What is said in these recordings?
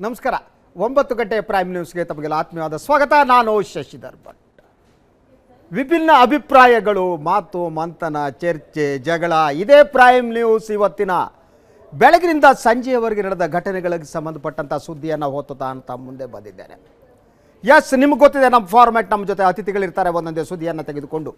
ನಮಸ್ಕಾರ. 9 ಗಂಟೆ ಪ್ರೈಮ್ ನ್ಯೂಸ್ಗೆ ತಮಗೆಲ್ಲ ಆತ್ಮೀಯವಾದ ಸ್ವಾಗತ. ನಾನು ಶಶಿಧರ್ ಭಟ್. ವಿಭಿನ್ನ ಅಭಿಪ್ರಾಯಗಳು, ಮಾತು ಮಂಥನ, ಚರ್ಚೆ, ಜಗಳ ಇದೇ ಪ್ರೈಮ್ ನ್ಯೂಸ್. ಇವತ್ತಿನ ಬೆಳಗಿನಿಂದ ಸಂಜೆಯವರೆಗೆ ನಡೆದ ಘಟನೆಗಳಿಗೆ ಸಂಬಂಧಪಟ್ಟಂಥ ಸುದ್ದಿಯನ್ನು ಹೊತ್ತುತ್ತಾ ಅಂತ ಮುಂದೆ ಬಂದಿದ್ದೇನೆ. ಎಸ್, ನಿಮ್ಗೆ ಗೊತ್ತಿದೆ ನಮ್ಮ ಫಾರ್ಮ್ಯಾಟ್. ನಮ್ಮ ಜೊತೆ ಅತಿಥಿಗಳಿರ್ತಾರೆ. ಒಂದೊಂದೇ ಸುದ್ದಿಯನ್ನು ತೆಗೆದುಕೊಂಡು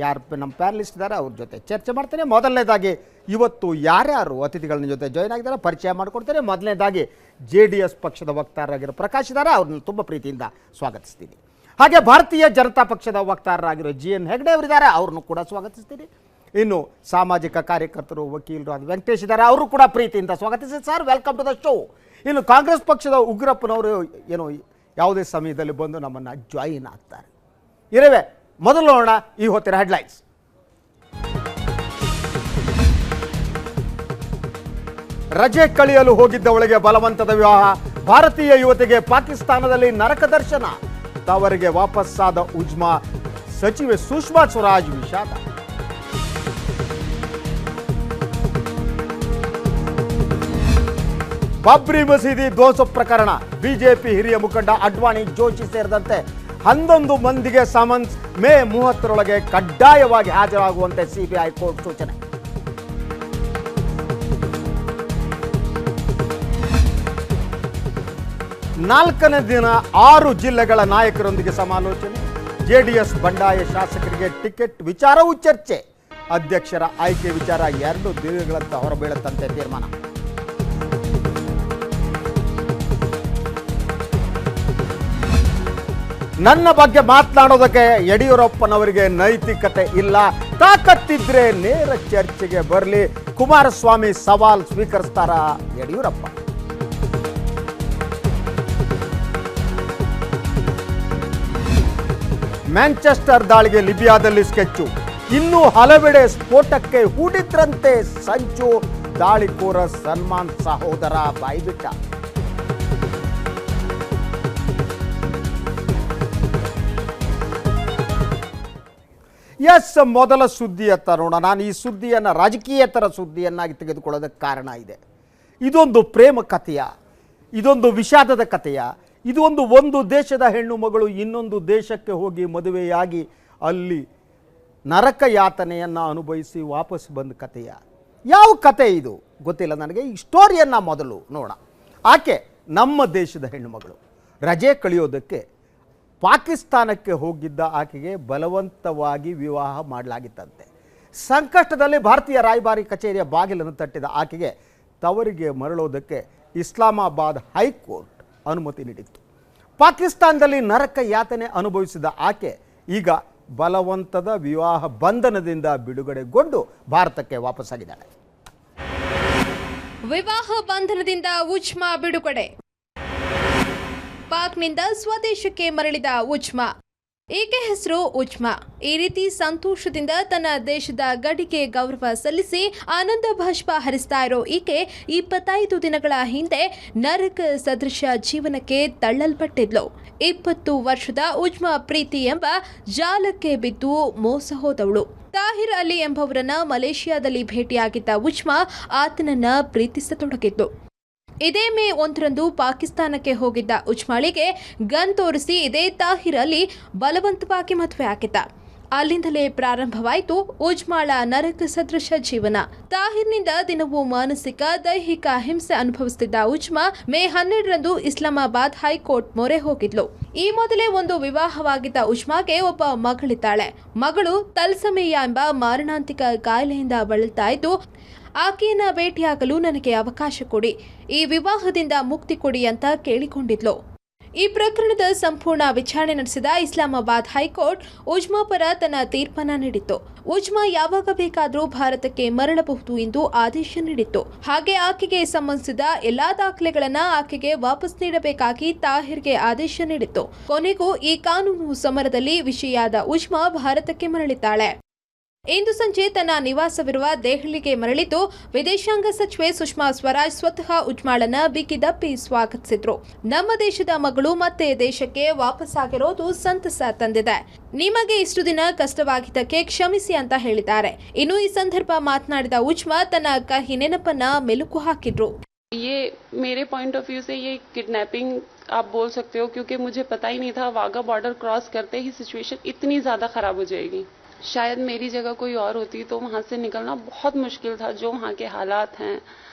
ಯಾರು ನಮ್ಮ ಪ್ಯಾನಲಿಸ್ಟ್ ಇದ್ದಾರೆ ಅವ್ರ ಜೊತೆ ಚರ್ಚೆ ಮಾಡ್ತೇನೆ. ಮೊದಲನೇದಾಗಿ ಇವತ್ತು ಯಾರ್ಯಾರು ಅತಿಥಿಗಳ ಜೊತೆ ಜಾಯ್ನ್ ಆಗಿದ್ದಾರೆ ಪರಿಚಯ ಮಾಡಿಕೊಡ್ತೇನೆ. ಮೊದಲನೇದಾಗಿ JDS ಪಕ್ಷದ ವಕ್ತಾರರಾಗಿರೋ ಪ್ರಕಾಶ್ ಇದ್ದಾರೆ, ಅವ್ರನ್ನ ತುಂಬ ಪ್ರೀತಿಯಿಂದ ಸ್ವಾಗತಿಸ್ತೀನಿ. ಹಾಗೆ ಭಾರತೀಯ ಜನತಾ ಪಕ್ಷದ ವಕ್ತಾರರಾಗಿರೋ GN ಹೆಗ್ಡೆ ಅವರಿದ್ದಾರೆ, ಅವ್ರನ್ನೂ ಕೂಡ ಸ್ವಾಗತಿಸ್ತೀನಿ. ಇನ್ನು ಸಾಮಾಜಿಕ ಕಾರ್ಯಕರ್ತರು, ವಕೀಲರು ಅದು ವೆಂಕಟೇಶ್ ಇದ್ದಾರೆ, ಅವರು ಕೂಡ ಪ್ರೀತಿಯಿಂದ ಸ್ವಾಗತಿಸಿ. Sir, welcome to the show. ಇನ್ನು ಕಾಂಗ್ರೆಸ್ ಪಕ್ಷದ ಉಗ್ರಪ್ಪನವರು ಏನು ಯಾವುದೇ ಸಮಯದಲ್ಲಿ ಬಂದು ನಮ್ಮನ್ನು ಜಾಯಿನ್ ಆಗ್ತಾರೆ. ಇರವೇ ಮೊದಲು ನೋಡೋಣ ಈ ಹೊತ್ತಿನ ಹೆಡ್ಲೈನ್ಸ್. ರಜೆ ಕಳೆಯಲು ಹೋಗಿದ್ದವಳಿಗೆ ಬಲವಂತದ ವಿವಾಹ, ಭಾರತೀಯ ಯುವತಿಗೆ ಪಾಕಿಸ್ತಾನದಲ್ಲಿ ನರಕ ದರ್ಶನ, ತವರಿಗೆ ವಾಪಸ್ಸಾದ ಉಜ್ಮಾ, ಸಚಿವೆ ಸುಷ್ಮಾ ಸ್ವರಾಜ್ ವಿಷಾದ. ಬಾಬ್ರಿ ಮಸೀದಿ ಧ್ವಂಸ ಪ್ರಕರಣ, ಬಿಜೆಪಿ ಹಿರಿಯ ಮುಖಂಡ ಅಡ್ವಾಣಿ, ಜೋಶಿ ಸೇರಿದಂತೆ 11 ಮಂದಿಗೆ ಸಮನ್ಸ್, ಮೇ 30ರೊಳಗೆ ಕಡ್ಡಾಯವಾಗಿ ಹಾಜರಾಗುವಂತೆ CBI ಕೋರ್ಟ್ ಸೂಚನೆ. ನಾಲ್ಕನೇ ದಿನ 6 ಜಿಲ್ಲೆಗಳ ನಾಯಕರೊಂದಿಗೆ ಸಮಾಲೋಚನೆ, JDS ಬಂಡಾಯ ಶಾಸಕರಿಗೆ ಟಿಕೆಟ್ ವಿಚಾರವೂ ಚರ್ಚೆ, ಅಧ್ಯಕ್ಷರ ಆಯ್ಕೆ ವಿಚಾರ 2 ದಿನಗಳಂತ ಹೊರಬೀಳುತ್ತಂತೆ ತೀರ್ಮಾನ. ನನ್ನ ಬಗ್ಗೆ ಮಾತನಾಡೋದಕ್ಕೆ ಯಡಿಯೂರಪ್ಪನವರಿಗೆ ನೈತಿಕತೆ ಇಲ್ಲ, ತಾಕತ್ತಿದ್ರೆ ನೇರ ಚರ್ಚೆಗೆ ಬರಲಿ, ಕುಮಾರಸ್ವಾಮಿ ಸವಾಲ್ ಸ್ವೀಕರಿಸ್ತಾರ ಯಡಿಯೂರಪ್ಪ. ಮ್ಯಾಂಚೆಸ್ಟರ್ ದಾಳಿಗೆ ಲಿಬಿಯಾದಲ್ಲಿ ಸ್ಕೆಚ್ಚು, ಇನ್ನೂ ಹಲವೆಡೆ ಸ್ಫೋಟಕ್ಕೆ ಹೂಡಿದ್ರಂತೆ ಸಂಚು, ದಾಳಿಕೋರ ಸಲ್ಮಾನ್ ಸಹೋದರ ಬಾಯ್ಬಿಟ್ಟ. ಎಸ್, ಮೊದಲ ಸುದ್ದಿಯತ್ತ ನೋಡೋಣ. ನಾನು ಈ ಸುದ್ದಿಯನ್ನು ರಾಜಕೀಯೇತರ ಸುದ್ದಿಯನ್ನಾಗಿ ತೆಗೆದುಕೊಳ್ಳೋದಕ್ಕೆ ಕಾರಣ ಇದೆ. ಇದೊಂದು ಪ್ರೇಮ ಕಥೆಯ, ಇದೊಂದು ವಿಷಾದದ ಕಥೆಯ, ಇದು ಒಂದು ದೇಶದ ಹೆಣ್ಣು ಮಗಳು ಇನ್ನೊಂದು ದೇಶಕ್ಕೆ ಹೋಗಿ ಮದುವೆಯಾಗಿ ಅಲ್ಲಿ ನರಕ ಯಾತನೆಯನ್ನು ಅನುಭವಿಸಿ ವಾಪಸ್ ಬಂದ ಕಥೆಯ. ಯಾವ ಕತೆ ಇದು ಗೊತ್ತಿಲ್ಲ ನನಗೆ. ಈ ಸ್ಟೋರಿಯನ್ನು ಮೊದಲು ನೋಡೋಣ. ಆಕೆ ನಮ್ಮ ದೇಶದ ಹೆಣ್ಣು ಮಗಳು. ರಜೆ ಕಳೆಯೋದಕ್ಕೆ ಪಾಕಿಸ್ತಾನಕ್ಕೆ ಹೋಗಿದ್ದ ಆಕೆಗೆ ಬಲವಂತವಾಗಿ ವಿವಾಹ ಮಾಡಲಾಗಿತ್ತಂತೆ. ಸಂಕಷ್ಟದಲ್ಲಿ ಭಾರತೀಯ ರಾಯಭಾರಿ ಕಚೇರಿಯ ಬಾಗಿಲನ್ನು ತಟ್ಟಿದ ಆಕೆಗೆ ತವರಿಗೆ ಮರಳೋದಕ್ಕೆ ಇಸ್ಲಾಮಾಬಾದ್ ಹೈಕೋರ್ಟ್ ಅನುಮತಿ ನೀಡಿತ್ತು. ಪಾಕಿಸ್ತಾನದಲ್ಲಿ ನರಕ ಯಾತನೆ ಅನುಭವಿಸಿದ ಆಕೆ ಈಗ ಬಲವಂತದ ವಿವಾಹ ಬಂಧನದಿಂದ ಬಿಡುಗಡೆಗೊಂಡು ಭಾರತಕ್ಕೆ ವಾಪಸ್ಸಾಗಿದ್ದಾಳೆ. ವಿವಾಹ ಬಂಧನದಿಂದ ಉಜ್ಮಾ ಬಿಡುಗಡೆ. ಪಾಕ್ನಿಂದ ಸ್ವದೇಶಕ್ಕೆ ಮರಳಿದ ಉಜ್ಮಾ. ಈಕೆ ಹೆಸರು ಉಜ್ಮಾ. ಈ ರೀತಿ ಸಂತೋಷದಿಂದ ತನ್ನ ದೇಶದ ಗಡಿಗೆ ಗೌರವ ಸಲ್ಲಿಸಿ ಆನಂದ ಬಾಷ್ಪ ಹರಿಸ್ತಾ ಇರೋ ಈಕೆ 25 ದಿನಗಳ ಹಿಂದೆ ನರಕ ಸದೃಶ ಜೀವನಕ್ಕೆ ತಳ್ಳಲ್ಪಟ್ಟಿದ್ಲು. 20 ವರ್ಷದ ಉಜ್ಮಾ ಪ್ರೀತಿ ಎಂಬ ಜಾಲಕ್ಕೆ ಬಿದ್ದು ಮೋಸ ಹೋದವಳು. ತಾಹಿರ್ ಅಲಿ ಎಂಬವರನ್ನ ಮಲೇಷಿಯಾದಲ್ಲಿ ಭೇಟಿಯಾಗಿದ್ದ ಉಜ್ಮಾ ಆತನನ್ನ ಪ್ರೀತಿಸತೊಡಗಿದ್ಲು. ಇದೇ ಮೇ 1ರಂದು ಪಾಕಿಸ್ತಾನಕ್ಕೆ ಹೋಗಿದ್ದ ಉಜ್ಮಾಳಿಗೆ ಗನ್ ತೋರಿಸಿ ಇದೇ ತಾಹಿರ್ ಅಲಿ ಬಲವಂತವಾಗಿ ಮದುವೆ ಆಗಿದ್ದ. ಅಲ್ಲಿಂದಲೇ ಪ್ರಾರಂಭವಾಯಿತು ಉಜ್ಮಾಳ ನರಕ ಸದೃಶ ಜೀವನ. ತಾಹಿರ್ನಿಂದ ದಿನವೂ ಮಾನಸಿಕ ದೈಹಿಕ ಹಿಂಸೆ ಅನುಭವಿಸುತ್ತಿದ್ದ ಉಜ್ಮಾ ಮೇ 12ರಂದು ಇಸ್ಲಾಮಾಬಾದ್ ಹೈಕೋರ್ಟ್ ಮೊರೆ ಹೋಗಿದ್ಲು. ಈ ಮೊದಲೇ ಒಂದು ವಿವಾಹವಾಗಿದ್ದ ಉಜ್ಮಾಗೆ ಒಬ್ಬ ಮಗಳಿದ್ದಾಳೆ. ಮಗಳು ತಲ್ಸಮೇಯ ಎಂಬ ಮಾರಣಾಂತಿಕ ಕಾಯಿಲೆಯಿಂದ ಬಳಲ್ತಾ ಇದ್ದು, ಆಕೆಯನ್ನ ಭೇಟಿಯಾಗಲು ನನಗೆ ಅವಕಾಶ ಕೊಡಿ, ಈ ವಿವಾಹದಿಂದ ಮುಕ್ತಿ ಕೊಡಿ ಅಂತ ಕೇಳಿಕೊಂಡಿದ್ಲು. ಈ ಪ್ರಕರಣದ ಸಂಪೂರ್ಣ ವಿಚಾರಣೆ ನಡೆಸಿದ ಇಸ್ಲಾಮಾಬಾದ್ ಹೈಕೋರ್ಟ್ ಉಜ್ಮಾ ಪರ ತನ್ನ ತೀರ್ಪನ್ನ ನೀಡಿತ್ತು. ಉಜ್ಮಾ ಯಾವಾಗ ಬೇಕಾದರೂ ಭಾರತಕ್ಕೆ ಮರಳಬಹುದು ಎಂದು ಆದೇಶ ನೀಡಿತ್ತು. ಹಾಗೆ ಆಕೆಗೆ ಸಂಬಂಧಿಸಿದ ಎಲ್ಲಾ ದಾಖಲೆಗಳನ್ನ ಆಕೆಗೆ ವಾಪಸ್ ನೀಡಬೇಕಾಗಿ ತಾಹಿರ್ಗೆ ಆದೇಶ ನೀಡಿತ್ತು. ಕೊನೆಗೂ ಈ ಕಾನೂನು ಸಮರದಲ್ಲಿ ವಿಷಯಾದ ಉಜ್ಮಾ ಭಾರತಕ್ಕೆ ಮರಳಿದ್ದಾಳೆ. ಇಂದು ಸಂಜೆ ತನ್ನ ನಿವಾಸವಿರುವ ದೆಹಲಿಗೆ ಮರಳಿದ್ದು ವಿದೇಶಾಂಗ ಸಚಿವೆ ಸುಷ್ಮಾ ಸ್ವರಾಜ್ ಸ್ವತಃ ಉಜ್ಮಾಳನ್ನ ಬಿಗಿದಪ್ಪಿ ಸ್ವಾಗತಿಸಿದ್ರು. ನಮ್ಮ ದೇಶದ ಮಗಳು ಮತ್ತೆ ದೇಶಕ್ಕೆ ವಾಪಸ್ಸಾಗಿರೋದು ಸಂತಸ ತಂದಿದೆ. ನಿಮಗೆ ಇಷ್ಟು ದಿನ ಕಷ್ಟವಾಗಿದ್ದಕ್ಕೆ ಕ್ಷಮಿಸಿ ಅಂತ ಹೇಳಿದ್ದಾರೆ. ಇನ್ನು ಈ ಸಂದರ್ಭ ಮಾತನಾಡಿದ ಉಜ್ಮಾ ತನ್ನ ಕಹಿ ನೆನಪನ್ನ ಮೆಲುಕು ಹಾಕಿದ್ರು. ये मेरे पॉइंट ऑफ व्यू से ये किडनैपिंग आप बोल सकते हो, क्योंकि मुझे पता ही नहीं था वाघा बॉर्डर क्रॉस करते ही सिचुएशन इतनी ज़्यादा ख़राब हो जाएगी। शायद मेरी जगह कोई और होती तो वहाँ से निकलना बहुत मुश्किल था, जो वहाँ के हालात हैं।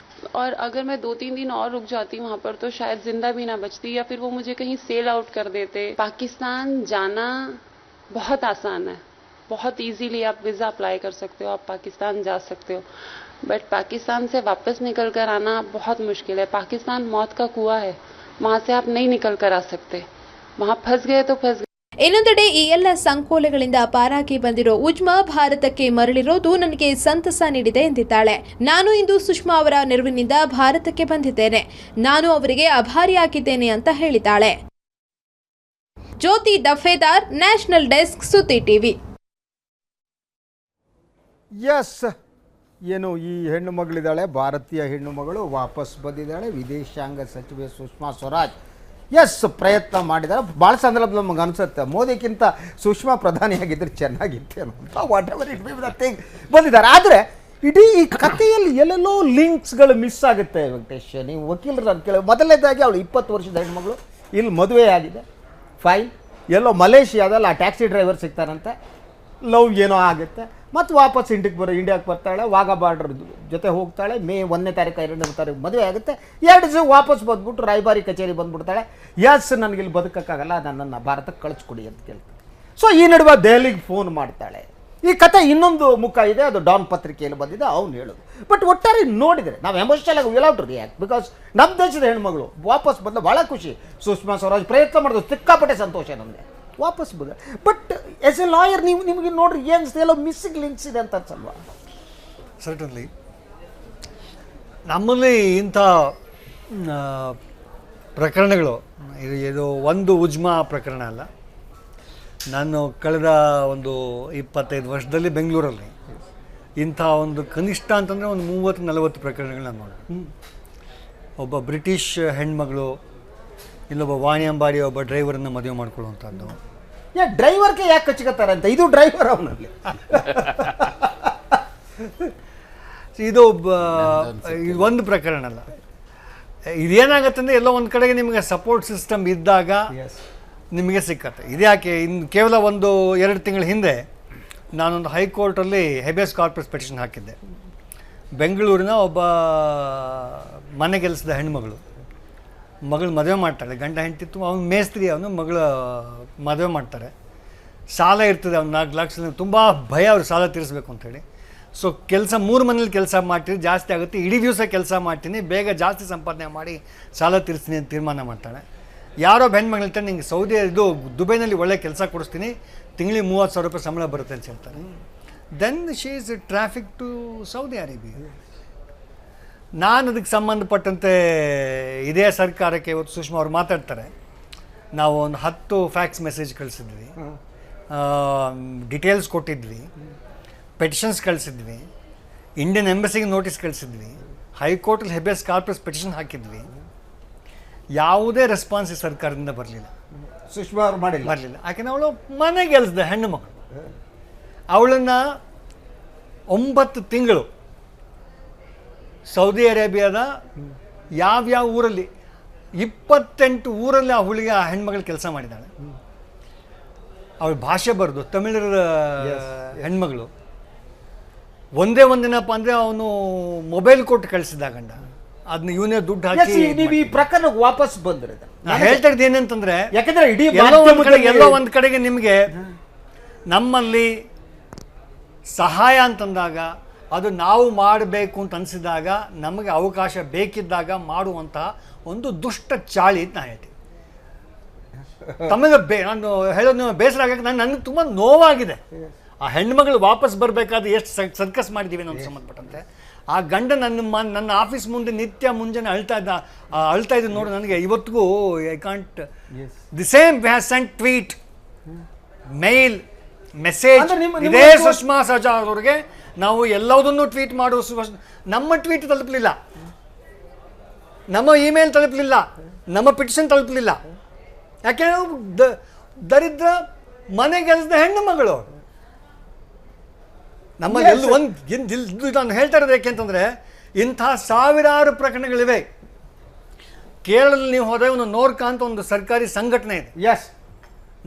और अगर मैं 2-3 दिन और रुक जाती वहाँ पर तो शायद जिंदा भी ना बचती, या फिर वो मुझे कहीं सेल आउट कर देते। पाकिस्तान जाना बहुत आसान है, बहुत इजीली आप वीज़ा अप्लाई कर सकते हो, आप पाकिस्तान जा सकते हो। बट पाकिस्तान से वापस निकल कर आना बहुत मुश्किल है। पाकिस्तान मौत का कुआं है, वहाँ से आप नहीं निकल कर आ सकते। वहाँ फंस गए तो फंस गए। ಇನ್ನೊಂದೆಡೆ ಈ ಎಲ್ಲ ಸಂಕೋಲೆಗಳಿಂದ ಪಾರಾಗಿ ಬಂದಿರೋ ಉಜ್ಮಾ ಭಾರತಕ್ಕೆ ಮರಳಿರೋದು ನನಗೆ ಸಂತಸ ನೀಡಿದೆ ಎಂದಿದ್ದಾಳೆ. ನಾನು ಇಂದು ಸುಷ್ಮಾ ಅವರ ನೆರವಿನಿಂದ ಭಾರತಕ್ಕೆ ಬಂದಿದ್ದೇನೆ, ನಾನು ಅವರಿಗೆ ಆಭಾರಿಯಾಗಿದ್ದೇನೆ ಅಂತ ಹೇಳಿದ್ದಾಳೆ. ಜ್ಯೋತಿ ದಫೇದಾರ್, ನ್ಯಾಷನಲ್ ಡೆಸ್ಕ್, ಸುದ್ದಿ ಟಿವಿ. ಎಸ್, ಏನು ಈ ಹೆಣ್ಣು ಮಗಳಿದ್ದಾಳೆ, ಭಾರತೀಯ ಹೆಣ್ಣು ಮಗಳು ವಾಪಸ್ ಬಂದಿದ್ದಾಳೆ. ವಿದೇಶಾಂಗ ಸಚಿವೆ ಸುಷ್ಮಾ ಸ್ವರಾಜ್ ಎಸ್ ಪ್ರಯತ್ನ ಮಾಡಿದ್ದಾರೆ. ಭಾಳ ಸಂದರ್ಭದಲ್ಲಿ ನಮಗೆ ಅನಿಸುತ್ತೆ ಮೋದಿಗಿಂತ ಸುಷ್ಮಾ ಪ್ರಧಾನಿಯಾಗಿದ್ದರೆ ಚೆನ್ನಾಗಿತ್ತೇನೋ ಅಂತ, what ever it be the thing ಬಂದಿದ್ದಾರೆ. ಆದರೆ ಇಡೀ ಈ ಕಥೆಯಲ್ಲಿ ಎಲ್ಲೆಲ್ಲೋ ಲಿಂಕ್ಸ್ಗಳು ಮಿಸ್ ಆಗುತ್ತೆ ವೆಂಕಟೇಶ್. ನೀವು ವಕೀಲರು ಅಂತ ಕೇಳಿ, ಮೊದಲನೇದಾಗಿ ಅವಳು 20 ವರ್ಷದ ಹೆಣ್ಮಗಳು, ಇಲ್ಲಿ ಮದುವೆ ಆಗಿದೆ, ಫೈನ್. ಎಲ್ಲೋ ಮಲೇಷಿಯಾದಲ್ಲಿ ಆ ಟ್ಯಾಕ್ಸಿ ಡ್ರೈವರ್ ಸಿಗ್ತಾರಂತೆ, ಲವ್ ಏನೋ ಆಗುತ್ತೆ, ಮತ್ತು ವಾಪಸ್ ಇಂಡಿಯಾಕ್ಕೆ ಬರ್ತಾಳೆ, ವಾಘಾ ಬಾರ್ಡರ್ ಜೊತೆ ಹೋಗ್ತಾಳೆ. ಮೇ 1ನೇ ತಾರೀಕು 2ನೇ ತಾರೀಕು ಮದುವೆ ಆಗುತ್ತೆ. 2 ದಿವಸ ವಾಪಸ್ ಬಂದ್ಬಿಟ್ಟು ರಾಯಭಾರಿ ಕಚೇರಿ ಬಂದ್ಬಿಡ್ತಾಳೆ. ಎಸ್, ನನಗಿಲ್ಲಿ ಬದುಕೋಕ್ಕಾಗಲ್ಲ, ನನ್ನನ್ನು ಭಾರತಕ್ಕೆ ಕಳಿಸ್ಕೊಡಿ ಅಂತ ಕೇಳ್ತಾಳೆ. ಸೊ ಈ ನಡುವೆ ದೆಹಲಿಗೆ ಫೋನ್ ಮಾಡ್ತಾಳೆ. ಈ ಕತೆ ಇನ್ನೊಂದು ಮುಖ ಇದೆ, ಅದು ಡಾನ್ ಪತ್ರಿಕೆಯಲ್ಲಿ ಬಂದಿದೆ, ಅವ್ನು ಹೇಳೋದು. ಬಟ್ ಒಟ್ಟಾರೆ ನೋಡಿದರೆ ನಾವು ಎಮೋಷನಲ್ ಆಗಿ ವಿಲ್ ಔಟ್ ರಿಯಾಕ್ಟ್, ಬಿಕಾಸ್ ನಮ್ಮ ದೇಶದ ಹೆಣ್ಮಗಳು ವಾಪಸ್ ಬಂದ ಭಾಳ ಖುಷಿ. ಸುಷ್ಮಾ ಸ್ವರಾಜ್ ಪ್ರಯತ್ನ ಮಾಡೋದು ಸಿಕ್ಕಾಪಟ್ಟೆ ಸಂತೋಷ ನಮಗೆ, ವಾಪಸ್ ಬಂದ. ಬಟ್ ಆಸ್ ಎ ಲಾಯರ್ ನಿಮಗೆ ನೋಡ್ರಿ ಏನು ಎಲ್ಲೋ ಮಿಸ್ಸಿಂಗ್ ಲಿಂಕ್ಸ್ ಇದೆ ಅಂತ ಅನ್ಸಲ್ವಾ? ಸರ್ಟನ್ಲಿ ನಮ್ಮಲ್ಲಿ ಇಂಥ ಪ್ರಕರಣಗಳು, ಇದು ಒಂದು ಉಜ್ಮಾ ಪ್ರಕರಣ ಅಲ್ಲ. ನಾನು ಕಳೆದ ಒಂದು 25 ವರ್ಷದಲ್ಲಿ ಬೆಂಗಳೂರಲ್ಲಿ ಇಂಥ ಒಂದು ಕನಿಷ್ಠ ಅಂತಂದರೆ ಒಂದು 30-40 ಪ್ರಕರಣಗಳು ನಾನು ನೋಡಿದೆ. ಒಬ್ಬ ಬ್ರಿಟಿಷ್ ಹೆಣ್ಮಗಳು ಇಲ್ಲೊಬ್ಬ ವಾಣಿಯಂಬಾಡಿ ಒಬ್ಬ ಡ್ರೈವರನ್ನು ಮದುವೆ ಮಾಡ್ಕೊಳ್ಳುವಂಥದ್ದು. ಡ್ರೈವರ್ಗೆ ಯಾಕೆ ಕಚ್ಕೋತಾರೆ ಅಂತ, ಇದು ಡ್ರೈವರ್ ಅವನಲ್ಲಿ. ಇದು ಒಂದು ಪ್ರಕರಣ ಅಲ್ಲ. ಇದೇನಾಗತ್ತೆ ಅಂದರೆ ಎಲ್ಲೋ ಒಂದು ಕಡೆಗೆ ನಿಮಗೆ ಸಪೋರ್ಟ್ ಸಿಸ್ಟಮ್ ಇದ್ದಾಗ ನಿಮಗೆ ಸಿಕ್ಕತ್ತೆ. ಇದ್ಯಾಕೆ ಕೇವಲ 1-2 ತಿಂಗಳ ಹಿಂದೆ ನಾನೊಂದು ಹೈಕೋರ್ಟಲ್ಲಿ ಹೆಬಿಯಸ್ ಕಾರ್ಪಸ್ ಪೆಟಿಷನ್ ಹಾಕಿದ್ದೆ. ಬೆಂಗಳೂರಿನ ಒಬ್ಬ ಮನೆ ಕೆಲಸದ ಹೆಣ್ಮಗಳು, ಮಗಳು ಮದುವೆ ಮಾಡ್ತಾಳೆ, ಗಂಡ ಹೆಂಡತಿತ್ತು, ಅವನು ಮೇಸ್ತ್ರಿ, ಅವನು ಮಗಳು ಮದುವೆ ಮಾಡ್ತಾರೆ. ಸಾಲ ಇರ್ತದೆ, ಅವ್ನು 4 ಲಕ್ಷ, ತುಂಬ ಭಯ ಅವ್ರು ಸಾಲ ತೀರಿಸ್ಬೇಕು ಅಂಥೇಳಿ. ಸೊ ಕೆಲಸ 3 ಮನೇಲಿ ಕೆಲಸ ಮಾಡ್ತೀನಿ, ಜಾಸ್ತಿ ಆಗುತ್ತೆ, ಇಡೀ ದಿವಸ ಕೆಲಸ ಮಾಡ್ತೀನಿ, ಬೇಗ ಜಾಸ್ತಿ ಸಂಪಾದನೆ ಮಾಡಿ ಸಾಲ ತೀರಿಸ್ತೀನಿ ಅಂತ ತೀರ್ಮಾನ ಮಾಡ್ತಾಳೆ. ಯಾರೋ ಹೆಣ್ಮಗಳು ಹೇಳ್ತಾರೆ, ನಿಂಗೆ ದುಬೈನಲ್ಲಿ ಒಳ್ಳೆ ಕೆಲಸ ಕೊಡಿಸ್ತೀನಿ, ತಿಂಗಳಿಗೆ 30,000 ರೂಪಾಯಿ ಸಂಬಳ ಬರುತ್ತೆ ಅಂತ ಹೇಳ್ತಾರೆ. Then she is traffic to Saudi Arabia. ನಾನು ಅದಕ್ಕೆ ಸಂಬಂಧಪಟ್ಟಂತೆ ಇದೇ ಸರ್ಕಾರಕ್ಕೆ ಇವತ್ತು ಸುಷ್ಮಾ ಅವ್ರು ಮಾತಾಡ್ತಾರೆ. ನಾವು ಒಂದು 10 ಫ್ಯಾಕ್ಸ್ ಮೆಸೇಜ್ ಕಳಿಸಿದ್ವಿ, ಡಿಟೇಲ್ಸ್ ಕೊಟ್ಟಿದ್ವಿ, ಪೆಟಿಷನ್ಸ್ ಕಳಿಸಿದ್ವಿ, ಇಂಡಿಯನ್ ಎಂಬಸಿಗೆ ನೋಟಿಸ್ ಕಳಿಸಿದ್ವಿ, ಹೈಕೋರ್ಟಲ್ಲಿ ಹೆಬಿಯಸ್ ಕಾರ್ಪಸ್ ಪೆಟಿಷನ್ ಹಾಕಿದ್ವಿ. ಯಾವುದೇ ರೆಸ್ಪಾನ್ಸ್ ಈ ಸರ್ಕಾರದಿಂದ ಬರಲಿಲ್ಲ. ಸುಷ್ಮಾ ಅವ್ರು ಬರಲಿಲ್ಲ. ಯಾಕೆಂದ್ರೆ ಅವಳು ಮನೆ ಗೆಲ್ಸಿದೆ ಹೆಣ್ಣು ಮಕ್ಕಳು. ಅವಳನ್ನು 9 ತಿಂಗಳು ಸೌದಿ ಅರೇಬಿಯಾದ ಯಾವ್ಯಾವ ಊರಲ್ಲಿ 28 ಊರಲ್ಲಿ ಆ ಹುಡುಗಿ ಆ ಹೆಣ್ಮಗಳು ಕೆಲಸ ಮಾಡಿದ್ದಾಳೆ. ಅವಳು ಭಾಷೆ ಬರೆದು ತಮಿಳರ ಹೆಣ್ಮಗಳು. ಒಂದೇ ಒಂದಿನಪ್ಪ ಅಂದರೆ ಅವನು ಮೊಬೈಲ್ ಕೊಟ್ಟು ಕಳಿಸಿದ ಗಂಡ, ಅದನ್ನ ಇವನೇ ದುಡ್ಡು ಹಾಕಿ. ನೀವು ಈ ಪ್ರಕರಣಕ್ಕೆ ವಾಪಸ್ ಬಂದ್ರೆ ನಾನು ಹೇಳ್ತಾ ಇದ್ದು ಏನಂತಂದ್ರೆ, ಯಾಕಂದ್ರೆ ಇಡೀ ಎಲ್ಲೋ ಒಂದು ಕಡೆಗೆ ನಿಮಗೆ ನಮ್ಮಲ್ಲಿ ಸಹಾಯ ಅಂತಂದಾಗ, ಅದು ನಾವು ಮಾಡಬೇಕು ಅಂತ ಅನಿಸಿದಾಗ, ನಮಗೆ ಅವಕಾಶ ಬೇಕಿದ್ದಾಗ ಮಾಡುವಂತಹ ಒಂದು ದುಷ್ಟ ಚಾಳಿ ಅಂತ ನಾನು ಹೇಳ್ತೀನಿ. ತಮಗೆ ನಾನು ಹೇಳೋದು ಬೇಸರ ಆಗಕ್ಕೆ ನನಗೆ ತುಂಬ ನೋವಾಗಿದೆ. ಆ ಹೆಣ್ಮಗಳು ವಾಪಸ್ ಬರಬೇಕಾದ್ರೆ ಎಷ್ಟು ಸರ್ಕಸ್ ಮಾಡಿದ್ದೀವಿ ಅನ್ನೋದು ಸಂಬಂಧಪಟ್ಟಂತೆ. ಆ ಗಂಡ ನನ್ನ ಆಫೀಸ್ ಮುಂದೆ ನಿತ್ಯ ಮುಂಜಾನೆ ಅಳ್ತಾ ಇದ್ದು ನೋಡಿ ನನಗೆ ಇವತ್ತಿಗೂ I can't. The same has sent tweet, mail, message. ಇದೇ ಸುಷ್ಮಾ ಸ್ವರಾಜ್ ಅವರಿಗೆ ನಾವು ಎಲ್ಲದನ್ನೂ ಟ್ವೀಟ್ ಮಾಡುವ, ನಮ್ಮ ಟ್ವೀಟ್ ತಲುಪಲಿಲ್ಲ, ನಮ್ಮ ಇಮೇಲ್ ತಲುಪಲಿಲ್ಲ, ನಮ್ಮ ಪಿಟಿಷನ್ ತಲುಪಲಿಲ್ಲ. ಯಾಕೆಂದ್ರೆ ದರಿದ್ರ ಮನೆಗೆಲ್ಸದ ಹೆಣ್ಣು ಮಗಳು. ನಮ್ಮಲ್ಲಿ ನಾನು ಹೇಳ್ತಾ ಇರೋದು ಯಾಕೆಂತಂದರೆ, ಇಂಥ ಸಾವಿರಾರು ಪ್ರಕರಣಗಳಿವೆ. ಕೇರಳದಲ್ಲಿ ನೀವು ಹೋದರೆ ಒಂದು ನೋರ್ಕಾ ಅಂತ ಒಂದು ಸರ್ಕಾರಿ ಸಂಘಟನೆ ಇದೆ. ಎಸ್,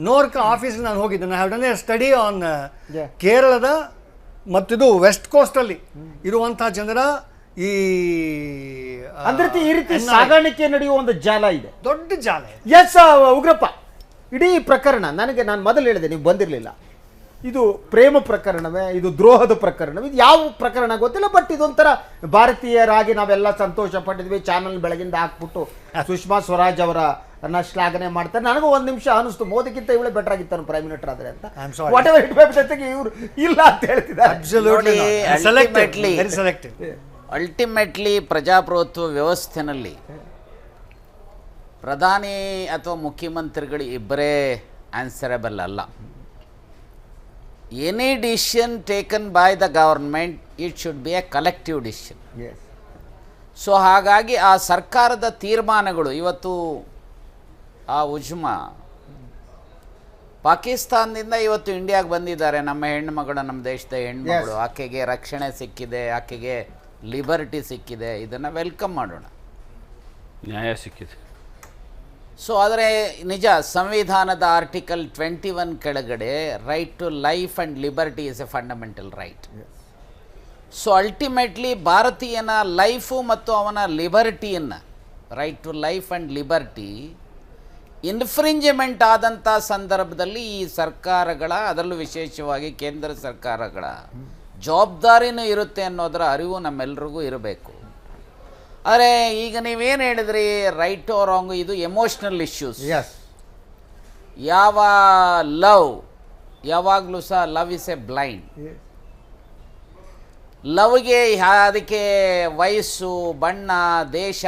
ನೋರ್ಕಾ ಆಫೀಸ್ಗೆ ನಾನು ಹೋಗಿದ್ದೆ. ನಾನು have done A study on Yeah. ಕೇರಳದ ಮತ್ತಿದು ವೆಸ್ಟ್ ಕೋಸ್ಟಲ್ಲಿ ಇರುವಂತಹ ಜನರ ಈ ಅಂದ್ರೆ ಈ ರೀತಿ ಸಾಗಾಣಿಕೆ ನಡೆಯುವ ಒಂದು ಜಾಲ ಇದೆ, ದೊಡ್ಡ ಜಾಲ. ಎಸ್ ಉಗ್ರಪ್ಪ, ಇಡೀ ಪ್ರಕರಣ ನಾನು ಮೊದಲು ಹೇಳಿದೆ, ನೀವು ಬಂದಿರಲಿಲ್ಲ. ಇದು ಪ್ರೇಮ ಪ್ರಕರಣವೇ, ಇದು ದ್ರೋಹದ ಪ್ರಕರಣವೇ, ಇದು ಯಾವ ಪ್ರಕರಣ ಗೊತ್ತಿಲ್ಲ. ಬಟ್ ಇದೊಂಥರ ಭಾರತೀಯರಾಗಿ ನಾವೆಲ್ಲ ಸಂತೋಷ ಪಟ್ಟಿದ್ವಿ. ಚಾನಲ್ ಬೆಳಗಿಂದ ಹಾಕ್ಬಿಟ್ಟು ಸುಷ್ಮಾ ಸ್ವರಾಜ್ ಅವರ ಶ್ಲಾಘನೆ ಮಾಡ್ತಾರೆ. ನನಗೂ ಒಂದು ನಿಮಿಷ ಅನಿಸ್ತು, ಮೋದಿಗಿಂತ ಇವಳೇ ಬೆಟರ್ ಆಗಿತ್ತು ಪ್ರೈಮ್ ಮಿನಿಸ್ಟರ್ ಆದ್ರೆ ಅಂತ. What ever it may be, ಜೊತೆಗೆ ಇವರು ಇಲ್ಲ ಅಂತ ಹೇಳ್ತಿದ್ದಾರೆ. ಅಲ್ಟಿಮೇಟ್ಲಿ ಪ್ರಜಾಪ್ರಭುತ್ವ ವ್ಯವಸ್ಥೆನಲ್ಲಿ ಪ್ರಧಾನಿ ಅಥವಾ ಮುಖ್ಯಮಂತ್ರಿಗಳು ಇಬ್ಬರೇ ಆನ್ಸರಬಲ್ ಅಲ್ಲ. Any decision taken by the government it should be A collective decision. So ಹಾಗಾಗಿ ಆ ಸರ್ಕಾರದ ತೀರ್ಮಾನಗಳು ಇವತ್ತು ಆ ಉಜ್ಮಾ ಪಾಕಿಸ್ತಾನದಿಂದ ಇವತ್ತು ಇಂಡಿಯಾಗೆ ಬಂದಿದ್ದಾರೆ. ನಮ್ಮ ಹೆಣ್ಣುಮಗಳು, ನಮ್ಮ ದೇಶದ ಹೆಣ್ಮಗಳು, ಆಕೆಗೆ ರಕ್ಷಣೆ ಸಿಕ್ಕಿದೆ, ಆಕೆಗೆ ಲಿಬರ್ಟಿ ಸಿಕ್ಕಿದೆ, ಇದನ್ನು ವೆಲ್ಕಮ್ ಮಾಡೋಣ, ನ್ಯಾಯ ಸಿಕ್ಕಿದೆ. ಸೊ ಆದರೆ ನಿಜ, ಸಂವಿಧಾನದ ಆರ್ಟಿಕಲ್ 21 ಕೆಳಗಡೆ right to life and liberty is a fundamental right. So ultimately ಭಾರತೀಯನ ಲೈಫು ಮತ್ತು ಅವನ ಲಿಬರ್ಟಿಯನ್ನು, right to life and liberty infringement ಆದಂಥ ಸಂದರ್ಭದಲ್ಲಿ ಈ ಸರ್ಕಾರಗಳ, ಅದರಲ್ಲೂ ವಿಶೇಷವಾಗಿ ಕೇಂದ್ರ ಸರ್ಕಾರಗಳ ಜವಾಬ್ದಾರಿನೂ ಇರುತ್ತೆ ಅನ್ನೋದರ ಅರಿವು ನಮ್ಮೆಲ್ರಿಗೂ ಇರಬೇಕು. ಆದರೆ ಈಗ ನೀವೇನು ಹೇಳಿದ್ರಿ, ರೈಟ್ ಟು ರಾಂಗ್, ಇದು ಎಮೋಷ್ನಲ್ ಇಶ್ಯೂಸ್. ಯಾವ ಲವ್ ಯಾವಾಗಲೂ ಸಹ ಲವ್ ಇಸ್ ಎ ಬ್ಲೈಂಡ್. ಲವ್ಗೆ ಅದಕ್ಕೆ ವಯಸ್ಸು, ಬಣ್ಣ, ದೇಶ,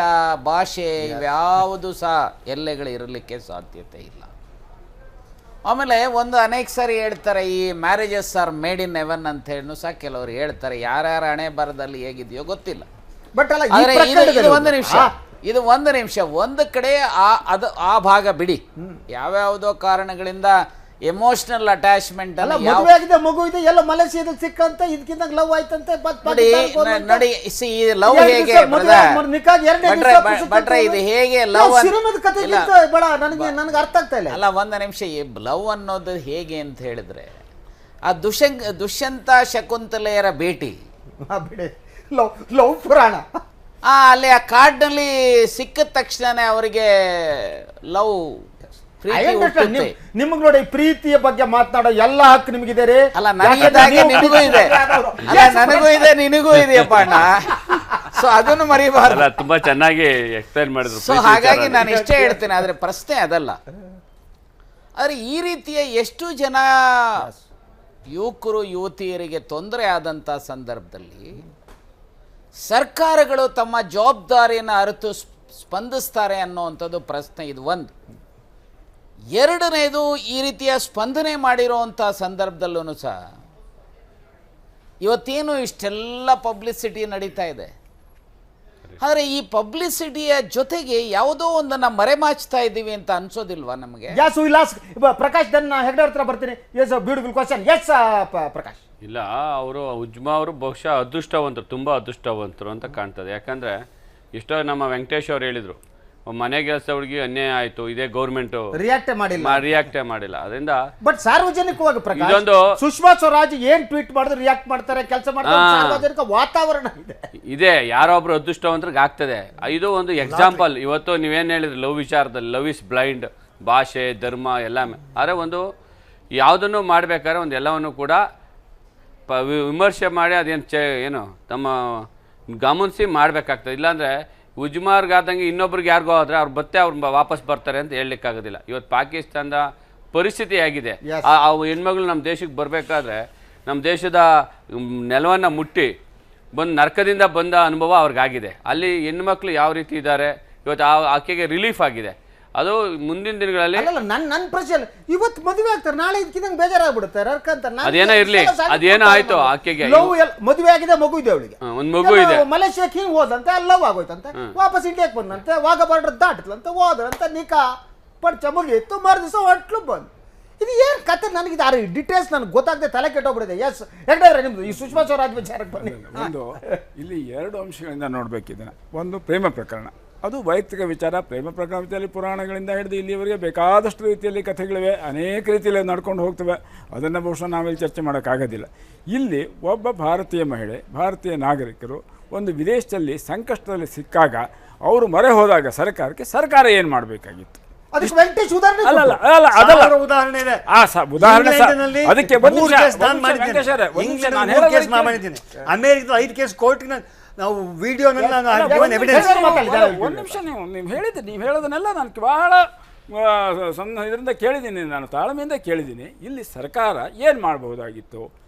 ಭಾಷೆ ಇವ್ಯಾವುದು ಸಹ ಎಲ್ಲೆಗಳು ಇರಲಿಕ್ಕೆ ಸಾಧ್ಯತೆ ಇಲ್ಲ. ಆಮೇಲೆ ಒಂದು ಅನೇಕ ಸಾರಿ ಹೇಳ್ತಾರೆ, ಈ marriages are made in heaven ಅಂತ ಹೇಳಿ ಸಹ ಕೆಲವರು ಹೇಳ್ತಾರೆ. ಯಾರ್ಯಾರ ಹಣೆ ಬರದಲ್ಲಿ ಹೇಗಿದೆಯೋ ಗೊತ್ತಿಲ್ಲ. ಬಟ್ ಅಲ್ಲ, ಇದು ಒಂದು ನಿಮಿಷ, ಒಂದು ಕಡೆ ಆ ಭಾಗ ಬಿಡಿ. ಯಾವ್ಯಾವುದೋ ಕಾರಣಗಳಿಂದ ಎಮೋಷನಲ್ ಅಟ್ಯಾಚ್ಮೆಂಟ್ ಅಲ್ಲ, ಮದುವೆ ಆಗಿದೆ, ಮಗು ಇದೆ, ಎಲ್ಲ ಮಲೇಷಿಯಾದಲ್ಲಿ ಸಿಕ್ಕಂತ ಇದಕ್ಕಿಂತ ಲವ್ ಆಯ್ತಂತೆ. ನೋಡಿ, ಲವ್ ಹೇಗೆ ಬಟ್ರೆ ಇದು ಹೇಗೆ ಲವ್ ನನಗೆ ಅರ್ಥ ಆಗ್ತಾ ಇಲ್ಲ. ಅಲ್ಲ, ಒಂದು ನಿಮಿಷ, ಲವ್ ಅನ್ನೋದು ಹೇಗೆ ಅಂತ ಹೇಳಿದ್ರೆ, ಆ ದುಷ್ಯಂತ ಶಕುಂತಲೆಯರ ಭೇಟಿ, ಲವ್ ಪುರಾಣ, ಅಲ್ಲಿ ಆ ಕಾರ್ಡ್ನಲ್ಲಿ ಸಿಕ್ಕಿದ ತಕ್ಷಣನೇ ಅವರಿಗೆ ಲವ್ ನಿಮಗ್ ನೋಡಿ, ಪ್ರೀತಿಯ ಬಗ್ಗೆ ಮಾತನಾಡೋ ಎಲ್ಲ ಹಕ್ಕು ನಿಮಗಿದೆ ರೀ. ಅಲ್ಲ, ನಿನಗೂ ಇದೆ, ನನಗೂ ಇದೆ, ನಿನಗೂ ಇದೆಯಪ್ಪ ಅಣ್ಣ. ಸೊ ಅದನ್ನು ಮರಿಬಾರ್ದು. ತುಂಬಾ ಚೆನ್ನಾಗಿ ಎಕ್ಸ್ಪ್ಲೈನ್ ಮಾಡಿದ್ರು. ಸೊ ಹಾಗಾಗಿ ನಾನು ಇಷ್ಟೇ ಹೇಳ್ತೇನೆ, ಆದ್ರೆ ಪ್ರಶ್ನೆ ಅದಲ್ಲ. ಆದ್ರೆ ಈ ರೀತಿಯ ಎಷ್ಟು ಜನ ಯುವಕರು ಯುವತಿಯರಿಗೆ ತೊಂದರೆ ಆದಂತ ಸಂದರ್ಭದಲ್ಲಿ ಸರ್ಕಾರಗಳು ತಮ್ಮ ಜವಾಬ್ದಾರಿಯನ್ನು ಅರಿತು ಸ್ಪಂದಿಸ್ತಾರೆ ಅನ್ನುವಂಥದ್ದು ಪ್ರಶ್ನೆ. ಇದು ಒಂದು. ಎರಡನೇದು, ಈ ರೀತಿಯ ಸ್ಪಂದನೆ ಮಾಡಿರುವಂಥ ಸಂದರ್ಭದಲ್ಲೂ ಸಹ ಇವತ್ತೇನು ಇಷ್ಟೆಲ್ಲ ಪಬ್ಲಿಸಿಟಿ ನಡೀತಾ ಇದೆ. ಆದರೆ ಈ ಪಬ್ಲಿಸಿಟಿಯ ಜೊತೆಗೆ ಯಾವುದೋ ಒಂದನ್ನು ಮರೆಮಾಚ್ತಾ ಇದ್ದೀವಿ ಅಂತ ಅನ್ಸೋದಿಲ್ವಾ ನಮಗೆ? ಪ್ರಕಾಶ್ ಹೆಗ್ಡೆ ಹತ್ರ ಬರ್ತೀನಿ. Yes, beautiful question. Yes Prakash. ಇಲ್ಲ, ಅವರು ಉಜ್ಮಾ ಅವರು ಬಹುಶಃ ಅದೃಷ್ಟವಂತರು, ತುಂಬಾ ಅದೃಷ್ಟವಂತರು ಅಂತ ಕಾಣ್ತದೆ. ಯಾಕಂದ್ರೆ ಎಷ್ಟೋ ನಮ್ಮ ವೆಂಕಟೇಶ್ ಅವ್ರು ಹೇಳಿದ್ರು, ಮನೆ ಕೆಲಸದವ್ರಿಗೆ ಅನ್ಯಾಯ ಆಯ್ತು, ಇದೇ ಗೌರ್ಮೆಂಟ್ ರಿಯಾಕ್ಟೇ ಮಾಡಿಲ್ಲ. ಅದರಿಂದ ಬಟ್ ಸಾರ್ವಜನಿಕವಾಗಿ ಇದೊಂದು ಸುಷ್ಮಾ ಸ್ವರಾಜ್ ಏನ್ ಟ್ವೀಟ್ ಮಾಡಿದ್ರೆ ರಿಯಾಕ್ಟ್ ಮಾಡ್ತಾರೆ, ಕೆಲಸ ಮಾಡ್ತಾರೆ, ಸಾರ್ವಜನಿಕ ವಾತಾವರಣ ಇದೆ. ಯಾರೊಬ್ರು ಅದೃಷ್ಟವಂತರಿಗೆ ಆಗ್ತದೆ. ಇದು ಒಂದು ಎಕ್ಸಾಂಪಲ್. ಇವತ್ತು ನೀವೇನು ಹೇಳಿದ್ರಿ ಲವ್ ವಿಚಾರದಲ್ಲಿ, ಲವ್ ಇಸ್ ಬ್ಲೈಂಡ್, ಭಾಷೆ, ಧರ್ಮ ಎಲ್ಲ. ಆದರೆ ಒಂದು ಯಾವುದನ್ನು ಮಾಡ್ಬೇಕಾದ್ರೆ ಒಂದು ಎಲ್ಲವನ್ನು ಕೂಡ ವಿಮರ್ಶೆ ಮಾಡಿ ಅದೇನು ಏನು ತಮ್ಮ ಗಮನಿಸಿ ಮಾಡಬೇಕಾಗ್ತದೆ. ಇಲ್ಲಾಂದರೆ ಉಜ್ಮಾರ್ಗಾದಂಗೆ ಇನ್ನೊಬ್ರಿಗೆ ಯಾರಿಗೋ ಆದರೆ ಅವ್ರು ಅವ್ರು ವಾಪಸ್ ಬರ್ತಾರೆ ಅಂತ ಹೇಳಲಿಕ್ಕಾಗೋದಿಲ್ಲ. ಇವತ್ತು ಪಾಕಿಸ್ತಾನದ ಪರಿಸ್ಥಿತಿ ಆಗಿದೆ. ಆ ಹೆಣ್ಮಗಳು ನಮ್ಮ ದೇಶಕ್ಕೆ ಬರಬೇಕಾದ್ರೆ ನಮ್ಮ ದೇಶದ ನೆಲವನ್ನು ಮುಟ್ಟಿ ಬಂದು ನರಕದಿಂದ ಬಂದ ಅನುಭವ ಅವ್ರಿಗಾಗಿದೆ. ಅಲ್ಲಿ ಹೆಣ್ಮಕ್ಳು ಯಾವ ರೀತಿ ಇದ್ದಾರೆ, ಇವತ್ತು ಆಕೆಗೆ ರಿಲೀಫ್ ಆಗಿದೆ. ಅದು ಮುಂದಿನ ದಿನಗಳಲ್ಲಿ ನನ್ನ ಪ್ರಶ್ನೆ, ಇವತ್ತು ಮದುವೆ ಆಗ್ತಾರೆ, ನಾಳೆ ಇದಕ್ಕಿಂತ ಬೇಜಾರಾಗ್ಬಿಡುತ್ತೆ. ಅದೇನೋ ಇರ್ಲಿ, ಅದೇನೋ ಆಯ್ತು, ಆಕೆಗೆ ಮದುವೆ ಆಗಿದೆ, ಮಗು ಇದೆ, ಅವಳಿಗೆ ಒಂದು ಮಗು ಇದೆ, ಮಲೇಷಿಯಾಕ್ಕೆ ಹಿಂಗ್ ಹೋದಂತೆ, ಲವ್ ಆಗೋಯ್ತಂತೆ, ವಾಪಸ್ ಇಂಡಿಯಾಕ್ಕೆ ಬಂದಂತೆ, ವಾಗ ಬಾರ್ಡರ್ ದಾಟ್ಲಂತೆ, ಹೋದ್ರಂತೆ, ನಿಕಾ ಪಡ್ಚ ಮುಗಿಯಿತ್ತು, ಮರುದಿವಸ ಹೊಟ್ಲು ಬಂದು. ಇದು ಏನ್ ಕತೆ? ನನಗೆ ಇದು ಡೀಟೇಲ್ಸ್ ನನಗೆ ಗೊತ್ತಾಗದೆ ತಲೆ ಕೆಟ್ಟೋಗ್ಬಿಡಿದೆ. ಎಸ್, ಯಾಕಂದ್ರೆ ನಿಮ್ದು ಈ ಸುಷ್ಮಾ ಸ್ವರಾಜ್ ವಿಚಾರಕ್ಕೆ ಬನ್ನಿ. ಒಂದು ಇಲ್ಲಿ ಎರಡು ಅಂಶಗಳಿಂದ ನೋಡ್ಬೇಕಿದೆ. ಒಂದು ಪ್ರೇಮ ಪ್ರಕರಣ, ಅದು ವೈಯಕ್ತಿಕ ವಿಚಾರ. ಪ್ರೇಮ ಪ್ರಕರಣದಲ್ಲಿ ಪುರಾಣಗಳಿಂದ ಹಿಡಿದು ಇಲ್ಲಿವರೆಗೆ ಬೇಕಾದಷ್ಟು ರೀತಿಯಲ್ಲಿ ಕಥೆಗಳಿವೆ, ಅನೇಕ ರೀತಿಯಲ್ಲಿ ನಡ್ಕೊಂಡು ಹೋಗ್ತವೆ. ಅದನ್ನು ಬಹುಶಃ ನಾವಿಲ್ಲಿ ಚರ್ಚೆ ಮಾಡೋಕ್ಕಾಗೋದಿಲ್ಲ. ಇಲ್ಲಿ ಒಬ್ಬ ಭಾರತೀಯ ಮಹಿಳೆ, ಭಾರತೀಯ ನಾಗರಿಕರು ಒಂದು ವಿದೇಶದಲ್ಲಿ ಸಂಕಷ್ಟದಲ್ಲಿ ಸಿಕ್ಕಾಗ ಅವರು ಮೊರೆ ಹೋದಾಗ ಸರ್ಕಾರ ಏನು ಮಾಡಬೇಕಾಗಿತ್ತು? ಅದಕ್ಕೆ ವೆಂಕಟೇಶ್ ಉದಾಹರಣೆ ಅಲ್ಲ ಕೊಟ್ರು. ಅಲ್ಲ ಅದಲ್ಲ ಸಾವಿರ ಉದಾಹರಣೆ ಇದೆ. ಉದಾಹರಣೆ ಇಂಗ್ಲೆಂಡ್ನಲ್ಲಿ ಅದಕ್ಕೆ ಒಂದು ಮೂರು ನಿಮಿಷ, ಕೇಸ್ ನಾನು ಒಂದು ನಿಮಿಷ, ಮಾಡಿದ್ದೇನೆ. ವೆಂಕಟೇಶ್ ಅವರೇ, ಒಂದು ನಿಮಿಷ, ಇಂಗ್ಲೆಂಡ್ನಲ್ಲಿ ನಾನು ಮೂರು ಕೇಸ್ ಹೇಳೋದಕ್ಕೆ- ಮಾಡಿದ್ದೀನಿ. ಅಮೆರಿಕದ 5 ಕೇಸ್ ಕೋರ್ಟ್ಗೆ ನಾವು ವಿಡಿಯೋನಲ್ಲಿ ನಾನು ಅಲ್ಲ, given ಒಂದು evidence. ನಿಮಿಷ, ಒಂದು ನಿಮಿಷ, ನೀವು ಹೇಳಿದ್ರಿ, ನೀವು ಹೇಳೋದನ್ನೆಲ್ಲ ನಾನು ಬಹಳ ಇದರಿಂದ ಕೇಳಿದ್ದೀನಿ, ನಾನು ತಾಳ್ಮೆಯಿಂದ ಕೇಳಿದ್ದೀನಿ. ಇಲ್ಲಿ ಸರ್ಕಾರ ಏನು ಮಾಡಬಹುದಾಗಿತ್ತು?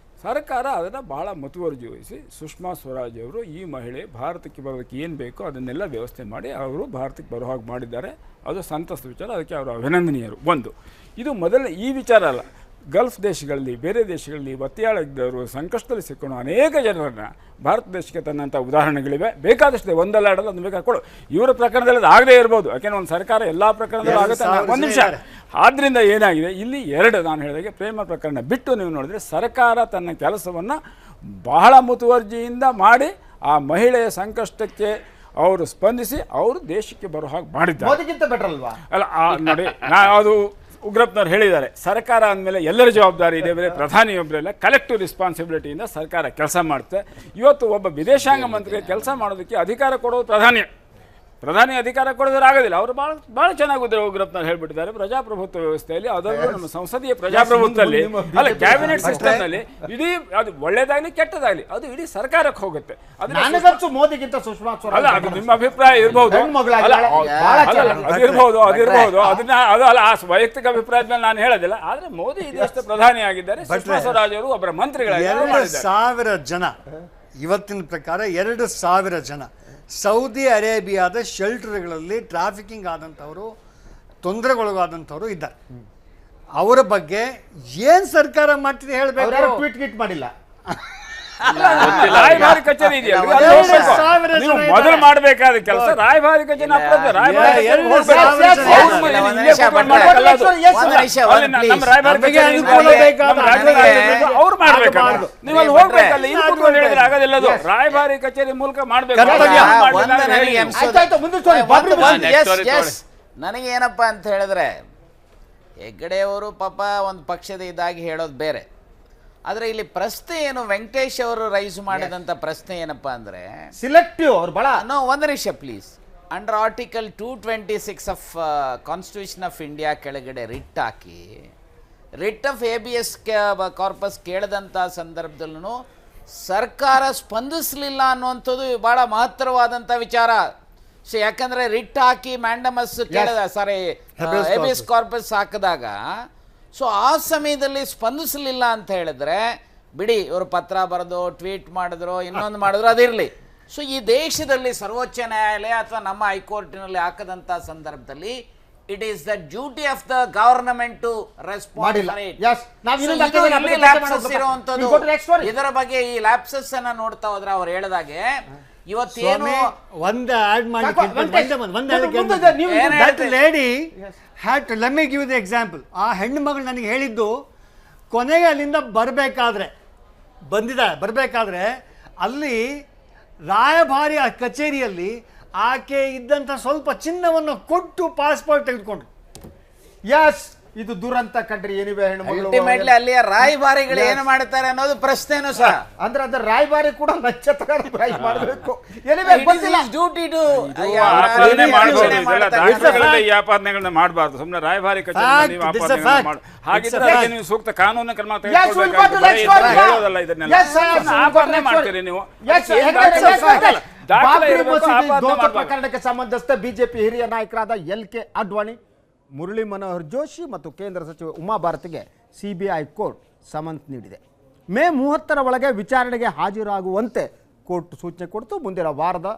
ಸರ್ಕಾರ ಅದನ್ನು ಭಾಳ ಮುತುವರ್ಜಿ ವಹಿಸಿ ಸುಷ್ಮಾ ಸ್ವರಾಜ್ ಅವರು ಈ ಮಹಿಳೆ ಭಾರತಕ್ಕೆ ಬರೋದಕ್ಕೆ ಏನು ಬೇಕೋ ಅದನ್ನೆಲ್ಲ ವ್ಯವಸ್ಥೆ ಮಾಡಿ ಅವರು ಭಾರತಕ್ಕೆ ಬರೋ ಹಾಗೆ ಮಾಡಿದ್ದಾರೆ. ಅದು ಸಂತಸದ ವಿಚಾರ, ಅದಕ್ಕೆ ಅವರು ಅಭಿನಂದನೀಯರು. ಒಂದು ಇದು ಮೊದಲನೇ ಈ ವಿಚಾರ ಅಲ್ಲ. ಗಲ್ಫ್ ದೇಶಗಳಲ್ಲಿ, ಬೇರೆ ದೇಶಗಳಲ್ಲಿ ಒತ್ತೆಯಾಳಿದ್ದವರು ಸಂಕಷ್ಟದಲ್ಲಿ ಸಿಕ್ಕೊಂಡು ಅನೇಕ ಜನರನ್ನು ಭಾರತ ದೇಶಕ್ಕೆ ತನ್ನಂಥ ಉದಾಹರಣೆಗಳಿವೆ, ಬೇಕಾದಷ್ಟಿದೆ. ಒಂದಲ್ಲ ಎರಡಲ್ಲ, ಅದನ್ನು ಬೇಕಾದ್ರೆ ಕೊಡು. ಇವರ ಪ್ರಕರಣದಲ್ಲಿ ಅದು ಆಗದೇ ಇರ್ಬೋದು, ಯಾಕೆಂದ್ರೆ ಒಂದು ಸರ್ಕಾರ ಎಲ್ಲ ಪ್ರಕರಣದಲ್ಲೂ ಆಗುತ್ತೆ. ಒಂದು ನಿಮಿಷ, ಆದ್ದರಿಂದ ಏನಾಗಿದೆ ಇಲ್ಲಿ ಎರಡು, ನಾನು ಹೇಳಿದಾಗೆ ಪ್ರೇಮ ಪ್ರಕರಣ ಬಿಟ್ಟು ನೀವು ನೋಡಿದ್ರೆ ಸರ್ಕಾರ ತನ್ನ ಕೆಲಸವನ್ನು ಬಹಳ ಮುತುವರ್ಜಿಯಿಂದ ಮಾಡಿ ಆ ಮಹಿಳೆಯ ಸಂಕಷ್ಟಕ್ಕೆ ಅವರು ಸ್ಪಂದಿಸಿ ಅವರು ದೇಶಕ್ಕೆ ಬರೋ ಹಾಗೆ ಮಾಡಿದ್ದಾರೆ. ಮೋದಿಗಿಂತ ಬೆಟರ್ ಅಲ್ವಾ? ಅಲ್ಲ ನೋಡಿ, ಅದು ಉಗ್ರಪ್ಪನವ್ರು ಹೇಳಿದ್ದಾರೆ, ಸರ್ಕಾರ ಅಂದಮೇಲೆ ಎಲ್ಲರ ಜವಾಬ್ದಾರಿ ಇದೆ, ಬೇರೆ ಪ್ರಧಾನಿಯೊಬ್ಬರೆಲ್ಲ ಕಲೆಕ್ಟಿವ್ ರೆಸ್ಪಾನ್ಸಿಬಿಲಿಟಿಯಿಂದ ಸರ್ಕಾರ ಕೆಲಸ ಮಾಡುತ್ತೆ. ಇವತ್ತು ಒಬ್ಬ ವಿದೇಶಾಂಗ ಮಂತ್ರಿಗೆ ಕೆಲಸ ಮಾಡೋದಕ್ಕೆ ಅಧಿಕಾರ ಕೊಡೋದು ಪ್ರಧಾನಿ ಅಧಿಕಾರ ಕೊಡೋದ್ರೆ ಆಗೋದಿಲ್ಲ. ಅವರು ಭಾಳ ಚೆನ್ನಾಗಿ ಉಗ್ರಪ್ಪನವ್ರು ಹೇಳ್ಬಿಟ್ಟಿದ್ದಾರೆ. ಪ್ರಜಾಪ್ರಭುತ್ವ ವ್ಯವಸ್ಥೆಯಲ್ಲಿ, ಅದರಲ್ಲೂ ನಮ್ಮ ಸಂಸದೀಯ ಪ್ರಜಾಪ್ರಭುತ್ವದಲ್ಲಿ, ಅಲ್ಲ ಕ್ಯಾಬಿನೆಟ್ ಸಿಸ್ಟಮ್ನಲ್ಲಿ ಇಡೀ ಅದು ಒಳ್ಳೇದಾಗಲಿ ಕೆಟ್ಟದಾಗಲಿ ಅದು ಇಡೀ ಸರ್ಕಾರಕ್ಕೆ ಹೋಗುತ್ತೆ. ನನಗಂತೂ ಮೋದಿಗಿಂತ ಸುಷ್ಮಾ ಅಲ್ಲ, ಸ್ವರಾಜ್ ಅದು ನಿಮ್ಮ ಅಭಿಪ್ರಾಯ ಇರ್ಬೋದು, ಅದಿರ್ಬೋದು, ಅದನ್ನ ಅದು ಅಲ್ಲ, ಆ ವೈಯಕ್ತಿಕ ಅಭಿಪ್ರಾಯದ ಮೇಲೆ ನಾನು ಹೇಳೋದಿಲ್ಲ. ಆದ್ರೆ ಮೋದಿ ಈ ದೇಶದ ಪ್ರಧಾನಿ ಆಗಿದ್ದಾರೆ, ಸುಷ್ಮಾ ಸ್ವರಾಜ್ ಅವರು ಒಬ್ಬರ ಮಂತ್ರಿಗಳಾಗಿ 2,000 ಜನ ಇವತ್ತಿನ ಪ್ರಕಾರ 2,000 ಜನ ಸೌದಿ ಅರೇಬಿಯಾದ ಶೆಲ್ಟರ್ಗಳಲ್ಲಿ ಟ್ರಾಫಿಕಿಂಗ್ ಆದಂಥವರು, ತೊಂದರೆಗೊಳಗಾದಂಥವರು ಇದ್ದಾರೆ. ಅವರ ಬಗ್ಗೆ ಏನು ಸರ್ಕಾರ ಮಾಡ್ತಿದೆ ಹೇಳಬೇಕು. ಟ್ವೀಟ್ ಗಿಟ್ ಮಾಡಿಲ್ಲ. ರಾಯಭಾರಿ ಕಚೇರಿ ಇದೆಯಲ್ಲ, ಅಲ್ಲಿ ಹೋಗ್ಬೇಕು. ನೀವು ಮೊದಲು ಮಾಡಬೇಕಾದ ಕೆಲಸ ರಾಯಭಾರಿ ಕಚೇರಿ ಅವ್ರು ಮಾಡ್ಬೇಕಾದ್ರೆ ನೀವು ಅಲ್ಲಿ ಹೋಗ್ಬೇಕಲ್ಲ, ಇಲ್ಲಿ ಕೂತ್ಕೊಂಡು ಹೇಳಿದ್ರೆ ಆಗೋದಿಲ್ಲದು. ರಾಯಭಾರಿ ಕಚೇರಿ ಮೂಲಕ ಮಾಡ್ಬೇಕು. ನನಗೇನಪ್ಪ ಅಂತ ಹೇಳಿದ್ರೆ, ಹೆಗ್ಗಡೆಯವರು ಪಾಪ ಒಂದು ಪಕ್ಷದ ಇದಾಗಿ ಹೇಳೋದು ಬೇರೆ. ಆದರೆ ಇಲ್ಲಿ ಪ್ರಶ್ನೆ ಏನು, ವೆಂಕಟೇಶ್ ಅವರು ರೈಸ್ ಮಾಡಿದಂಥ ಪ್ರಶ್ನೆ ಏನಪ್ಪ ಅಂದರೆ ಸಿಲೆಕ್ಟಿವ್ ಅವ್ರು ಬಹಳ ಒಂದು ನಿಮಿಷ please. Under article 226 of constitution of India ಕೆಳಗಡೆ ರಿಟ್ ಹಾಕಿ, ರಿಟ್ ಆಫ್ ಹೇಬಿಯಸ್ ಕಾರ್ಪಸ್ ಕೇಳಿದಂಥ ಸಂದರ್ಭದಲ್ಲೂ ಸರ್ಕಾರ ಸ್ಪಂದಿಸಲಿಲ್ಲ ಅನ್ನುವಂಥದ್ದು ಭಾಳ ಮಹತ್ತರವಾದಂಥ ವಿಚಾರ. ಸೊ ಯಾಕಂದರೆ ರಿಟ್ ಹಾಕಿ ಮ್ಯಾಂಡಮಸ್ ಕೇಳಿದ, ಸಾರಿ ಹೇಬಿಯಸ್ ಕಾರ್ಪಸ್ ಹಾಕಿದಾಗ, ಸೊ ಆ ಸಮಯದಲ್ಲಿ ಸ್ಪಂದಿಸಲಿಲ್ಲ ಅಂತ ಹೇಳಿದ್ರೆ ಬಿಡಿ, ಇವರು ಪತ್ರ ಬರೆದು ಟ್ವೀಟ್ ಮಾಡಿದ್ರು, ಇನ್ನೊಂದು ಮಾಡಿದ್ರು, ಅದಿರಲಿ. ಸೊ ಈ ದೇಶದಲ್ಲಿ ಸರ್ವೋಚ್ಚ ನ್ಯಾಯಾಲಯ ಅಥವಾ ನಮ್ಮ ಹೈಕೋರ್ಟಿನಲ್ಲಿ ಹಾಕದಂಥ ಸಂದರ್ಭದಲ್ಲಿ it is the duty of the government to respond. ಇದರ ಬಗ್ಗೆ ಈ ಲ್ಯಾಪ್ಸಸ್ ಅನ್ನ ನೋಡ್ತಾ ಹೋದ್ರೆ ಅವ್ರು ಹೇಳಿದಾಗೆ ಇವತ್ತೇನು ಒಂದು ಆಡ್ ಮಾಡಿ lady had let me give the example. ಆ ಹೆಣ್ಣು ಮಗಳು ನನಗೆ ಹೇಳಿದ್ದು, ಕೊನೆಗೆ ಅಲ್ಲಿಂದ ಬರಬೇಕಾದ್ರೆ ಅಲ್ಲಿ ರಾಯಭಾರಿ ಕಚೇರಿಯಲ್ಲಿ ಆಕೆ ಇದ್ದಂಥ ಸ್ವಲ್ಪ ಚಿನ್ನವನ್ನು ಕೊಟ್ಟು ಪಾಸ್ಪೋರ್ಟ್ ತೆಗೆದುಕೊಂಡ್ರು. ಯಸ್, ಇದು ದುರಂತ ಕಂಡ್ರಿ. ಏನಿವೆ ಹೆಣ್ಮಗಳು ಅಲ್ಟಿಮೇಟ್ಲಿ ಅಲ್ಲಿಯ ರಾಯಭಾರಿಗಳು ಏನು ಮಾಡ್ತಾರೆ ಅನ್ನೋದು ಪ್ರಶ್ನೆನೂ ಸಹ. ಅಂದ್ರೆ ಅದ್ರ ರಾಯಭಾರಿ ಕೂಡ ನಕ್ಷತ್ರ ಮಾಡಬೇಕು. ಡ್ಯೂಟಿ ಟು ಈ ಆಪಾದನೆಗಳನ್ನ ಮಾಡಬಾರ್ದು. ಸುಮ್ಮನೆ ರಾಯಭಾರಿ ಕಚೇರಿ ಹಾಗಿದ್ರೆ ನೀವು ಸೂಕ್ತ ಕಾನೂನು ಕ್ರಮ ತೆಗೆದುಕೊಳ್ಳೋದಲ್ಲ. ಇದನ್ನೆಲ್ಲ ಆಪಾದನೆ ಮಾಡ್ತೀರಿ ನೀವು. ಪ್ರಕರಣಕ್ಕೆ ಸಂಬಂಧಿಸಿದ ಬಿಜೆಪಿ ಹಿರಿಯ ನಾಯಕರಾದ LK ಅಡ್ವಾಣಿ, ಮುರಳಿ ಮನೋಹರ್ ಜೋಶಿ ಮತ್ತು ಕೇಂದ್ರ ಸಚಿವ ಉಮಾ ಭಾರತಿಗೆ CBI ಕೋರ್ಟ್ ಸಮನ್ಸ್ ನೀಡಿದೆ. ಮೇ 30ರ ಒಳಗೆ ವಿಚಾರಣೆಗೆ ಹಾಜರಾಗುವಂತೆ ಕೋರ್ಟ್ ಸೂಚನೆ ಕೊಡ್ತು. ಮುಂದಿನ ವಾರದ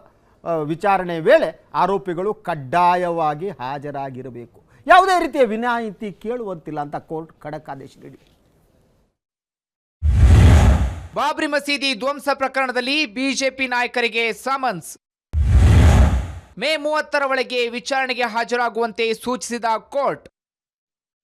ವಿಚಾರಣೆ ವೇಳೆ ಆರೋಪಿಗಳು ಕಡ್ಡಾಯವಾಗಿ ಹಾಜರಾಗಿರಬೇಕು, ಯಾವುದೇ ರೀತಿಯ ವಿನಾಯಿತಿ ಕೇಳುವಂತಿಲ್ಲ ಅಂತ ಕೋರ್ಟ್ ಖಡಕ್ ಆದೇಶ ನೀಡಿದೆ. ಬಾಬ್ರಿ ಮಸೀದಿ ಧ್ವಂಸ ಪ್ರಕರಣದಲ್ಲಿ ಬಿಜೆಪಿ ನಾಯಕರಿಗೆ ಸಮನ್ಸ್. ಮೇ 30ರ ಒಳಗೆ ವಿಚಾರಣೆಗೆ ಹಾಜರಾಗುವಂತೆ ಸೂಚಿಸಿದ ಕೋರ್ಟ್.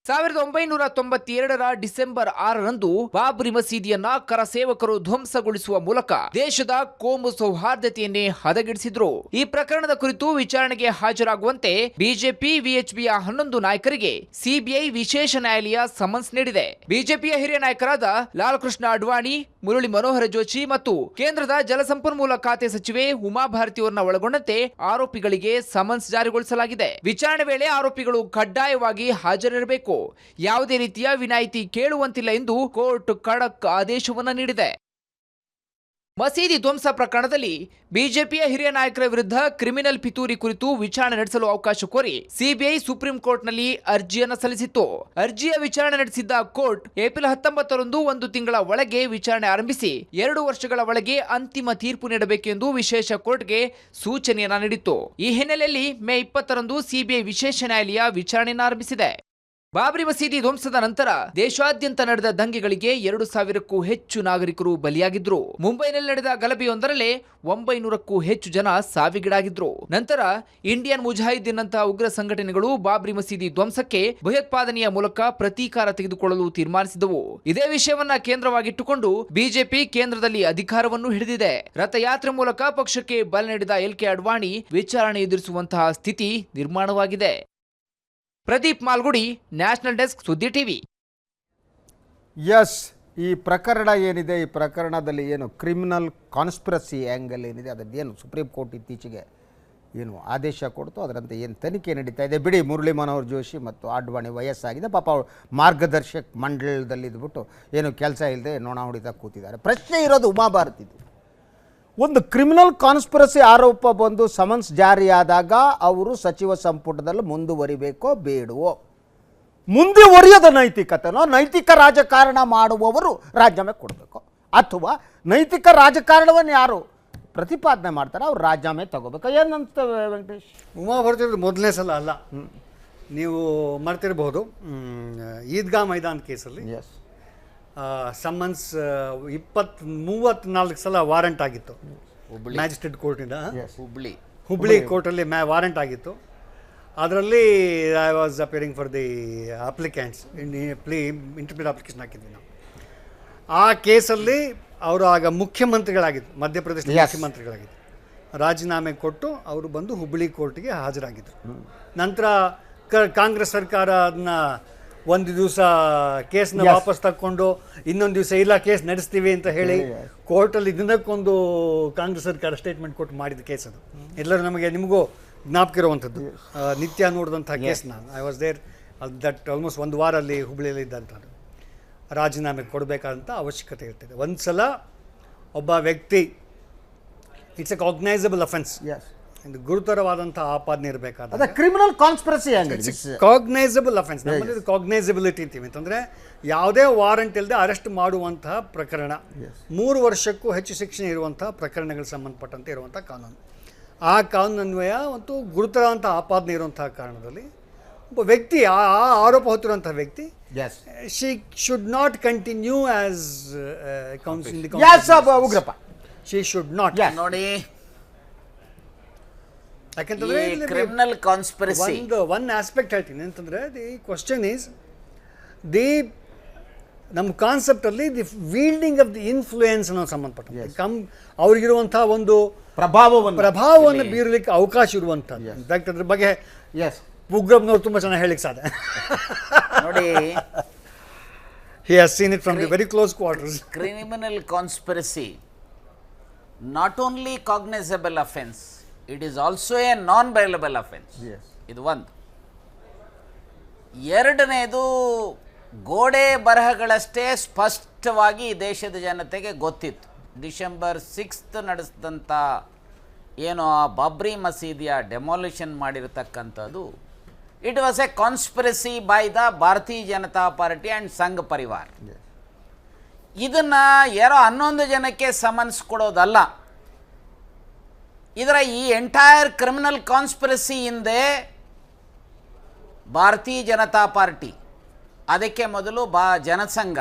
1992ರ ಡಿಸೆಂಬರ್ 6ರಂದು ಬಾಬ್ರಿ ಮಸೀದಿಯನ್ನ ಕರಸೇವಕರು ಧ್ವಂಸಗೊಳಿಸುವ ಮೂಲಕ ದೇಶದ ಕೋಮು ಸೌಹಾರ್ದತೆಯನ್ನೇ ಹದಗೆಡಿಸಿದ್ರು. ಈ ಪ್ರಕರಣದ ಕುರಿತು ವಿಚಾರಣೆಗೆ ಹಾಜರಾಗುವಂತೆ ಬಿಜೆಪಿ ವಿಎಚ್ಪಿಯ 11 ನಾಯಕರಿಗೆ ಸಿಬಿಐ ವಿಶೇಷ ನ್ಯಾಯಾಲಯ ಸಮನ್ಸ್ ನೀಡಿದೆ. ಬಿಜೆಪಿಯ ಹಿರಿಯ ನಾಯಕರಾದ ಲಾಲ್ ಕೃಷ್ಣ ಅಡ್ವಾಣಿ, ಮುರಳಿ ಮನೋಹರ ಜೋಶಿ ಮತ್ತು ಕೇಂದ್ರದ ಜಲಸಂಪನ್ಮೂಲ ಖಾತೆ ಸಚಿವೆ ಉಮಾ ಭಾರತಿಯವರನ್ನ ಒಳಗೊಂಡಂತೆ ಆರೋಪಿಗಳಿಗೆ ಸಮನ್ಸ್ ಜಾರಿಗೊಳಿಸಲಾಗಿದೆ. ವಿಚಾರಣೆ ವೇಳೆ ಆರೋಪಿಗಳು ಕಡ್ಡಾಯವಾಗಿ ಹಾಜರಿರಬೇಕು, ಯಾವುದೇ ರೀತಿಯ ವಿನಾಯಿತಿ ಕೇಳುವಂತಿಲ್ಲ ಎಂದು ಕೋರ್ಟ್ ಖಡಕ್ ಆದೇಶವನ್ನ ನೀಡಿದೆ. ಮಸೀದಿ ಧ್ವಂಸ ಪ್ರಕರಣದಲ್ಲಿ ಬಿಜೆಪಿಯ ಹಿರಿಯ ನಾಯಕರ ವಿರುದ್ಧ ಕ್ರಿಮಿನಲ್ ಪಿತೂರಿ ಕುರಿತು ವಿಚಾರಣೆ ನಡೆಸಲು ಅವಕಾಶ ಕೋರಿ ಸಿಬಿಐ ಸುಪ್ರೀಂ ಕೋರ್ಟ್ನಲ್ಲಿ ಅರ್ಜಿಯನ್ನು ಸಲ್ಲಿಸಿತ್ತು. ಅರ್ಜಿಯ ವಿಚಾರಣೆ ನಡೆಸಿದ್ದ ಕೋರ್ಟ್ ಏಪ್ರಿಲ್ 19ರಂದು 1 ತಿಂಗಳ ಒಳಗೆ ವಿಚಾರಣೆ ಆರಂಭಿಸಿ 2 ವರ್ಷಗಳ ಒಳಗೆ ಅಂತಿಮ ತೀರ್ಪು ನೀಡಬೇಕೆಂದು ವಿಶೇಷ ಕೋರ್ಟ್ಗೆ ಸೂಚನೆಯನ್ನ ನೀಡಿತ್ತು. ಈ ಹಿನ್ನೆಲೆಯಲ್ಲಿ ಮೇ 20ರಂದು ಸಿಬಿಐ ವಿಶೇಷ ನ್ಯಾಯಾಲಯ ವಿಚಾರಣೆಯನ್ನು ಆರಂಭಿಸಿದೆ. ಬಾಬ್ರಿ ಮಸೀದಿ ಧ್ವಂಸದ ನಂತರ ದೇಶಾದ್ಯಂತ ನಡೆದ ದಂಗೆಗಳಿಗೆ 2,000ಕ್ಕೂ ಹೆಚ್ಚು ನಾಗರಿಕರು ಬಲಿಯಾಗಿದ್ರು. ಮುಂಬೈನಲ್ಲಿ ನಡೆದ ಗಲಭೆಯೊಂದರಲ್ಲೇ 900ಕ್ಕೂ ಹೆಚ್ಚು ಜನ ಸಾವಿಗೀಡಾಗಿದ್ರು. ನಂತರ ಇಂಡಿಯನ್ ಮುಜಾಹಿದ್ದೀನ್ ನಂತಹ ಉಗ್ರ ಸಂಘಟನೆಗಳು ಬಾಬ್ರಿ ಮಸೀದಿ ಧ್ವಂಸಕ್ಕೆ ಭಯೋತ್ಪಾದನೆಯ ಮೂಲಕ ಪ್ರತೀಕಾರ ತೆಗೆದುಕೊಳ್ಳಲು ತೀರ್ಮಾನಿಸಿದವು. ಇದೇ ವಿಷಯವನ್ನ ಕೇಂದ್ರವಾಗಿಟ್ಟುಕೊಂಡು ಬಿಜೆಪಿ ಕೇಂದ್ರದಲ್ಲಿ ಅಧಿಕಾರವನ್ನು ಹಿಡಿದಿದೆ. ರಥಯಾತ್ರೆ ಮೂಲಕ ಪಕ್ಷಕ್ಕೆ ಬಲ ನೀಡಿದ ಎಲ್ಕೆ ಅಡ್ವಾಣಿ ವಿಚಾರಣೆ ಎದುರಿಸುವಂತಹ ಸ್ಥಿತಿ ನಿರ್ಮಾಣವಾಗಿದೆ. ಪ್ರದೀಪ್ ಮಾಲ್ಗುಡಿ, ನ್ಯಾಷನಲ್ ಡೆಸ್ಕ್, ಸುದ್ದಿ ಟಿವಿ. ಎಸ್, ಈ ಪ್ರಕರಣ ಏನಿದೆ, ಈ ಪ್ರಕರಣದಲ್ಲಿ ಏನು ಕ್ರಿಮಿನಲ್ ಕಾನ್ಸ್ಪಿರಸಿ ಆ್ಯಂಗಲ್ ಏನಿದೆ, ಅದರದ್ದೇನು ಸುಪ್ರೀಂ ಕೋರ್ಟ್ ಇತ್ತೀಚೆಗೆ ಏನು ಆದೇಶ ಕೊಡ್ತು, ಅದರಂತೆ ಏನು ತನಿಖೆ ನಡೀತಾ ಇದೆ. ಬಿಡಿ, ಮುರಳಿ ಮನೋಹರ್ ಜೋಶಿ ಮತ್ತು ಅಡ್ವಾಣಿ ವಯಸ್ಸಾಗಿದೆ, ಪಾಪ ಅವರು ಮಾರ್ಗದರ್ಶಕ್ ಮಂಡಳದಲ್ಲಿ ಇದ್ಬಿಟ್ಟು ಏನು ಕೆಲಸ ಇಲ್ಲದೆ ನೊಣ ಹೊಡಿತಾ ಕೂತಿದ್ದಾರೆ. ಪ್ರಶ್ನೆ ಇರೋದು ಉಮಾ ಭಾರತಿದು. ಒಂದು ಕ್ರಿಮಿನಲ್ ಕಾನ್ಸ್ಪಿರಸಿ ಆರೋಪ ಬಂದು ಸಮನ್ಸ್ ಜಾರಿಯಾದಾಗ ಅವರು ಸಚಿವ ಸಂಪುಟದಲ್ಲಿ ಮುಂದುವರಿಬೇಕೋ ಬೇಡವೋ? ಮುಂದುವರಿಯೋದ ನೈತಿಕತೆನೋ, ನೈತಿಕ ರಾಜಕಾರಣ ಮಾಡುವವರು ರಾಜೀನಾಮೆ ಕೊಡಬೇಕು, ಅಥವಾ ನೈತಿಕ ರಾಜಕಾರಣವನ್ನು ಯಾರು ಪ್ರತಿಪಾದನೆ ಮಾಡ್ತಾರೆ ಅವ್ರು ರಾಜೀನಾಮೆ ತಗೋಬೇಕು? ಏನಂತವೆ ವೆಂಕಟೇಶ್? ಉಮಾ ಭಾರತಿ ಮೊದಲನೇ ಸಲ ಅಲ್ಲ, ನೀವು ಮಾಡ್ತಿರ್ಬೋದು. ಈದ್ಗಾ ಮೈದಾನ್ ಕೇಸಲ್ಲಿ ಎಸ್, ಸಮನ್ಸ್ 34 ಸಲ ವಾರಂಟ್ ಆಗಿತ್ತು ಮ್ಯಾಜಿಸ್ಟ್ರೇಟ್ ಕೋರ್ಟಿಂದ. ಹುಬ್ಳಿ ಕೋರ್ಟಲ್ಲಿ ವಾರಂಟ್ ಆಗಿತ್ತು. ಅದರಲ್ಲಿ I was appearing for the applicants interpret application ಹಾಕಿದ್ವಿ ನಾವು. ಆ ಕೇಸಲ್ಲಿ ಅವರು ಆಗ ಮುಖ್ಯಮಂತ್ರಿಗಳಾಗಿದ್ದು, ಮಧ್ಯಪ್ರದೇಶದ ಮುಖ್ಯಮಂತ್ರಿಗಳಾಗಿದ್ದು, ರಾಜೀನಾಮೆ ಕೊಟ್ಟು ಅವರು ಬಂದು ಹುಬ್ಳಿ ಕೋರ್ಟ್ಗೆ ಹಾಜರಾಗಿದ್ದರು. ನಂತರ ಕಾಂಗ್ರೆಸ್ ಸರ್ಕಾರ ಅದನ್ನ ಒಂದು ದಿವಸ ಕೇಸ್ನ ವಾಪಸ್ ತಕ್ಕೊಂಡು ಇನ್ನೊಂದು ದಿವಸ ಇಲ್ಲ ಕೇಸ್ ನಡೆಸ್ತೀವಿ ಅಂತ ಹೇಳಿ ಕೋರ್ಟಲ್ಲಿ ದಿನಕ್ಕೊಂದು ಕಾಂಗ್ರೆಸ್ ಸರ್ಕಾರ ಸ್ಟೇಟ್ಮೆಂಟ್ ಕೊಟ್ಟು ಮಾಡಿದ ಕೇಸ್ ಅದು. ಎಲ್ಲರೂ ನಿಮಗೂ ಜ್ಞಾಪಕ ಇರುವಂಥದ್ದು, ನಿತ್ಯ ನೋಡಿದಂಥ ಕೇಸ್ನ. I was there that almost 1 ವಾರ ಅಲ್ಲಿ ಹುಬ್ಳಿಯಲ್ಲಿ ಇದ್ದಂಥದ್ದು. ರಾಜೀನಾಮೆ ಕೊಡಬೇಕಾದಂಥ ಅವಶ್ಯಕತೆ ಇರ್ತದೆ. ಒಂದು ಸಲ ಒಬ್ಬ ವ್ಯಕ್ತಿ, ಇಟ್ಸ್ ಎ ಕಾಗ್ನೈಸಬಲ್ ಅಫೆನ್ಸ್, ಒಂದು ಗುರುತರವಾದಂಥ ಆಪಾದನೆ ಇರಬೇಕಾದ್ರೆ ಕ್ರಿಮಿನಲ್ ಕಾನ್ಸ್ಪಿರಸಿ ಕಾಗ್ನೈಸಬಲ್ ಅಫೆನ್ಸ್. ನಮ್ಮಲ್ಲಿ ಕಾಗ್ನೈಸಬಿಲಿಟಿ ಅಂತೀವಿ ಅಂತಂದರೆ ಯಾವುದೇ ವಾರಂಟ್ ಇಲ್ಲದೆ ಅರೆಸ್ಟ್ ಮಾಡುವಂತಹ ಪ್ರಕರಣ, 3 ವರ್ಷಕ್ಕೂ ಹೆಚ್ಚು ಶಿಕ್ಷೆ ಇರುವಂತಹ ಪ್ರಕರಣಗಳಿಗೆ ಸಂಬಂಧಪಟ್ಟಂತೆ ಇರುವಂಥ ಕಾನೂನು. ಆ ಕಾನೂನನ್ವಯ ಮತ್ತು ಗುರುತರವಾದಂಥ ಆಪಾದನೆ ಇರುವಂತಹ ಕಾರಣದಲ್ಲಿ ಒಬ್ಬ ವ್ಯಕ್ತಿ, ಆ ಆರೋಪ ಹೊತ್ತಿರುವಂಥ ವ್ಯಕ್ತಿ, she should not continue as Ugrappa. She should not. ನೋಡಿ, ಯಾಕಂತಂದ್ರೆ ಕ್ರಿಮಿನಲ್ ಕಾನ್ಸ್ಪಿರಸಿ ಒನ್ ಆಸ್ಪೆಕ್ಟ್ ಹೇಳ್ತೀನಿ ಅಂತಂದ್ರೆ, ದಿ ಕ್ವಶನ್ ಈಸ್ ನಮ್ಮ ಕಾನ್ಸೆಪ್ಟಲ್ಲಿ ದಿ ವೀಲ್ಡಿಂಗ್ ಆಫ್ ದಿ ಇನ್ಫ್ಲೂಯೆನ್ಸ್ ಅನ್ನೋ ಸಂಬಂಧಪಟ್ಟ ಅವ್ರಿಗಿರುವಂತಹ ಒಂದು ಪ್ರಭಾವವನ್ನು ಬೀರಲಿಕ್ಕೆ ಅವಕಾಶ ಇರುವಂಥದ್ದು. ಇನ್ಫ್ಯಾಕ್ಟ್ ಅದ್ರ ಬಗ್ಗೆ ಉಗ್ರಪ್ಪನವ್ರು ತುಂಬ ಚೆನ್ನಾಗಿ ಹೇಳಿಕ್ಕೆ ಸಾಧ್ಯ. ನೋಡಿ, he has seen it from the very close quarters. Criminal conspiracy, not only cognizable offense, it is also a non-bailable offense. ಇದು ಒಂದು. ಎರಡನೇದು, ಗೋಡೆ ಬರಹಗಳಷ್ಟೇ ಸ್ಪಷ್ಟವಾಗಿ ಈ ದೇಶದ ಜನತೆಗೆ ಗೊತ್ತಿತ್ತು. ಡಿಸೆಂಬರ್ 6 ನಡೆಸಿದಂಥ ಏನು ಆ ಬಾಬ್ರಿ ಮಸೀದಿಯ ಡೆಮಾಲಿಷನ್ ಮಾಡಿರತಕ್ಕಂಥದ್ದು, it was a conspiracy by the Bharatiya Janata party and ಸಂಘ ಪರಿವಾರ್. ಇದನ್ನು ಯಾರೋ 11 ಜನಕ್ಕೆ ಸಮನ್ಸ್ ಕೊಡೋದಲ್ಲ. ಇದರ ಈ ಎಂಟೈರ್ ಕ್ರಿಮಿನಲ್ ಕಾನ್ಸ್ಪಿರಸಿ ಹಿಂದೆ ಭಾರತೀಯ ಜನತಾ ಪಾರ್ಟಿ, ಅದಕ್ಕೆ ಮೊದಲು ಜನಸಂಘ.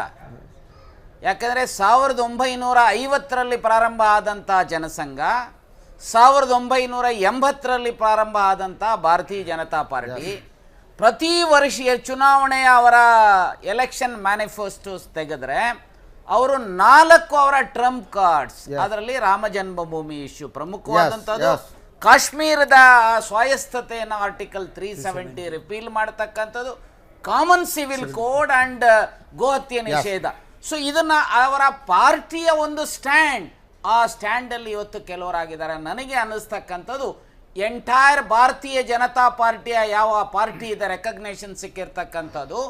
ಯಾಕೆಂದರೆ 1950ರಲ್ಲಿ ಪ್ರಾರಂಭ ಆದಂಥ ಜನಸಂಘ, 1980ರಲ್ಲಿ ಪ್ರಾರಂಭ ಆದಂಥ ಭಾರತೀಯ ಜನತಾ ಪಾರ್ಟಿ, ಪ್ರತಿ ವರ್ಷೀಯ ಚುನಾವಣೆಯ ಅವರ ಎಲೆಕ್ಷನ್ ಮ್ಯಾನಿಫೆಸ್ಟೋಸ್ ತೆಗೆದ್ರೆ ಅವರು 4 ಅವರ ಟ್ರಂಪ್ ಕಾರ್ಡ್ಸ್, ಅದರಲ್ಲಿ ರಾಮ ಜನ್ಮಭೂಮಿ ಇಶ್ಯೂ ಪ್ರಮುಖವಾದಂಥದ್ದು, ಕಾಶ್ಮೀರದ ಸ್ವಾಯತ್ತತೆಯನ್ನು ಆರ್ಟಿಕಲ್ 370 ರಿಪೀಲ್ ಮಾಡತಕ್ಕಂಥದ್ದು, ಕಾಮನ್ ಸಿವಿಲ್ ಕೋಡ್ ಅಂಡ್ ಗೋಹತ್ಯೆ ನಿಷೇಧ. ಸೊ ಇದನ್ನ ಅವರ ಪಾರ್ಟಿಯ ಒಂದು ಸ್ಟ್ಯಾಂಡ್, ಆ ಸ್ಟ್ಯಾಂಡಲ್ಲಿ ಇವತ್ತು ಕೆಲವರಾಗಿದ್ದಾರೆ. ನನಗೆ ಅನ್ನಿಸ್ತಕ್ಕಂಥದ್ದು ಎಂಟೈರ್ ಭಾರತೀಯ ಜನತಾ ಪಾರ್ಟಿಯ ಯಾವ ಪಾರ್ಟಿ ಇದೆ ರೆಕಗ್ನೇಷನ್ ಸಿಕ್ಕಿರ್ತಕ್ಕಂಥದ್ದು,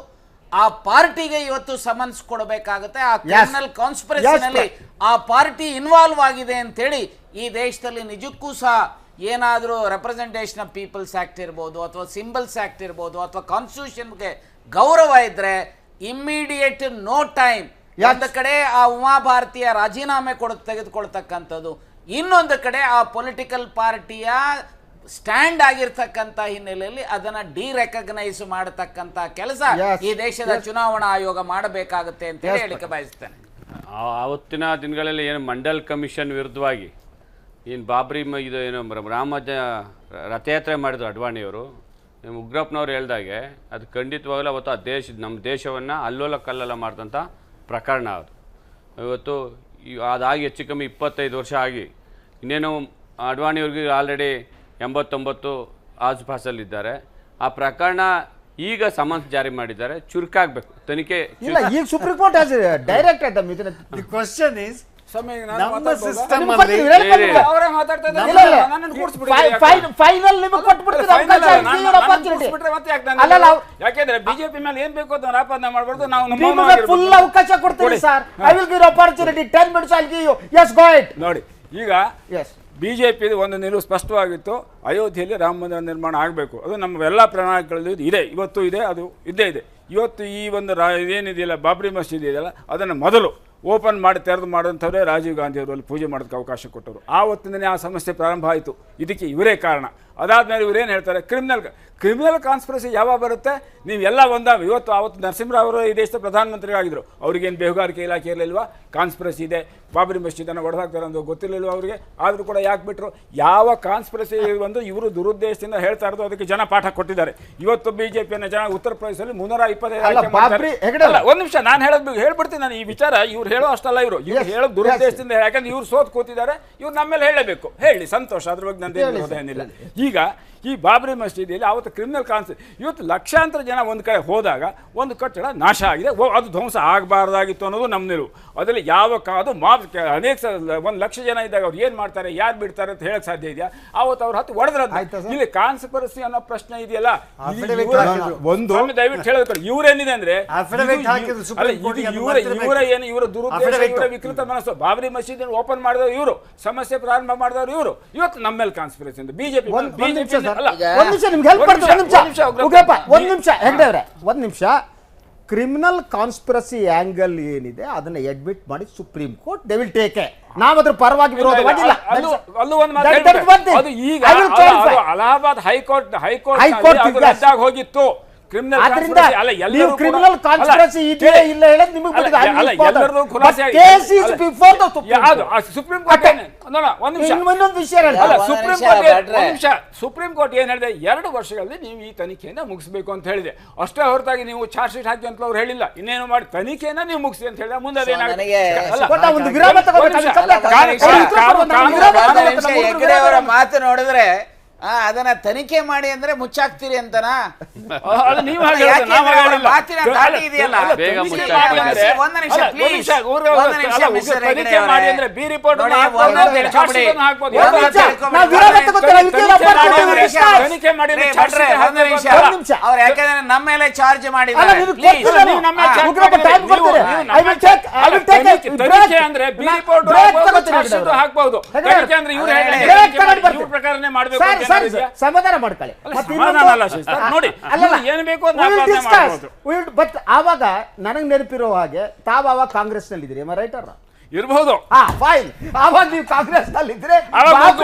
ಆ ಪಾರ್ಟಿಗೆ ಇವತ್ತು ಸಮನ್ಸ್ ಕೊಡಬೇಕಾಗುತ್ತೆ. ಆ ಕ್ರಿಮಿನಲ್ ಕಾನ್ಸ್ಪಿರಸಿನಲ್ಲಿ ಆ ಪಾರ್ಟಿ ಇನ್ವಾಲ್ವ್ ಆಗಿದೆ ಅಂತೇಳಿ ಈ ದೇಶದಲ್ಲಿ ನಿಜಕ್ಕೂ ಸಹ ಏನಾದರೂ ರೆಪ್ರೆಸೆಂಟೇಷನ್ ಆಫ್ ಪೀಪಲ್ಸ್ ಆಕ್ಟ್ ಇರ್ಬೋದು, ಅಥವಾ ಸಿಂಬಲ್ಸ್ ಆಕ್ಟ್ ಇರ್ಬೋದು, ಅಥವಾ ಕಾನ್ಸ್ಟಿಟ್ಯೂಷನ್ಗೆ ಗೌರವ ಇದ್ರೆ ಇಮ್ಮಿಡಿಯೇಟ್ ನೋ ಟೈಮ್ ಒಂದು ಕಡೆ ಆ ಉಮಾಭಾರತಿಯ ರಾಜೀನಾಮೆ ತೆಗೆದುಕೊಳ್ತಕ್ಕಂಥದ್ದು, ಇನ್ನೊಂದು ಕಡೆ ಆ ಪೊಲಿಟಿಕಲ್ ಪಾರ್ಟಿಯ ಸ್ಟ್ಯಾಂಡ್ ಆಗಿರ್ತಕ್ಕಂಥ ಹಿನ್ನೆಲೆಯಲ್ಲಿ ಅದನ್ನ ಡಿರೆಕಗ್ನೈಸ್ ಮಾಡತಕ್ಕಂಥ ಕೆಲಸ ಈ ದೇಶದ ಚುನಾವಣಾ ಆಯೋಗ ಮಾಡಬೇಕಾಗುತ್ತೆ ಅಂತ ಹೇಳಿಕ್ಕೆ ಬಯಸ್ತೇನೆ. ಆವತ್ತಿನ ದಿನಗಳಲ್ಲಿ ಏನು ಮಂಡಲ್ ಕಮಿಷನ್ ವಿರುದ್ಧವಾಗಿ ಏನು ಬಾಬ್ರಿ ಇದು ಏನು ರಥಯಾತ್ರೆ ಮಾಡಿದ್ರು ಅಡ್ವಾಣಿಯವರು, ಉಗ್ರಪ್ಪನವ್ರು ಹೇಳ್ದಾಗೆ ಅದು ಖಂಡಿತವಾಗಲೂ ಅವತ್ತು ನಮ್ಮ ದೇಶವನ್ನು ಅಲ್ಲೋಲ ಕಲ್ಲೋಲ ಮಾಡಿದಂಥ ಪ್ರಕರಣ ಅದು. ಇವತ್ತು ಅದಾಗಿ ಹೆಚ್ಚು ಕಮ್ಮಿ 25 ವರ್ಷ ಆಗಿ ಇನ್ನೇನು ಅಡ್ವಾಣಿಯವ್ರಿಗೆ ಆಲ್ರೆಡಿ 89 ಆಸುಪಾಸಲ್ಲಿದ್ದಾರೆ. ಆ ಪ್ರಕರಣ ಈಗ ಸಮನ್ಸ್ ಜಾರಿ ಮಾಡಿದ್ದಾರೆ, ಚುರುಕಾಗಬೇಕು ತನಿಖೆ. ಇಲ್ಲ, ಈಗ supreme court has directed dum. The question is ನಮ್ಮ ಸಿಸ್ಟಮ್ ಫೈನಲ್ ಅಲ್ಲಿ ನಿಮಗೆ ಕೊಟ್ಬಿಡ್ತೀವಿ ಯಾಕೆಂದ್ರೆ ಬಿಜೆಪಿ ಮೇಲೆ ಏನ್ ಬೇಕು ಅಂತ ಆಪಾದನೆ ಮಾಡಬಾರ್ದು. ನಾವು ಫುಲ್ ಅವಕಾಶ ಕೊಡ್ತೀವಿ sir. I will give opportunity 10 minutes. I will give you. Yes, go ahead. ನೋಡಿ, ಈಗ ಬಿಜೆಪಿ ಒಂದು ನಿಲುವು ಸ್ಪಷ್ಟವಾಗಿತ್ತು, ಅಯೋಧ್ಯೆಯಲ್ಲಿ ರಾಮ ಮಂದಿರ ನಿರ್ಮಾಣ ಆಗಬೇಕು. ಅದು ನಮ್ಮ ಎಲ್ಲ ಪ್ರಣಾಳಿಕೆಗಳಲ್ಲಿ ಇದೆ, ಇವತ್ತು ಇದೆ, ಅದು ಇದ್ದೇ ಇದೆ. ಇವತ್ತು ಈ ಒಂದು ಏನಿದೆಯಲ್ಲ ಬಾಬ್ರಿ ಮಸೀದಿ ಇದೆಯಲ್ಲ, ಅದನ್ನು ಮೊದಲು ಓಪನ್ ಮಾಡಿ ತೆರೆದು ಮಾಡೋಂಥವ್ರೆ ರಾಜೀವ್ ಗಾಂಧಿ ಅವರು ಅಲ್ಲಿ ಪೂಜೆ ಮಾಡೋದಕ್ಕೆ ಅವಕಾಶ ಕೊಟ್ಟರು. ಆವತ್ತಿಂದನೇ ಆ ಸಮಸ್ಯೆ ಪ್ರಾರಂಭ ಆಯಿತು. ಇದಕ್ಕೆ ಇವರೇ ಕಾರಣ. ಅದಾದ್ಮೇಲೆ ಇವರೇನು ಹೇಳ್ತಾರೆ, ಕ್ರಿಮಿನಲ್ ಕಾನ್ಸ್ಪಿರಸಿ ಯಾವಾಗ ಬರುತ್ತೆ, ನೀವು ಎಲ್ಲ ಒಂದಾಗ. ಆವತ್ತು ನರಸಿಂಹರಾವ್ ಅವರು ಈ ದೇಶದ ಪ್ರಧಾನಮಂತ್ರಿಗಳಾಗಿದ್ದರು. ಅವ್ರಿಗೇನು ಬೇಹುಗಾರಿಕೆ ಇಲಾಖೆ ಇರಲಿಲ್ವಾ? ಕಾನ್ಸ್ಪಿರಸಿ ಇದೆ, ಬಾಬ್ರಿ ಮಸೀದನ್ನು ಒಡೆದಾಕ್ತಾರೆ ಅಂತ ಗೊತ್ತಿರಲಿಲ್ವ ಅವರಿಗೆ? ಆದರೂ ಕೂಡ ಯಾಕೆ ಬಿಟ್ಟರು? ಯಾವ ಕಾನ್ಸ್ಪಿರಸಿ ಇವರು ದುರುದ್ದೇಶದಿಂದ ಹೇಳ್ತಾ ಇರೋದು, ಅದಕ್ಕೆ ಜನ ಪಾಠ ಕೊಟ್ಟಿದ್ದಾರೆ. ಇವತ್ತು ಬಿಜೆಪಿಯನ್ನು ಜನ ಉತ್ತರ ಪ್ರದೇಶದಲ್ಲಿ 325 ಒಂದು ನಿಮಿಷ ನಾನು ಹೇಳ್ಬಿಡ್ತೀನಿ. ನಾನು ಈ ವಿಚಾರ ಇವ್ರು ಹೇಳೋ ಅಷ್ಟಲ್ಲ, ಇವರು ಹೇಳೋ ದುರುದ್ದೇಶದಿಂದ. ಯಾಕಂದ್ರೆ ಇವ್ರು ಸೋತ್ ಕೂತಿದ್ದಾರೆ, ಇವ್ರು ನಮ್ಮ ಮೇಲೆ ಹೇಳಬೇಕು, ಹೇಳಿ ಸಂತೋಷ, ಅದ್ರ ಬಗ್ಗೆ ನಂದೇನು ಏನಿಲ್ಲ. ಈಗ ಈ ಬಾಬ್ರಿ ಮಸೀದಿಯಲ್ಲಿ ಆವತ್ತು ಕ್ರಿಮಿನಲ್ ಇವತ್ತು ಲಕ್ಷಾಂತರ ಜನ ಒಂದು ಕಡೆ ಹೋದಾಗ ಒಂದು ಕಟ್ಟಡ ನಾಶ ಆಗಿದೆ, ಅದು ಧ್ವಂಸ ಆಗಬಾರ್ದಾಗಿತ್ತು ಅನ್ನೋದು ನಮ್ಮ ನಿಲುವು. ಅದರಲ್ಲಿ ಯಾವ ಅದು ಅನೇಕ 1 ಲಕ್ಷ ಜನ ಇದ್ದಾಗ ಅವ್ರು ಏನು ಮಾಡ್ತಾರೆ, ಯಾರು ಬಿಡ್ತಾರೆ ಅಂತ ಹೇಳಕ್ ಸಾಧ್ಯ ಇದೆಯಾ? ಆವತ್ತು ಅವ್ರು ಹತ್ತು ಹೊಡೆದ್ರದ್ದು. ಇಲ್ಲಿ ಕಾನ್ಸ್ಪಿರಸಿ ಅನ್ನೋ ಪ್ರಶ್ನೆ ಇದೆಯಲ್ಲ, ದಯವಿಟ್ಟು ಹೇಳಬೇಕು. ಇವ್ರೇನಿದೆ ಅಂದ್ರೆ ಇವರ ದುರುದ್ದೇಶ, ಇವರ ವಿಕೃತ ಮನಸ್ಸು. ಬಾಬ್ರಿ ಮಸೀದಿ ಓಪನ್ ಮಾಡಿದವರು ಇವರು, ಸಮಸ್ಯೆ ಪ್ರಾರಂಭ ಮಾಡಿದವರು ಇವರು. ಇವತ್ತು ನಮ್ಮ ಮೇಲೆ ಕಾನ್ಸ್ಪಿರಸಿ ಅಂತ ಬಿಜೆಪಿ. ಒಂದ್ ನಿಮಿಷ. ಕ್ರಿಮಿನಲ್ ಕಾನ್ಸ್ಪಿರಸಿ ಆಂಗಲ್ ಏನಿದೆ ಅದನ್ನ ಅಡ್ಮಿಟ್ ಮಾಡಿ supreme court they will take A. ನಾವು ಅದ್ರ ಪರವಾಗಿ ವಿರೋಧವಾಗಿಲ್ಲ. ಅಲಹಾಬಾದ್ ಹೈಕೋರ್ಟ್ ಹೋಗಿತ್ತು. ಕ್ರಿಮಿನಲ್ ಕಾನ್ಸ್ಪಿರಸಿ ಇದೆಯೇ ಇಲ್ಲ ಹೇಳೋದು ನಿಮಗೆ ಸುಪ್ರೀಂ ಕೋರ್ಟ್ ಸುಪ್ರೀಂ ಕೋರ್ಟ್ ಏನ್ ಹೇಳಿದೆ, 2 ವರ್ಷಗಳಲ್ಲಿ ನೀವು ಈ ತನಿಖೆಯನ್ನ ಮುಗಿಸಬೇಕು ಅಂತ ಹೇಳಿದೆ. ಅಷ್ಟೇ ಹೊರತಾಗಿ ನೀವು ಚಾರ್ಜ್ ಶೀಟ್ ಹಾಕಿ ಅಂತ ಅವ್ರು ಹೇಳಿಲ್ಲ. ಇನ್ನೇನು ಮಾಡಿ ತನಿಖೆಯನ್ನ ನೀವು ಮುಗಿಸಿ ಅಂತ ಹೇಳಿದ. ಮುಂದೆ ಮಾತು ನೋಡಿದ್ರೆ ಅದನ್ನ ತನಿಖೆ ಮಾಡಿ ಅಂದ್ರೆ ಮುಚ್ಚಾಕ್ತೀರಿ ಅಂತನಾ? ಅವ್ರು ಯಾಕಂದ್ರೆ ನಮ್ಮ ಮೇಲೆ ಚಾರ್ಜ್ ಮಾಡಿದ್ದಾರೆ. ಪ್ರಕಾರನೇ ಮಾಡಬೇಕು. ಸಮಾಧಾನ ಮಾಡ್ಕೊಳ್ಳಿ. ಬಟ್ ಆವಾಗ ನನಗೆ ನೆನಪಿರೋ ಹಾಗೆ ತಾವು ಆವಾಗ ಕಾಂಗ್ರೆಸ್ ನಲ್ಲಿ ಇದ್ರಿ, ರೈಟರ್ ಇರ್ಬೋದು. ಫೈನ್. ಆವಾಗ ನೀವು ಕಾಂಗ್ರೆಸ್ ನಲ್ಲಿ ಇದ್ರೆ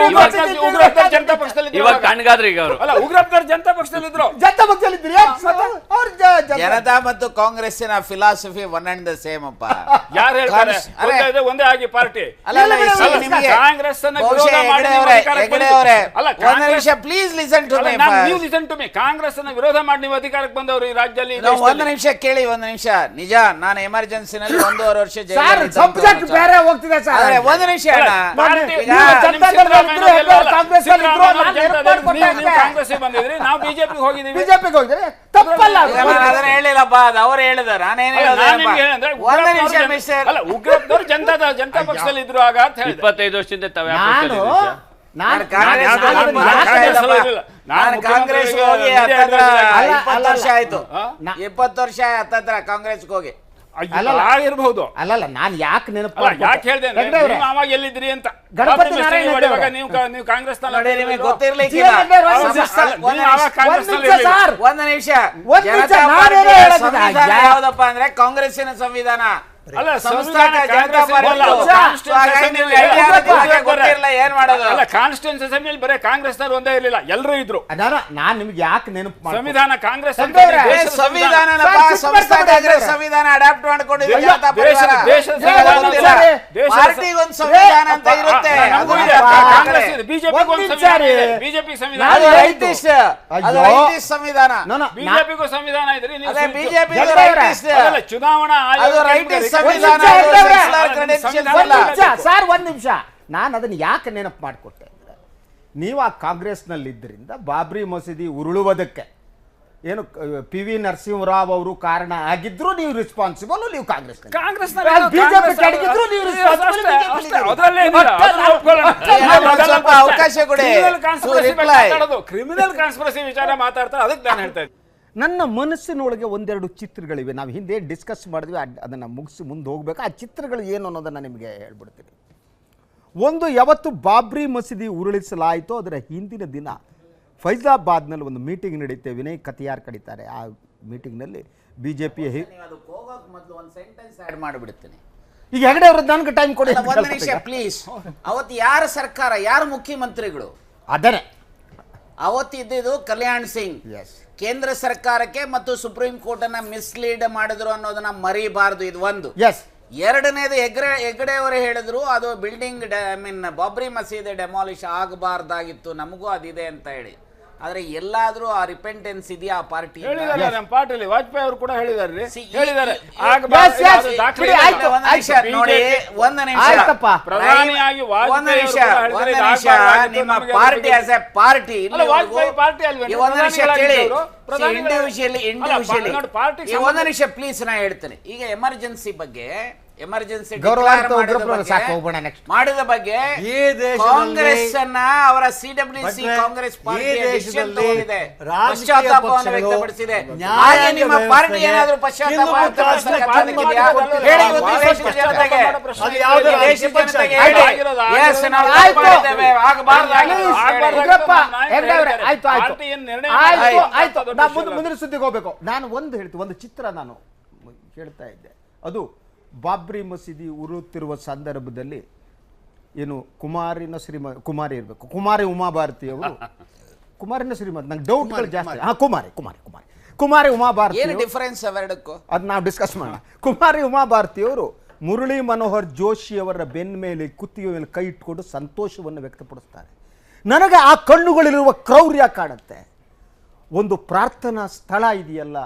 ಉಗ್ರಪ್ಪ ಜನತಾ ಪಕ್ಷದಲ್ಲಿ ಇವಾಗ ತಣ್ಣಗಾದ್ರೆ ಈಗ ಅವರು ಅಲ್ಲ, ಉಗ್ರಪ್ಪ ಜನತಾ ಪಕ್ಷದಲ್ಲಿ ಇದ್ರು. ಜನತಾ ಪಕ್ಷದಲ್ಲಿ ಇದ್ರಿ ಜನತಾ ಮತ್ತು ಕಾಂಗ್ರೆಸ್ಸಿನ philosophy one and the same ಅಪ್ಪ. ಯಾರು ಹೇಳ್ತಾರೆ ಒಂದೇ ಆಗಿ party? Congress please listen to me. ನೀವು ಲಿಸನ್ ಟು ಮೀ. ಕಾಂಗ್ರೆಸ್ ಅನ್ನ ವಿರೋಧ ಮಾಡಿ ನೀವು ಅಧಿಕಾರಕ್ಕೆ ಬಂದವರು ಈ ರಾಜ್ಯದಲ್ಲಿ. ಒಂದು ನಿಮಿಷ ಕೇಳಿ, ಒಂದು ನಿಮಿಷ. ನಿಜ, ನಾನು ಎಮರ್ಜೆನ್ಸಿನಲ್ಲಿ 1.5 ವರ್ಷ ಸಬ್ಜೆಕ್ಟ್ ಬೇರೆ ಹೋಗ್ತಿದೆ ಸರ್. ಒಂದು ನಿಮಿಷ ಕಾಂಗ್ರೆಸ್ ಬಂದಿದ್ರಿ, ನಾವು ಬಿಜೆಪಿಗೆ ಹೋಗಿದ್ದೀವಿ. ಬಿಜೆಪಿಗೆ ಹೋಗಿದ್ರೆ ತಪ್ಪಲ್ಲ. ಅದನ್ನ ಹೇಳಿಲ್ಲಪ್ಪ, ಅದು ಅವ್ರು ಹೇಳಿದ. ನಾನೇನು ಅಲ್ಲ, ಉಗ್ರಪ್ಪನವರು ಜನತಾ ಪಕ್ಷದಲ್ಲಿ ಇದ್ರು ಆಗ ಅಂತ ಹೇಳಿದ್ರು. 25 ವರ್ಷದಿಂದ ತಾವೇ ನಾನು ಕಾಂಗ್ರೆಸ್ ಹೋಗಿ 20 ವರ್ಷ ಆಯ್ತು. 20 ವರ್ಷ ಹತ್ತತ್ರ ಕಾಂಗ್ರೆಸ್ಗೆ ಹೋಗಿ. ಆಗಿರ್ಬಹುದು. ಅಲ್ಲಲ್ಲ, ನಾನು ಯಾಕೆ ನೆನಪು ಯಾಕೆ ಹೇಳ್ದೆ ಅವಾಗ ಎಲ್ಲಿದ್ರಿ ಅಂತ. ಗಣಪತಿ ನಾರಾಯಣ ನೀವು ಕಾಂಗ್ರೆಸ್ ಗೊತ್ತಿರ್ಲಿಕ್ಕಿಲ್ಲ. ಒಂದು ನಿಮಿಷ. ಸಂವಿಧಾನ ಯಾವ್ದಪ್ಪ ಅಂದ್ರೆ ಕಾಂಗ್ರೆಸ್ಸಿನ ಸಂವಿಧಾನ. ಅಲ್ಲ, ಸಂಸ್ಥಾನ ಜನತಾ ಗೊತ್ತಿರಲ್ಲ ಏನ್ ಮಾಡೋದು. ಅಲ್ಲ, ಕಾನ್ಸ್ಟಿಟ್ಯೂನ್ಸಿ ಅಸೆಂಬ್ಲಿಯಲ್ಲಿ ಬರೀ ಕಾಂಗ್ರೆಸ್ನವ್ರು ಒಂದೇ ಇರಲಿಲ್ಲ, ಎಲ್ಲರೂ ಇದ್ರು. ನಾನ್ ನಿಮ್ಗೆ ಯಾಕೆ ನೆನಪು ಸಂವಿಧಾನ ಕಾಂಗ್ರೆಸ್ ಸಂವಿಧಾನ ಅಡಾಪ್ಟ್ ಮಾಡ್ಕೊಂಡಿದ್ವಿ. ಪಾರ್ಟಿಗೊಂದು ಸಂವಿಧಾನ ಅಂತ ಇರುತ್ತೆ. ಬಿಜೆಪಿ ಸಂವಿಧಾನ, ಸಂವಿಧಾನ ಬಿಜೆಪಿಗೂ ಸಂವಿಧಾನ ಇದ್ರಿ. ಬಿಜೆಪಿ ಚುನಾವಣಾ ಸರ್, ಒಂದ್ ನಿಮಿಷ. ನಾನು ಅದನ್ನ ಯಾಕೆ ನೆನಪು ಮಾಡಿಕೊಟ್ಟೆ ಅಂದ್ರೆ, ನೀವು ಆ ಕಾಂಗ್ರೆಸ್ನಲ್ಲಿದ್ದರಿಂದ ಬಾಬ್ರಿ ಮಸೀದಿ ಉರುಳುವುದಕ್ಕೆ ಏನು PV ನರಸಿಂಹರಾವ್ ಅವರು ಕಾರಣ ಆಗಿದ್ರು ನೀವು ರಿಸ್ಪಾನ್ಸಿಬಲ್. ನೀವು ಕಾಂಗ್ರೆಸ್ ಬಿಜೆಪಿ ಕೆಡಗಿದ್ರು ನೀವು ಅವಕಾಶ ಕೊಡಿ. ಕ್ರಿಮಿನಲ್ ಕಾನ್ಸ್ಪಿರಸಿ ವಿಚಾರ ಮಾತಾಡ್ತಾರೆ, ಅದಕ್ಕೆ ನಾನು ಹೇಳ್ತಾ ಇದ್ದೀನಿ. ನನ್ನ ಮನಸ್ಸಿನೊಳಗೆ ಒಂದೆರಡು ಚಿತ್ರಗಳಿವೆ. ನಾವು ಹಿಂದೆ ಡಿಸ್ಕಸ್ ಮಾಡಿದ್ವಿ, ಅದನ್ನು ಮುಗಿಸಿ ಮುಂದೆ ಹೋಗ್ಬೇಕು. ಆ ಚಿತ್ರಗಳು ಏನು ಅನ್ನೋದನ್ನು ನಿಮಗೆ ಹೇಳ್ಬಿಡ್ತೀನಿ. ಒಂದು, ಯಾವತ್ತು ಬಾಬ್ರಿ ಮಸೀದಿ ಉರುಳಿಸಲಾಯಿತು ಅದರ ಹಿಂದಿನ ದಿನ ಫೈಜಾಬಾದ್ನಲ್ಲಿ ಒಂದು ಮೀಟಿಂಗ್ ನಡೆಯುತ್ತೆ. ವಿನಯ್ ಕತಿಯಾರ್ ಕರೀತಾರೆ. ಆ ಮೀಟಿಂಗ್ನಲ್ಲಿ ಬಿಜೆಪಿ ಮೊದಲು ಒಂದು ಸೆಂಟೆನ್ಸ್ ಆಡ್ ಮಾಡಿಬಿಡ್ತೀನಿ. ಈಗ ಹೆಗಡೆ ಅವ್ರದ್ದು ನನಗೆ ಟೈಮ್ ಕೊಡಿ. ಒಂದು ನಿಮಿಷ ಪ್ಲೀಸ್. ಅವತ್ತು ಯಾರ ಸರ್ಕಾರ, ಯಾರು ಮುಖ್ಯಮಂತ್ರಿಗಳು? ಅದನ್ನೇ ಅವತ್ತಿದ್ದು ಕಲ್ಯಾಣ್ ಸಿಂಗ್. ಕೇಂದ್ರ ಸರ್ಕಾರಕ್ಕೆ ಮತ್ತು ಸುಪ್ರೀಂ ಕೋರ್ಟ್ ಅನ್ನ ಮಿಸ್ಲೀಡ್ ಮಾಡಿದ್ರು ಅನ್ನೋದನ್ನ ಮರಿಬಾರದು. ಇದು ಒಂದು. ಎರಡನೇದು, ಹೆಗ್ಗಡೆ ಅವರು ಹೇಳಿದ್ರು ಅದು ಬಿಲ್ಡಿಂಗ್ ಬಾಬ್ರಿ ಮಸೀದಿ ಡೆಮಾಲಿಷ್ ಆಗಬಾರ್ದಾಗಿತ್ತು, ನಮಗೂ ಅದಿದೆ ಅಂತ ಹೇಳಿ. ಆದ್ರೆ ಎಲ್ಲಾದ್ರೂ ಆ ರಿಪೆಂಟೆನ್ಸ್ ಇದೆಯಾ ಆ ಪಾರ್ಟಿ? ನಮ್ಮ ಪಾರ್ಟಿಲಿ ವಾಜಪೇಯಿ ಅವರು ಕೂಡ ಹೇಳಿದ್ದಾರೆ. ನಿಮ್ಮ ಪಾರ್ಟಿ ಆಸ್ ಎ ಪಾರ್ಟಿ ಒಂದು ನಿಮಿಷ ಪ್ಲೀಸ್ ನಾ ಹೇಳ್ತೇನೆ. ಈಗ ಎಮರ್ಜೆನ್ಸಿ ಬಗ್ಗೆ, ಎಮರ್ಜೆನ್ಸಿ ಮಾಡಿದ ಬಗ್ಗೆ ಕಾಂಗ್ರೆಸ್ ಅನ್ನ ಅವರ CWC ಕಾಂಗ್ರೆಸ್ ಪಾರ್ಟಿ ಪಶ್ಚಾತ್ತಾಪವನ್ನು ವ್ಯಕ್ತಪಡಿಸಿದೆ. ಹಾಗೆ ನಿಮ್ಮ ಪಾರ್ಟಿ ಏನಾದರೂ ಪಶ್ಚಾತ್ತಾಪ ಮುಂದಿನ ಸುದ್ದಿಗೆ ಹೋಗ್ಬೇಕು. ನಾನು ಒಂದು ಹೇಳ್ತೀನಿ, ಒಂದು ಚಿತ್ರ ನಾನು ಹೇಳ್ತಾ ಇದ್ದೆ. ಅದು ಬಾಬ್ರಿ ಮಸೀದಿ ಉರುಳುತ್ತಿರುವ ಸಂದರ್ಭದಲ್ಲಿ ಏನು ಕುಮಾರಿ ಇರಬೇಕು, ಕುಮಾರಿ ಉಮಾಭಾರತಿಯವರು, ಕುಮಾರಿನ ಶ್ರೀಮಂತ, ನಂಗೆ ಡೌಟ್ಗಳು ಜಾಸ್ತಿ. ಕುಮಾರಿ ಉಮಾಭಾರತಿ ಡಿಫರೆನ್ಸ್ ಅವೆರಡಕ್ಕೂ ಅದು ನಾವು ಡಿಸ್ಕಸ್ ಮಾಡೋಣ. ಕುಮಾರಿ ಉಮಾಭಾರತಿಯವರು ಮುರಳಿ ಮನೋಹರ್ ಜೋಶಿ ಅವರ ಬೆನ್ನ ಮೇಲೆ ಕುತ್ತಿಗೆ ಮೇಲೆ ಕೈ ಇಟ್ಕೊಂಡು ಸಂತೋಷವನ್ನು ವ್ಯಕ್ತಪಡಿಸ್ತಾರೆ. ನನಗೆ ಆ ಕಣ್ಣುಗಳಿರುವ ಕ್ರೌರ್ಯ ಕಾಣುತ್ತೆ. ಒಂದು ಪ್ರಾರ್ಥನಾ ಸ್ಥಳ ಇದೆಯಲ್ಲ,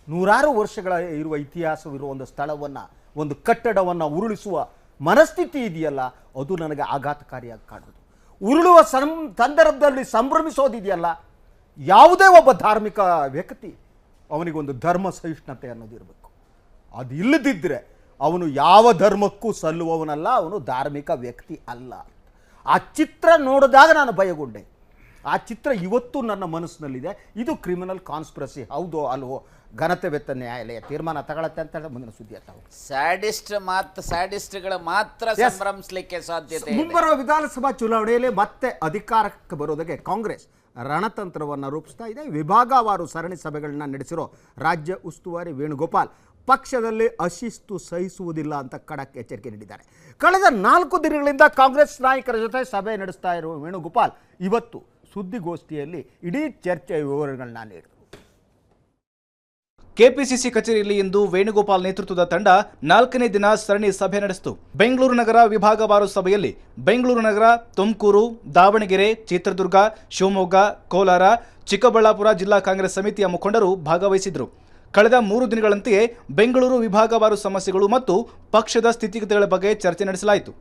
ನೂರಾರು ವರ್ಷಗಳ ಇರುವ ಇತಿಹಾಸವಿರುವ ಒಂದು ಸ್ಥಳವನ್ನು, ಒಂದು ಕಟ್ಟಡವನ್ನು ಉರುಳಿಸುವ ಮನಸ್ಥಿತಿ ಇದೆಯಲ್ಲ, ಅದು ನನಗೆ ಆಘಾತಕಾರಿಯಾಗಿ ಕಾಣೋದು. ಉರುಳುವ ಸಂದರ್ಭದಲ್ಲಿ ಸಂಭ್ರಮಿಸೋದಿದೆಯಲ್ಲ, ಯಾವುದೇ ಒಬ್ಬ ಧಾರ್ಮಿಕ ವ್ಯಕ್ತಿ ಅವನಿಗೊಂದು ಧರ್ಮ ಸಹಿಷ್ಣುತೆ ಅನ್ನೋದು ಇರಬೇಕು. ಅದು ಇಲ್ಲದಿದ್ದರೆ ಅವನು ಯಾವ ಧರ್ಮಕ್ಕೂ ಸಲ್ಲುವವನಲ್ಲ, ಅವನು ಧಾರ್ಮಿಕ ವ್ಯಕ್ತಿ ಅಲ್ಲ. ಆ ಚಿತ್ರ ನೋಡಿದಾಗ ನಾನು ಭಯಗೊಂಡೆ. ಆ ಚಿತ್ರ ಇವತ್ತು ನನ್ನ ಮನಸ್ಸಿನಲ್ಲಿದೆ. ಇದು ಕ್ರಿಮಿನಲ್ ಕಾನ್ಸ್ಪಿರಸಿ ಹೌದೋ ಅಲ್ವೋ ಘನತೆ ವೆತ್ತ ನ್ಯಾಯಾಲಯ ತೀರ್ಮಾನ ತಗೊಳತ್ತೆ ಅಂತ ಹೇಳಿ ಮುಂದಿನ ಸುದ್ದಿ ಅಂತ. ಸ್ಯಾಡಿಸ್ಟ್ಗಳ ಮಾತ್ರ ಸಂಭ್ರಮಿಸಲಿಕ್ಕೆ ಸಾಧ್ಯತೆ. ಮುಂಬರುವ ವಿಧಾನಸಭಾ ಚುನಾವಣೆಯಲ್ಲಿ ಮತ್ತೆ ಅಧಿಕಾರಕ್ಕೆ ಬರೋದಕ್ಕೆ ಕಾಂಗ್ರೆಸ್ ರಣತಂತ್ರವನ್ನು ರೂಪಿಸ್ತಾ ಇದೆ. ವಿಭಾಗವಾರು ಸರಣಿ ಸಭೆಗಳನ್ನ ನಡೆಸಿರೋ ರಾಜ್ಯ ಉಸ್ತುವಾರಿ ವೇಣುಗೋಪಾಲ್ ಪಕ್ಷದಲ್ಲಿ ಅಶಿಸ್ತು ಸಹಿಸುವುದಿಲ್ಲ ಅಂತ ಖಡಕ್ ಎಚ್ಚರಿಕೆ ನೀಡಿದ್ದಾರೆ. ಕಳೆದ 4 ದಿನಗಳಿಂದ ಕಾಂಗ್ರೆಸ್ ನಾಯಕರ ಜೊತೆ ಸಭೆ ನಡೆಸ್ತಾ ಇರುವ ವೇಣುಗೋಪಾಲ್ ಇವತ್ತು ಸುದ್ದಿಗೋಷ್ಠಿಯಲ್ಲಿ ಇಡೀ ಚರ್ಚೆಯ ವಿವರಗಳನ್ನ ನೀಡಿದರು. ಕೆಪಿಸಿಸಿ ಕಚೇರಿಯಲ್ಲಿ ಇಂದು ವೇಣುಗೋಪಾಲ್ ನೇತೃತ್ವದ ತಂಡ 4ನೇ ದಿನ ಸರಣಿ ಸಭೆ ನಡೆಸಿತು. ಬೆಂಗಳೂರು ನಗರ ವಿಭಾಗವಾರು ಸಭೆಯಲ್ಲಿ ಬೆಂಗಳೂರು ನಗರ, ತುಮಕೂರು, ದಾವಣಗೆರೆ, ಚಿತ್ರದುರ್ಗ, ಶಿವಮೊಗ್ಗ, ಕೋಲಾರ, ಚಿಕ್ಕಬಳ್ಳಾಪುರ ಜಿಲ್ಲಾ ಕಾಂಗ್ರೆಸ್ ಸಮಿತಿಯ ಮುಖಂಡರು ಭಾಗವಹಿಸಿದರು. ಕಳೆದ 3 ದಿನಗಳಂತೆಯೇ ಬೆಂಗಳೂರು ವಿಭಾಗವಾರು ಸಮಸ್ಯೆಗಳು ಮತ್ತು ಪಕ್ಷದ ಸ್ಥಿತಿಗತಿಗಳ ಬಗ್ಗೆ ಚರ್ಚೆ ನಡೆಸಲಾಯಿತು.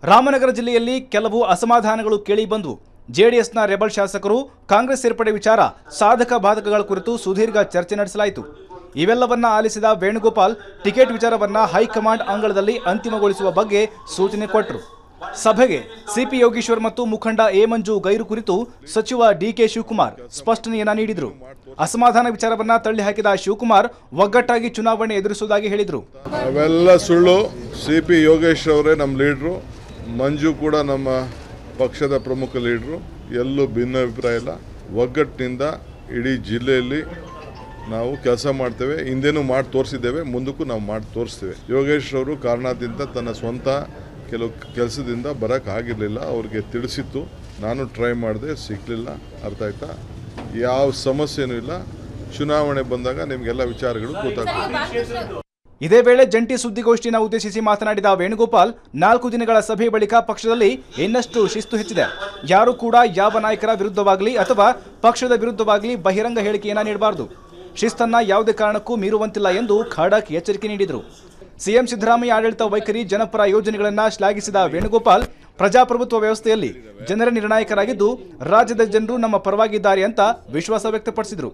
ರಾಮನಗರ ಜಿಲ್ಲೆಯಲ್ಲಿ ಕೆಲವು ಅಸಮಾಧಾನಗಳು ಕೇಳಿ ಬಂದವು. ಜೆಡಿಎಸ್ನ ರೆಬಲ್ ಶಾಸಕರು ಕಾಂಗ್ರೆಸ್ ಸೇರ್ಪಡೆ ವಿಚಾರ, ಸಾಧಕ ಬಾಧಕಗಳ ಕುರಿತು ಸುದೀರ್ಘ ಚರ್ಚೆ ನಡೆಸಲಾಯಿತು. ಇವೆಲ್ಲವನ್ನ ಆಲಿಸಿದ ವೇಣುಗೋಪಾಲ್ ಟಿಕೆಟ್ ವಿಚಾರವನ್ನ ಹೈಕಮಾಂಡ್ ಅಂಗಳದಲ್ಲಿ ಅಂತಿಮಗೊಳಿಸುವ ಬಗ್ಗೆ ಸೂಚನೆ ಕೊಟ್ಟರು. ಸಭೆಗೆ ಸಿಪಿ ಯೋಗೀಶ್ವರ್ ಮತ್ತು ಮುಖಂಡ ಎ ಮಂಜು ಗೈರು ಕುರಿತು ಸಚಿವ ಡಿಕೆ ಶಿವಕುಮಾರ್ ಸ್ಪಷ್ಟನೆಯನ್ನ ನೀಡಿದರು. ಅಸಮಾಧಾನ ವಿಚಾರವನ್ನ ತಳ್ಳಿ ಹಾಕಿದ ಶಿವಕುಮಾರ್ ಒಗ್ಗಟ್ಟಾಗಿ ಚುನಾವಣೆ ಎದುರಿಸುವುದಾಗಿ ಹೇಳಿದರು. ಅವೆಲ್ಲ ಸುಳ್ಳು. ಸಿಪಿ ಯೋಗೇಶ್ ಅವರೇ ನಮ್ಮ ಲೀಡ್ರು, ಮಂಜು ಕೂಡ ನಮ್ಮ ಪಕ್ಷದ ಪ್ರಮುಖ ಲೀಡ್ರು. ಎಲ್ಲೂ ಭಿನ್ನಾಭಿಪ್ರಾಯ ಇಲ್ಲ. ಒಗ್ಗಟ್ಟಿನಿಂದ ಇಡೀ ಜಿಲ್ಲೆಯಲ್ಲಿ ನಾವು ಕೆಲಸ ಮಾಡ್ತೇವೆ. ಹಿಂದೆನೂ ಮಾಡಿ ತೋರಿಸಿದ್ದೇವೆ, ಮುಂದಕ್ಕೂ ನಾವು ಮಾಡಿ ತೋರಿಸ್ತೇವೆ. ಯೋಗೇಶ್ ಅವರು ಕಾರಣದಿಂದ ತನ್ನ ಸ್ವಂತ ಕೆಲವು ಕೆಲಸದಿಂದ ಬರೋಕ್ಕಾಗಿರಲಿಲ್ಲ. ಅವ್ರಿಗೆ ತಿಳಿಸಿತ್ತು, ನಾನು ಟ್ರೈ ಮಾಡಿದೆ, ಸಿಕ್ಕಲಿಲ್ಲ. ಅರ್ಥ ಆಯ್ತಾ? ಯಾವ ಸಮಸ್ಯೆನೂ ಇಲ್ಲ. ಚುನಾವಣೆ ಬಂದಾಗ ನಿಮಗೆಲ್ಲ ವಿಚಾರಗಳು ಗೊತ್ತಾಗ್ತದೆ. ಇದೇ ವೇಳೆ ಜಂಟಿ ಸುದ್ದಿಗೋಷ್ಠಿಯನ್ನು ಉದ್ದೇಶಿಸಿ ಮಾತನಾಡಿದ ವೇಣುಗೋಪಾಲ್, 4 ದಿನಗಳ ಸಭೆ ಬಳಿಕ ಪಕ್ಷದಲ್ಲಿ ಇನ್ನಷ್ಟು ಶಿಸ್ತು ಹೆಚ್ಚಿದೆ. ಯಾರು ಕೂಡ ಯಾವ ನಾಯಕರ ವಿರುದ್ಧವಾಗಲಿ ಅಥವಾ ಪಕ್ಷದ ವಿರುದ್ಧವಾಗಲಿ ಬಹಿರಂಗ ಹೇಳಿಕೆಯನ್ನ ನೀಡಬಾರದು. ಶಿಸ್ತನ್ನ ಯಾವುದೇ ಕಾರಣಕ್ಕೂ ಮೀರುವಂತಿಲ್ಲ ಎಂದು ಖಡಕ್ ಎಚ್ಚರಿಕೆ ನೀಡಿದರು. ಸಿಎಂ ಸಿದ್ದರಾಮಯ್ಯ ಆಡಳಿತ ವೈಖರಿ, ಜನಪರ ಯೋಜನೆಗಳನ್ನು ಶ್ಲಾಘಿಸಿದ ವೇಣುಗೋಪಾಲ್, ಪ್ರಜಾಪ್ರಭುತ್ವ ವ್ಯವಸ್ಥೆಯಲ್ಲಿ ಜನರ ನಿರ್ಣಾಯಕರಾಗಿದ್ದು ರಾಜ್ಯದ ಜನರು ನಮ್ಮ ಪರವಾಗಿದ್ದಾರೆ ಅಂತ ವಿಶ್ವಾಸ ವ್ಯಕ್ತಪಡಿಸಿದರು.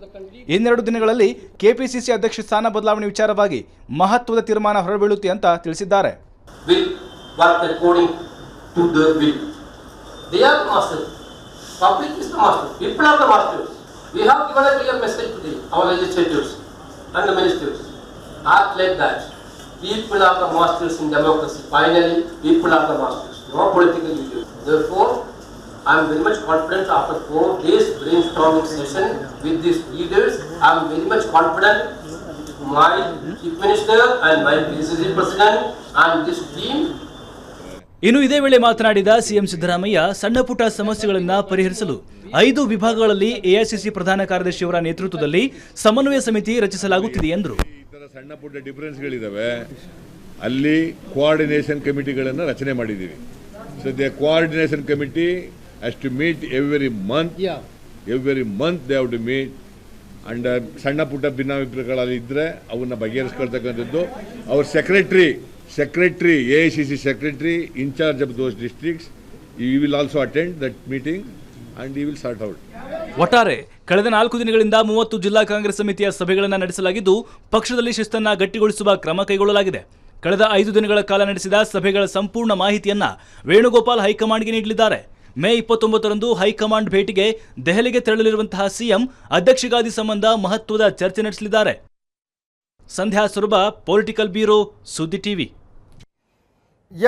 ಇನ್ನೆರಡು ದಿನಗಳಲ್ಲಿ ಕೆಪಿಸಿಸಿ ಅಧ್ಯಕ್ಷ ಸ್ಥಾನ ಬದಲಾವಣೆ ವಿಚಾರವಾಗಿ ಮಹತ್ವದ ತೀರ್ಮಾನ ಹೊರಬೀಳುತ್ತೆ ಅಂತ ತಿಳಿಸಿದ್ದಾರೆ. People are the masters in democracy. Finally, people are the masters, no political issues. Therefore, I am very much confident after 4 days brainstorming session with these leaders. I am very much confident my Chief Minister and my PCC President and this team. ಇನ್ನು ಇದೇ ವೇಳೆ ಮಾತನಾಡಿದ CM Siddaramaiah, ಸಣ್ಣ ಪುಟ್ಟ ಸಮಸ್ಯೆಗಳನ್ನು ಪರಿಹರಿಸಲು 5 ವಿಭಾಗಗಳಲ್ಲಿ AICC ಪ್ರಧಾನ ಕಾರ್ಯದರ್ಶಿಯವರ ನೇತೃತ್ವದಲ್ಲಿ ಸಮನ್ವಯ ಸಮಿತಿ ರಚಿಸಲಾಗುತ್ತಿದೆ ಎಂದರು. ಸಣ್ಣ ಪುಟ್ಟ ಡಿಫರೆನ್ಸ್ಗಳಿದ್ದಾವೆ, ಅಲ್ಲಿ ಕೋಆರ್ಡಿನೇಷನ್ ಕಮಿಟಿಗಳನ್ನು ರಚನೆ ಮಾಡಿದ್ದೀವಿ. ಸದ್ಯ coordination committee has to meet every month they have to meet. And ಸಣ್ಣ ಪುಟ್ಟ ಭಿನ್ನಾಭಿಪ್ರಾಯಗಳಲ್ಲಿ ಇದ್ದರೆ ಅವನ್ನ ಬಗೆಹರಿಸ್ಕೊಳ್ತಕ್ಕಂಥದ್ದು. ಅವ್ರ secretary AICC secretary in charge of those districts, he will also attend that meeting and he will sort out. ಒಟ್ಟಾರೆ ಕಳೆದ 4 ದಿನಗಳಿಂದ 30 ಜಿಲ್ಲಾ ಕಾಂಗ್ರೆಸ್ ಸಮಿತಿಯ ಸಭೆಗಳನ್ನು ನಡೆಸಲಾಗಿದ್ದು ಪಕ್ಷದಲ್ಲಿ ಶಿಸ್ತನ್ನ ಗಟ್ಟಿಗೊಳಿಸುವ ಕ್ರಮ ಕೈಗೊಳ್ಳಲಾಗಿದೆ. ಕಳೆದ 5 ದಿನಗಳ ಕಾಲ ನಡೆಸಿದ ಸಭೆಗಳ ಸಂಪೂರ್ಣ ಮಾಹಿತಿಯನ್ನ ವೇಣುಗೋಪಾಲ್ ಹೈಕಮಾಂಡ್ಗೆ ನೀಡಲಿದ್ದಾರೆ. ಮೇ 29ರಂದು ಹೈಕಮಾಂಡ್ ಭೇಟಿಗೆ ದೆಹಲಿಗೆ ತೆರಳಲಿರುವಂತಹ ಸಿಎಂ ಅಧ್ಯಕ್ಷಗಾದಿ ಸಂಬಂಧ ಮಹತ್ವದ ಚರ್ಚೆ ನಡೆಸಲಿದ್ದಾರೆ. ಸಂಧ್ಯಾ ಸುರಭ, ಪೊಲಿಟಿಕಲ್ ಬ್ಯೂರೋ, ಸುದ್ದಿ ಟಿವಿ.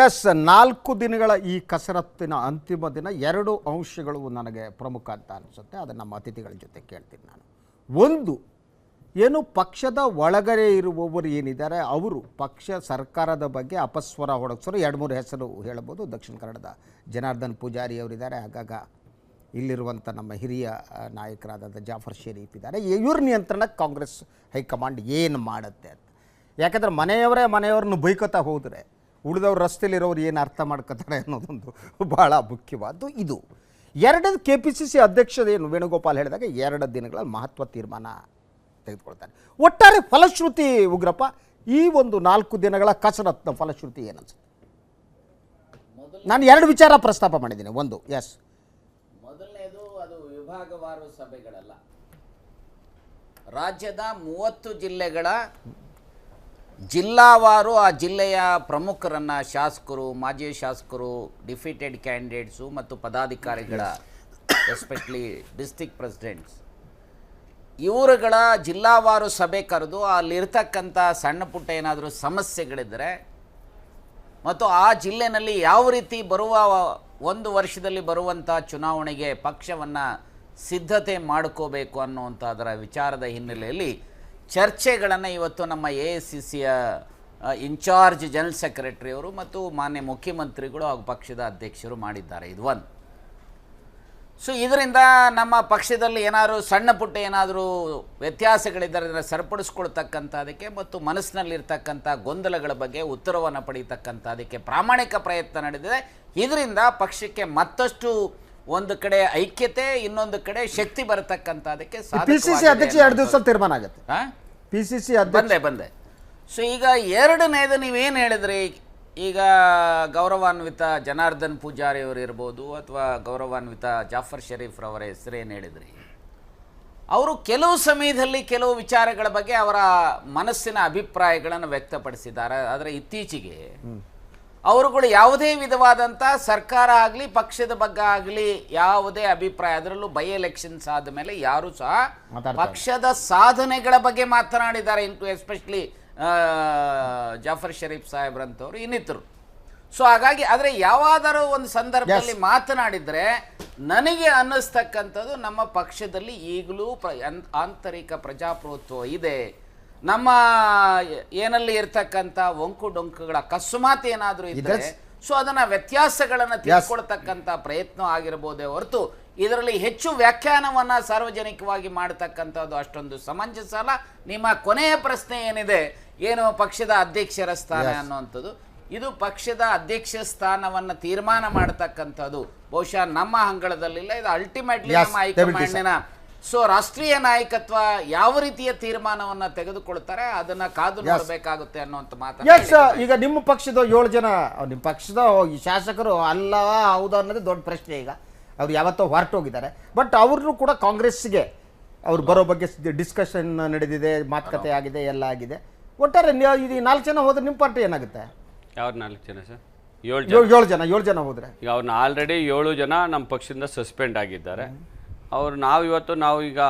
ಎಸ್, 4 ದಿನಗಳ ಈ ಕಸರತ್ತಿನ ಅಂತಿಮ ದಿನ 2 ಅಂಶಗಳು ನನಗೆ ಪ್ರಮುಖ ಅಂತ ಅನಿಸುತ್ತೆ. ಅದನ್ನು ನಮ್ಮ ಅತಿಥಿಗಳ ಜೊತೆ ಕೇಳ್ತೀನಿ ನಾನು. ಒಂದು, ಏನು ಪಕ್ಷದ ಒಳಗಡೆ ಇರುವವರು ಏನಿದ್ದಾರೆ ಅವರು ಪಕ್ಷ ಸರ್ಕಾರದ ಬಗ್ಗೆ ಅಪಸ್ವರ ಹೊಡಗಿಸೋರು 2-3 ಹೆಸರು ಹೇಳ್ಬೋದು. ದಕ್ಷಿಣ ಕನ್ನಡದ ಜನಾರ್ದನ್ ಪೂಜಾರಿ ಅವರಿದ್ದಾರೆ, ಆಗಾಗ ಇಲ್ಲಿರುವಂಥ ನಮ್ಮ ಹಿರಿಯ ನಾಯಕರಾದ ಜಾಫರ್ ಶರೀಫ್ ಇದ್ದಾರೆ. ಇವ್ರ ನಿಯಂತ್ರಣಕ್ಕೆ ಕಾಂಗ್ರೆಸ್ ಹೈಕಮಾಂಡ್ ಏನು ಮಾಡುತ್ತೆ ಅಂತ. ಯಾಕಂದರೆ ಮನೆಯವ್ರನ್ನ ಬೈಕೋತಾ ಹೋದರೆ ಉಳಿದವ್ರು ರಸ್ತೆಯಲ್ಲಿರೋರು ಏನು ಅರ್ಥ ಮಾಡ್ಕೋತಾರೆ ಅನ್ನೋದೊಂದು ಭಾಳ ಮುಖ್ಯವಾದ್ದು. ಇದು ಎರಡನೇದು, KPCC ಅಧ್ಯಕ್ಷದೇನು ವೇಣುಗೋಪಾಲ್ ಹೇಳಿದಾಗ 2 ದಿನಗಳಲ್ಲಿ ಮಹತ್ವ ತೀರ್ಮಾನ ತೆಗೆದುಕೊಳ್ತಾರೆ. ಒಟ್ಟಾರೆ ಫಲಶ್ರುತಿ ಉಗ್ರಪ್ಪ, ಈ ಒಂದು 4 ದಿನಗಳ ಕಸರತ್ನ ಫಲಶ್ರುತಿ ಏನನ್ಸುತ್ತೆ? ನಾನು 2 ವಿಚಾರ ಪ್ರಸ್ತಾಪ ಮಾಡಿದ್ದೀನಿ. ಒಂದು, ಎಸ್, ಮೊದಲನೇದು ಅದು ವಿಭಾಗವಾರು ಸಭೆಗಳಲ್ಲ. ರಾಜ್ಯದ 30 ಜಿಲ್ಲೆಗಳ ಜಿಲ್ಲಾವಾರು ಆ ಜಿಲ್ಲೆಯ ಪ್ರಮುಖರನ್ನು, ಶಾಸಕರು, ಮಾಜಿ ಶಾಸಕರು, ಡಿಫೀಟೆಡ್ ಕ್ಯಾಂಡಿಡೇಟ್ಸು ಮತ್ತು ಪದಾಧಿಕಾರಿಗಳ, ಎಸ್ಪೆಷಲಿ ಡಿಸ್ಟ್ರಿಕ್ಟ್ ಪ್ರೆಸಿಡೆಂಟ್ಸ್, ಇವರುಗಳ ಜಿಲ್ಲಾವಾರು ಸಭೆ ಕರೆದು ಅಲ್ಲಿರ್ತಕ್ಕಂಥ ಸಣ್ಣ ಪುಟ್ಟ ಏನಾದರೂ ಸಮಸ್ಯೆಗಳಿದ್ದರೆ ಮತ್ತು ಆ ಜಿಲ್ಲೆನಲ್ಲಿ ಯಾವ ರೀತಿ ಬರುವ ಒಂದು ವರ್ಷದಲ್ಲಿ ಬರುವಂಥ ಚುನಾವಣೆಗೆ ಪಕ್ಷವನ್ನು ಸಿದ್ಧತೆ ಮಾಡ್ಕೋಬೇಕು ಅನ್ನುವಂಥದ್ರ ವಿಚಾರದ ಹಿನ್ನೆಲೆಯಲ್ಲಿ ಚರ್ಚೆಗಳನ್ನು ಇವತ್ತು ನಮ್ಮ AICCಯ ಇನ್ಚಾರ್ಜ್ ಜನರಲ್ ಸೆಕ್ರೆಟರಿಯವರು ಮತ್ತು ಮಾನ್ಯ ಮುಖ್ಯಮಂತ್ರಿಗಳು ಹಾಗೂ ಪಕ್ಷದ ಅಧ್ಯಕ್ಷರು ಮಾಡಿದ್ದಾರೆ. ಇದು ಒಂದು. ಸೊ ಇದರಿಂದ ನಮ್ಮ ಪಕ್ಷದಲ್ಲಿ ಏನಾದರೂ ಸಣ್ಣ ಪುಟ್ಟ ಏನಾದರೂ ವ್ಯತ್ಯಾಸಗಳಿದ್ದರೆ ಅದನ್ನು ಸರಿಪಡಿಸ್ಕೊಳ್ತಕ್ಕಂಥದಕ್ಕೆ ಮತ್ತು ಮನಸ್ಸಿನಲ್ಲಿರ್ತಕ್ಕಂಥ ಗೊಂದಲಗಳ ಬಗ್ಗೆ ಉತ್ತರವನ್ನು ಪಡೀತಕ್ಕಂಥದಕ್ಕೆ ಪ್ರಾಮಾಣಿಕ ಪ್ರಯತ್ನ ನಡೆದಿದೆ. ಇದರಿಂದ ಪಕ್ಷಕ್ಕೆ ಮತ್ತಷ್ಟು ಒಂದು ಕಡೆ ಐಕ್ಯತೆ, ಇನ್ನೊಂದು ಕಡೆ ಶಕ್ತಿ ಬರತಕ್ಕಂಥದಕ್ಕೆ PCC ಅಧ್ಯಕ್ಷ 2 ದಿವಸ ತೀರ್ಮಾನ ಆಗುತ್ತೆ. PCC ಬಂದೆ. ಸೊ ಈಗ ಎರಡನೇದು ನೀವೇನು ಹೇಳಿದ್ರಿ, ಈಗ ಗೌರವಾನ್ವಿತ ಜನಾರ್ದನ್ ಪೂಜಾರಿ ಅವರು ಇರ್ಬೋದು ಅಥವಾ ಗೌರವಾನ್ವಿತ ಜಾಫರ್ ಶರೀಫ್ ರವರ ಹೆಸರೇನು ಹೇಳಿದ್ರಿ, ಅವರು ಕೆಲವು ಸಮಯದಲ್ಲಿ ಕೆಲವು ವಿಚಾರಗಳ ಬಗ್ಗೆ ಅವರ ಮನಸ್ಸಿನ ಅಭಿಪ್ರಾಯಗಳನ್ನು ವ್ಯಕ್ತಪಡಿಸಿದ್ದಾರೆ. ಆದರೆ ಇತ್ತೀಚೆಗೆ ಅವರುಗಳು ಯಾವುದೇ ವಿಧವಾದಂಥ ಸರ್ಕಾರ ಆಗಲಿ ಪಕ್ಷದ ಬಗ್ಗೆ ಆಗಲಿ ಯಾವುದೇ ಅಭಿಪ್ರಾಯ, ಅದರಲ್ಲೂ ಬೈ ಎಲೆಕ್ಷನ್ಸ್ ಆದ ಮೇಲೆ ಯಾರೂ ಸಹ ಪಕ್ಷದ ಸಾಧನೆಗಳ ಬಗ್ಗೆ ಮಾತನಾಡಿದ್ದಾರೆ. ಎಸ್ಪೆಷಲಿ ಜಾಫರ್ ಶರೀಫ್ ಸಾಹೇಬ್ರಂಥವ್ರು ಇನ್ನಿತರು. ಸೊ ಹಾಗಾಗಿ ಆದರೆ ಯಾವಾದರೂ ಒಂದು ಸಂದರ್ಭದಲ್ಲಿ ಮಾತನಾಡಿದರೆ ನನಗೆ ಅನ್ನಿಸ್ತಕ್ಕಂಥದ್ದು ನಮ್ಮ ಪಕ್ಷದಲ್ಲಿ ಈಗಲೂ ಆಂತರಿಕ ಪ್ರಜಾಪ್ರಭುತ್ವ ಇದೆ. ನಮ್ಮ ಏನಲ್ಲಿ ಇರ್ತಕ್ಕಂಥ ಒಂಕು ಡೊಂಕುಗಳ ಅಕಸ್ಮಾತ್ ಏನಾದರೂ ಇದ್ದರೆ ಸೊ ಅದನ್ನು ವ್ಯತ್ಯಾಸಗಳನ್ನು ತಿಳ್ಕೊಳ್ತಕ್ಕಂಥ ಪ್ರಯತ್ನ ಆಗಿರ್ಬೋದೇ ಹೊರತು ಇದರಲ್ಲಿ ಹೆಚ್ಚು ವ್ಯಾಖ್ಯಾನವನ್ನು ಸಾರ್ವಜನಿಕವಾಗಿ ಮಾಡತಕ್ಕಂಥದ್ದು ಅಷ್ಟೊಂದು ಸಮಂಜಸ ಅಲ್ಲ. ನಿಮ್ಮ ಕೊನೆಯ ಪ್ರಶ್ನೆ ಏನಿದೆ, ಏನು ಪಕ್ಷದ ಅಧ್ಯಕ್ಷರ ಸ್ಥಾನ ಅನ್ನುವಂಥದ್ದು, ಇದು ಪಕ್ಷದ ಅಧ್ಯಕ್ಷ ಸ್ಥಾನವನ್ನು ತೀರ್ಮಾನ ಮಾಡತಕ್ಕಂಥದ್ದು ಬಹುಶಃ ನಮ್ಮ ಅಂಗಳದಲ್ಲಿಲ್ಲ. ಇದು ಅಲ್ಟಿಮೇಟ್ಲಿ ನಮ್ಮ ಹೈಕಮಾಂಡಿನ ಸೊ ರಾಷ್ಟ್ರೀಯ ನಾಯಕತ್ವ ಯಾವ ರೀತಿಯ ತೀರ್ಮಾನವನ್ನ ತೆಗೆದುಕೊಳ್ತಾರೆ ಅದನ್ನ ಕಾದು ನೋಡಬೇಕಾಗುತ್ತೆ ಅನ್ನುವಂಥ ಮಾತು. ಈಗ ನಿಮ್ಮ ಪಕ್ಷದ 7 ಜನ ನಿಮ್ಮ ಪಕ್ಷದ ಶಾಸಕರು ಅಲ್ಲ ಹೌದಾ ಅನ್ನೋದು ದೊಡ್ಡ ಪ್ರಶ್ನೆ. ಈಗ ಅವ್ರು ಯಾವತ್ತೋ ಹೊರಟೋಗಿದ್ದಾರೆ, ಬಟ್ ಅವ್ರನ್ನೂ ಕೂಡ ಕಾಂಗ್ರೆಸ್ಗೆ ಅವ್ರು ಬರೋ ಬಗ್ಗೆ ಡಿಸ್ಕಷನ್ ನಡೆದಿದೆ, ಮಾತುಕತೆ ಆಗಿದೆ, ಎಲ್ಲ ಆಗಿದೆ. ಒಟ್ಟಾರೆ ಇದು 4 ಜನ ಹೋದ್ರೆ ನಿಮ್ಮ ಪಾರ್ಟಿ ಏನಾಗುತ್ತೆ? ಯಾರು 4 ಜನ ಸರ್? 7 ಜನ ಹೋದ್ರೆ ಈಗ ಅವ್ರನ್ನ ಆಲ್ರೆಡಿ 7 ಜನ ನಮ್ಮ ಪಕ್ಷದಿಂದ ಸಸ್ಪೆಂಡ್ ಆಗಿದ್ದಾರೆ. ಅವ್ರು ನಾವು ಈಗ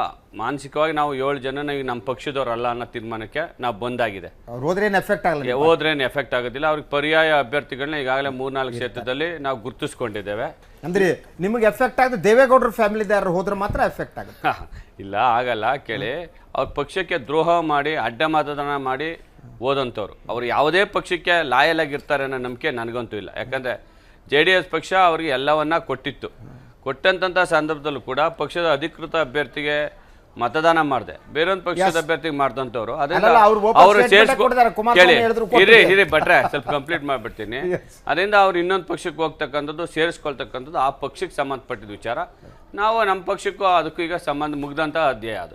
ಮಾನಸಿಕವಾಗಿ ನಾವು 7 ಜನ ನಮ್ಮ ಪಕ್ಷದವ್ರಲ್ಲ ಅನ್ನೋ ತೀರ್ಮಾನಕ್ಕೆ ನಾವು ಬಂದಾಗಿದೆ. ಹೋದ್ರೇನು ಎಫೆಕ್ಟ್ ಆಗೋದಿಲ್ಲ. ಅವ್ರಿಗೆ ಪರ್ಯಾಯ ಅಭ್ಯರ್ಥಿಗಳನ್ನ ಈಗಾಗಲೇ 3-4 ಕ್ಷೇತ್ರದಲ್ಲಿ ನಾವು ಗುರುತಿಸ್ಕೊಂಡಿದ್ದೇವೆ. ಅಂದ್ರೆ ನಿಮಗೆ ಎಫೆಕ್ಟ್ ಆಗುತ್ತೆ, ದೇವೇಗೌಡರ ಫ್ಯಾಮಿಲಿದ ಯಾರು ಹೋದ್ರೆ ಮಾತ್ರ ಎಫೆಕ್ಟ್ ಆಗುತ್ತೆ? ಇಲ್ಲ, ಆಗಲ್ಲ. ಕೇಳಿ, ಅವ್ರ ಪಕ್ಷಕ್ಕೆ ದ್ರೋಹ ಮಾಡಿ ಅಡ್ಡ ಮತದಾನ ಮಾಡಿ ಓದಂಥವ್ರು ಅವ್ರು ಯಾವುದೇ ಪಕ್ಷಕ್ಕೆ ಲಾಯಲ್ ಆಗಿರ್ತಾರೆ ಅನ್ನೋ ನಂಬಿಕೆ ನನಗಂತೂ ಇಲ್ಲ. ಯಾಕಂದರೆ JDS ಪಕ್ಷ ಅವ್ರಿಗೆ ಎಲ್ಲವನ್ನ ಕೊಟ್ಟಂಥ ಸಂದರ್ಭದಲ್ಲೂ ಕೂಡ ಪಕ್ಷದ ಅಧಿಕೃತ ಅಭ್ಯರ್ಥಿಗೆ ಮತದಾನ ಮಾಡಿದೆ, ಬೇರೊಂದು ಪಕ್ಷದ ಅಭ್ಯರ್ಥಿಗೆ ಮಾಡ್ದಂಥವ್ರು. ಅದರಿಂದ ಅವರು ಇರಿ ಬಟ್ರೆ ಸ್ವಲ್ಪ ಕಂಪ್ಲೀಟ್ ಮಾಡಿಬಿಡ್ತೀನಿ. ಅದರಿಂದ ಅವ್ರು ಇನ್ನೊಂದು ಪಕ್ಷಕ್ಕೆ ಹೋಗ್ತಕ್ಕಂಥದ್ದು ಸೇರಿಸ್ಕೊಳ್ತಕ್ಕಂಥದ್ದು ಆ ಪಕ್ಷಕ್ಕೆ ಸಂಬಂಧಪಟ್ಟಿದ ವಿಚಾರ. ನಾವು ನಮ್ಮ ಪಕ್ಷಕ್ಕೂ ಅದಕ್ಕೂ ಈಗ ಸಂಬಂಧ ಮುಗ್ದಂಥ ಅಧ್ಯಾಯ ಅದು.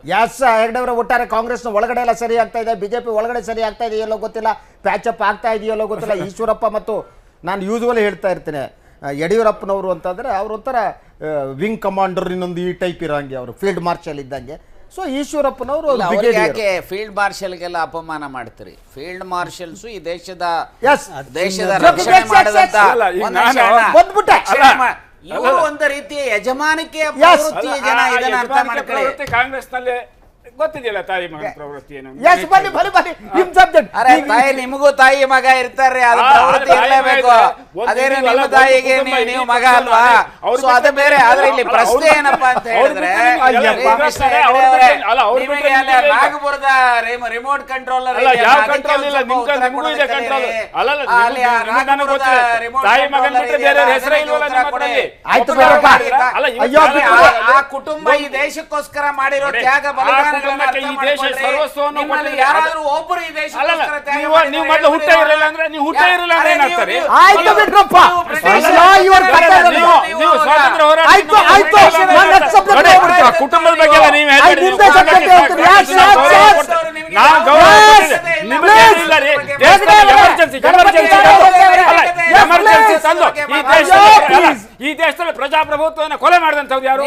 ಹೆಗ್ಡೆಯವರ ಒಟ್ಟಾರೆ ಕಾಂಗ್ರೆಸ್ನ ಒಳಗಡೆ ಎಲ್ಲ ಸರಿ ಆಗ್ತಾ ಇದೆ, ಬಿಜೆಪಿ ಒಳಗಡೆ ಸರಿ ಆಗ್ತಾ ಇದೆಯಲ್ಲೋ ಗೊತ್ತಿಲ್ಲ, ಪ್ಯಾಚಪ್ ಆಗ್ತಾ ಇದೆಯಲ್ಲೋ ಗೊತ್ತಿಲ್ಲ. ಈಶ್ವರಪ್ಪ ಮತ್ತು ನಾನು ಯೂಸ್ವಲಿ ಹೇಳ್ತಾ ಇರ್ತೇನೆ, ಯಡಿಯೂರಪ್ಪನವರು ಅಂತಂದರೆ ಅವ್ರ ಒಂಥರ ವಿಂಗ್ ಕಮಾಂಡರ್, ಇನ್ನೊಂದು ಈ ಟೈಪ್ ಇರೋಂಗೆ, ಅವರು ಫೀಲ್ಡ್ ಮಾರ್ಷಲ್ ಇದ್ದಂಗೆ. ಸೊ ಈಶ್ವರಪ್ಪನವರು ಯಾಕೆ ಫೀಲ್ಡ್ ಮಾರ್ಷಲ್ಗೆಲ್ಲ ಅಪಮಾನ ಮಾಡ್ತೀರಿ? ಫೀಲ್ಡ್ ಮಾರ್ಷಲ್ಸು ಈ ದೇಶದ ರಕ್ಷಣೆ ಮಾಡಿದಂತ ಇವರು ಒಂದು ರೀತಿಯ ಯಜಮಾನಿಕೆಯ ಪ್ರವೃತ್ತಿಯ ಜನ. ಇದನ್ನ ಅರ್ಥ ಮಾಡ್ಕೊಳ್ಳಿ. ಕಾಂಗ್ರೆಸ್ನಲ್ಲಿ ಗೊತ್ತಿದೆಯಲ್ಲ ತಾಯಿ ಮಗನ ಪ್ರವೃತ್ತಿ ಏನು? ಅರೆ ತಾಯಿ, ನಿಮಗೂ ತಾಯಿ ಮಗ ಇರ್ತಾರೆ, ಅದು ಪ್ರವೃತ್ತಿ ಇರಲೇಬೇಕು. ಅದೇನು ನಿಮ್ಮ ತಾಯಿಗೆ ನೀವು ಮಗ ಅಲ್ವಾ? ಅದು ಬೇರೆ. ಆದ್ರೆ ಇಲ್ಲಿ ಪ್ರಶ್ನೆ ಏನಪ್ಪಾ ಅಂತ ಹೇಳಿದ್ರೆ, ನಾಗಪುರದ ರಿಮೋಟ್ ಕಂಟ್ರೋಲರ್ ಆ ಕುಟುಂಬ ಈ ದೇಶಕ್ಕೋಸ್ಕರ ಮಾಡಿರೋ ತ್ಯಾಗ ಬಲಿದಾನ ಯಾರಾದ್ರೂ ಒಬ್ಬರು ಈ ದೇಶಕ್ಕೋಸ್ಕರ ನೀವು ಮೊದಲು ಹುಟ್ಟ ಇರಲಿಲ್ಲ ಅಂದ್ರೆ ನೀವು ಹುಟ್ಟ ಇರಲಿಲ್ಲ ಅಂದ್ರೆ ಏನಾಗ್ತಾರೆ? ಕುಟುಂಬದ ಬಗ್ಗೆ ಈ ದೇಶದಲ್ಲಿ ಪ್ರಜಾಪ್ರಭುತ್ವವನ್ನು ಕೊಲೆ ಮಾಡಿದಂಥವ್ರು ಯಾರು?